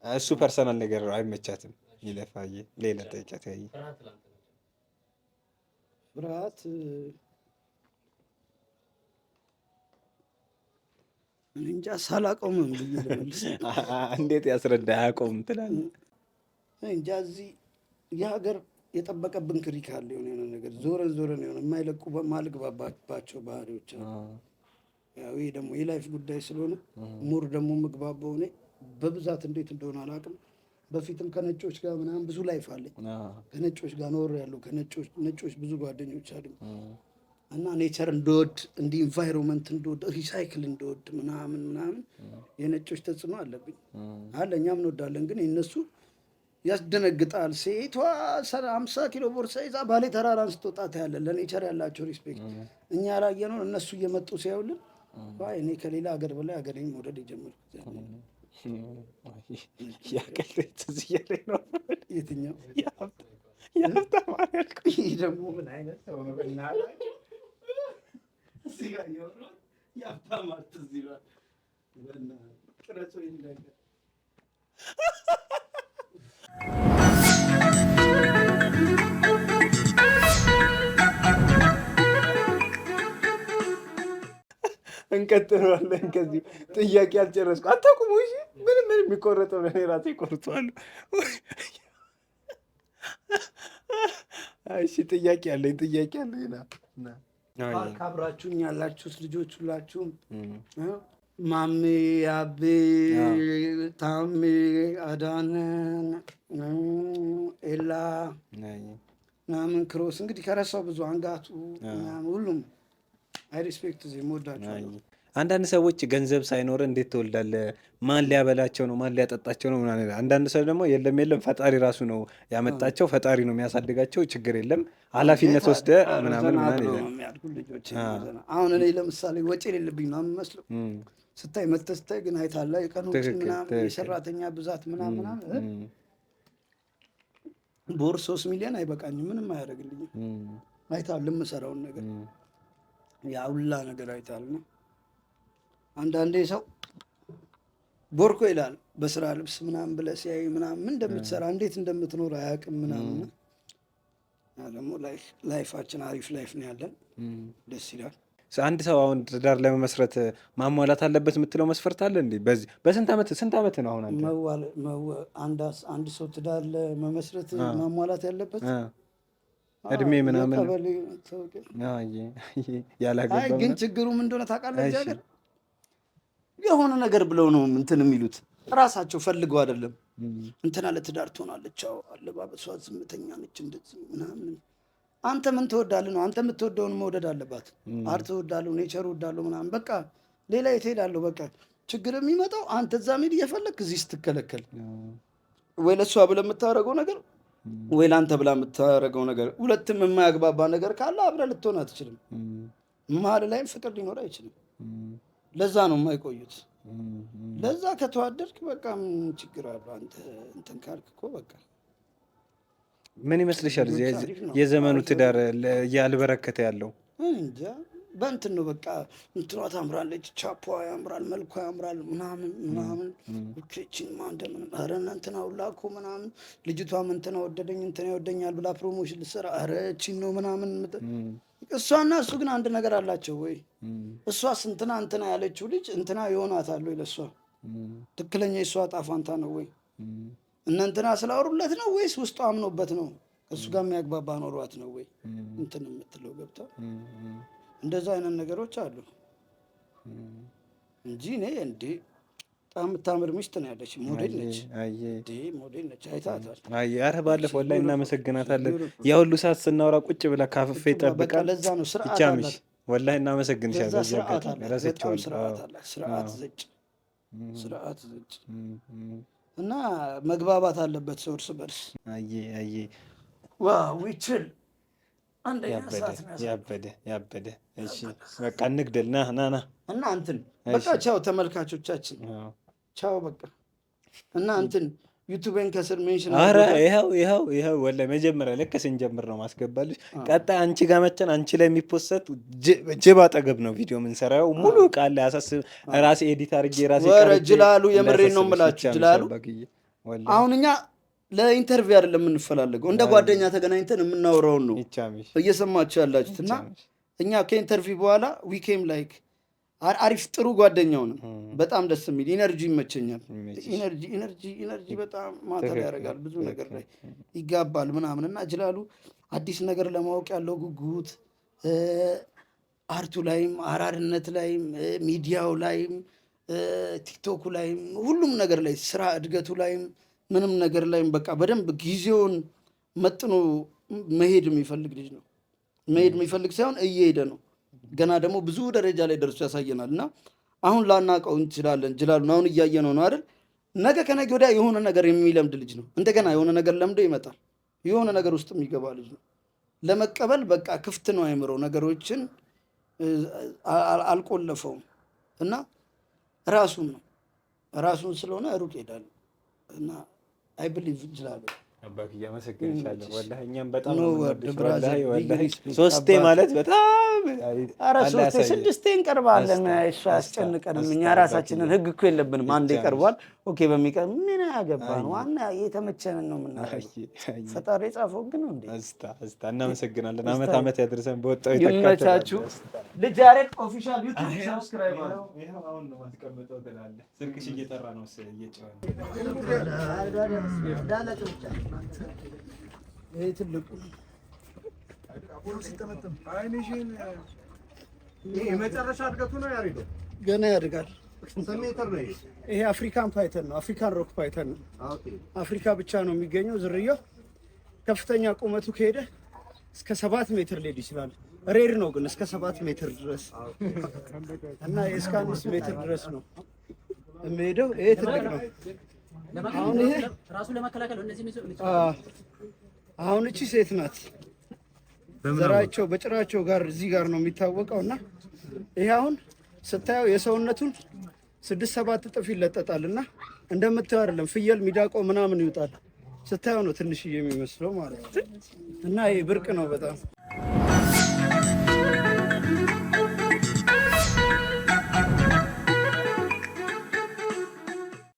እሱ ፐርሰናል ነገር አይመቻትም። ይለፋዬ ሌላ ጠይቂያት። ያየ ፍርሃት እንጃ ሳላቆምም እንዴት ያስረዳ አያቆምም ትላለህ እንጃ። እዚህ የሀገር የጠበቀብን ክሪክ አለ። የሆነ ነገር ዞረን የሆነ የማይለቁ ማልግባባቸው ባህሪዎች አሉ። ያው ይሄ ደግሞ የላይፍ ጉዳይ ስለሆነ ሙር ደግሞ ምግባባው እኔ በብዛት እንዴት እንደሆነ አላውቅም። በፊትም ከነጮች ጋር ምናምን ብዙ ላይፍ አለኝ። ከነጮች ጋር ኖር ያለው ነጮች ብዙ ጓደኞች አሉኝ እና ኔቸር እንደወድ እንዲህ ኢንቫይሮንመንት እንደወድ ሪሳይክል እንደወድ ምናምን የነጮች ተጽዕኖ አለብኝ አለ። እኛም እንወዳለን፣ ግን የነሱ ያስደነግጣል። ሴቷ 50 ኪሎ ቦርሳ ይዛ ባሌ ተራራን ስትወጣ ታያለን። ለኔቸር ያላቸው ሪስፔክት እኛ ያላየነው እነሱ እየመጡ ሲያዩልን እኔ ከሌላ ሀገር በላይ ሀገሬን መውደድ የጀመርኩት ያቀልጥ እዚህ እያለኝ ነው። የትኛው የሀብታም አልኩ። ይህ ደግሞ ምን አይነት ሰው ነው? እዚህ ጋር የሀብታም አርቲስት ይላል ቅረጾ ይንዳገር እንቀጥለዋለን። ከዚህ ጥያቄ አልጨረስኩ። አታውቁም ወይ? ምንም የሚቆረጠው ለእኔ ራሴ ይቆርጠዋል። እሺ ጥያቄ አለኝ። ካብራችሁኝ ያላችሁት ልጆች ሁላችሁም ማሜ፣ አቤ፣ ታሜ፣ አዳነ፣ ኤላ ምናምን ክሮስ እንግዲህ ከረሳው ብዙ አንጋቱ ሁሉም አይ ሪስፔክት ዜ የምወዳቸው። አንዳንድ ሰዎች ገንዘብ ሳይኖር እንዴት ትወልዳለህ? ማን ሊያበላቸው ነው? ማን ሊያጠጣቸው ነው? ምናምን። አንዳንድ ሰው ደግሞ የለም ፈጣሪ ራሱ ነው ያመጣቸው፣ ፈጣሪ ነው የሚያሳድጋቸው፣ ችግር የለም ኃላፊነት ወስደህ ምናምን የሚያድጉ ልጆች። አሁን እኔ ለምሳሌ ወጪ የሌለብኝ ነው የምመስለው ስታይ፣ መተህ ስታይ ግን አይታለህ የቀን ወጪ ምናምን፣ የሰራተኛ ብዛት ምናምን በወር 3 ሚሊዮን አይበቃኝም፣ ምንም አያደርግልኝም። አይታለህ የምሰራውን ነገር ያውላ ነገር አይታልና አንዳንዴ ሰው ቦርኮ ይላል በስራ ልብስ ምናምን ብለህ ሲያይ ምናምን ምን እንደምትሰራ እንዴት እንደምትኖር አያውቅም ምናምን። ደግሞ ላይፋችን አሪፍ ላይፍ ነው ያለን፣ ደስ ይላል። አንድ ሰው አሁን ትዳር ለመመስረት ማሟላት አለበት የምትለው መስፈርት አለ እንዴ? በዚህ በስንት ዓመት ነው አሁን አንድ ሰው ትዳር ለመመስረት ማሟላት ያለበት? እድሜ ምናምን ያላገባ። ግን ችግሩ ምን እንደሆነ ታውቃለህ? እዚህ ሀገር የሆነ ነገር ብለው ነው እንትን የሚሉት፣ ራሳቸው ፈልገው አይደለም። እንትና ለትዳር ትሆናለች፣ አለባበሷ ዝምተኛ ነች፣ እንደዚህ ምናምን። አንተ ምን ትወዳለህ ነው? አንተ የምትወደውን መውደድ አለባት። አርት እወዳለሁ፣ ኔቸር እወዳለሁ ምናምን፣ በቃ ሌላ የት ሄዳለሁ? በቃ ችግር የሚመጣው አንተ እዛ መሄድ እየፈለግህ እዚህ ስትከለከል፣ ወይ ለእሷ ብለህ የምታደርገው ነገር ወይ ለአንተ ብላ የምታደርገው ነገር፣ ሁለትም የማያግባባ ነገር ካለ አብረህ ልትሆን አትችልም። መሀል ላይም ፍቅር ሊኖር አይችልም። ለዛ ነው የማይቆዩት። ለዛ ከተዋደድክ በቃ ምን ችግር አለው? አንተ እንትን ካልክ እኮ በቃ። ምን ይመስልሻል የዘመኑ ትዳር እያልበረከተ ያለው? እንጃ በእንትን ነው በቃ። እንትኗ ታምራለች፣ ቻፖ ያምራል፣ መልኳ ያምራል ምናምን ችን እንደምን ኧረ እንትና ሁላ እኮ ምናምን ልጅቷም እንትና ወደደኝ እንትና ይወደኛል ብላ ፕሮሞሽን ልትሰራ ኧረ ቺን ነው ምናምን። እሷና እሱ ግን አንድ ነገር አላቸው ወይ? እሷስ እንትና ያለችው ልጅ እንትና ይሆናታል ወይ? ለእሷ ትክክለኛ የእሷ ዕጣ ፈንታ ነው ወይ? እነ እንትና ስላወሩለት ነው ወይስ ውስጡ አምኖበት ነው? እሱ ጋር የሚያግባባ ኖሯት ነው ወይ እንትን የምትለው ገብታ? እንደዛ አይነት ነገሮች አሉ እንጂ እኔ እንዴ በጣም የምታምር ሚስት ነው ያለች። ሞዴል ነች፣ ሞዴል ነች። አይታታል። ኧረ ባለፈው ላይ እናመሰግናታለን። ያ ሁሉ ሰዓት ስናወራ ቁጭ ብላ ካፍፌ ጠብቃል። ለዛ ነው ስርዓት አላት። ወላሂ እናመሰግንሻለን። ስርዓት ዘጭ ስርዓት እና መግባባት አለበት ሰው እርስ በርስ። ዋው ይችል አንደኛ ሰዓት ያበደ። እሺ በቃ እንግደል። ና እና እንትን በቃ ቻው ተመልካቾቻችን፣ ቻው በቃ እና እንትን ዩቲዩብን ከስር ሜንሽን አረ ይኸው ወላሂ መጀመሪያ ልክ ስንጀምር ነው ማስገባልሽ። ቀጣይ አንቺ ጋር መተን አንቺ ላይ የሚፖሰት ጅብ አጠገብ ነው ቪዲዮ የምንሰራው። ሙሉ ቃል ያሳስብ ራሴ ኤዲት አድርጌ ራሴ ጅላሉ የምሬን ነው የምላችሁ። ጅላሉ አሁን እኛ ለኢንተርቪው አይደለም የምንፈላለገው፣ እንደ ጓደኛ ተገናኝተን የምናወራውን ነው እየሰማችሁ ያላችሁት። እና እኛ ከኢንተርቪው በኋላ ዊኬም ላይክ አሪፍ ጥሩ ጓደኛው ነው። በጣም ደስ የሚል ኢነርጂ ይመቸኛል። ኢነርጂ በጣም ማተር ያደርጋል፣ ብዙ ነገር ላይ ይጋባል ምናምን። እና ጅላሉ አዲስ ነገር ለማወቅ ያለው ጉጉት አርቱ ላይም አራርነት ላይም ሚዲያው ላይም ቲክቶኩ ላይም ሁሉም ነገር ላይ ስራ እድገቱ ላይም ምንም ነገር ላይም በቃ በደንብ ጊዜውን መጥኖ መሄድ የሚፈልግ ልጅ ነው። መሄድ የሚፈልግ ሳይሆን እየሄደ ነው። ገና ደግሞ ብዙ ደረጃ ላይ ደርሶ ያሳየናል። እና አሁን ላናውቀው እንችላለን ጅላሉን፣ አሁን እያየነው ነው አይደል? ነገ ከነገ ወዲያ የሆነ ነገር የሚለምድ ልጅ ነው። እንደገና የሆነ ነገር ለምዶ ይመጣል። የሆነ ነገር ውስጥ የሚገባ ልጅ ነው። ለመቀበል በቃ ክፍት ነው አይምሮ፣ ነገሮችን አልቆለፈውም። እና ራሱን ስለሆነ ሩቅ ሄዳል። እና አይ ብሊቭ ጅላሉ አባክ እያመሰግንሻለሁ። ወላሂ እኛም በጣም ነው ወላሂ ሶስቴ ማለት በጣም ኧረ ሶስቴ ስድስቴ እንቀርባለን። እሱ አያስጨንቀንም። እኛ ራሳችንን ህግ እኮ የለብንም። አንዴ ይቀርቧል። ኦኬ በሚቀር ምን ያገባን? ዋና የተመቸንን ነው የምናደርገው። ፈጣሪ የጻፈው ግን ነው እንዴ? እስታ እናመሰግናለን። አመት ያድርሰን። በወጣው ይመቻችሁ። ልጅ ያሬድ ኦፊሻል ዩቲዩብ ሰብስክራይብ አለው። ይሄው አሁን ነው ማስቀመጠው ትላለህ። ስልክሽ እየጠራ ነው እየጨዋለ ይሄ ትልቁ የመጨረሻ እድገቱ ነው ያሬድ። ገና ያድጋል። ይሄ አፍሪካን ፓይተን ነው። አፍሪካን ሮክ ፓይተን ነው። አፍሪካ ብቻ ነው የሚገኘው ዝርያው። ከፍተኛ ቁመቱ ከሄደ እስከ 7 ሜትር ሊሄድ ይችላል። ሬር ነው ግን እስከ 7 ሜትር ድረስ እና እስከ 5 ሜትር ድረስ ነው የሚሄደው። ይሄ ትልቅ ነው። አሁን ይሄ ራሱ ለመከላከል አሁን እቺ ሴት ናት። ዘራቸው በጭራቸው ጋር እዚህ ጋር ነው የሚታወቀው። እና ይሄ አሁን ስታየው የሰውነቱን 6-7 እጥፍ ይለጠጣል። እና እንደምታየው አይደለም ፍየል ሚዳቆ ምናምን ይውጣል። ስታየው ነው ትንሽዬ የሚመስለው ማለት ነው። እና ይሄ ብርቅ ነው በጣም።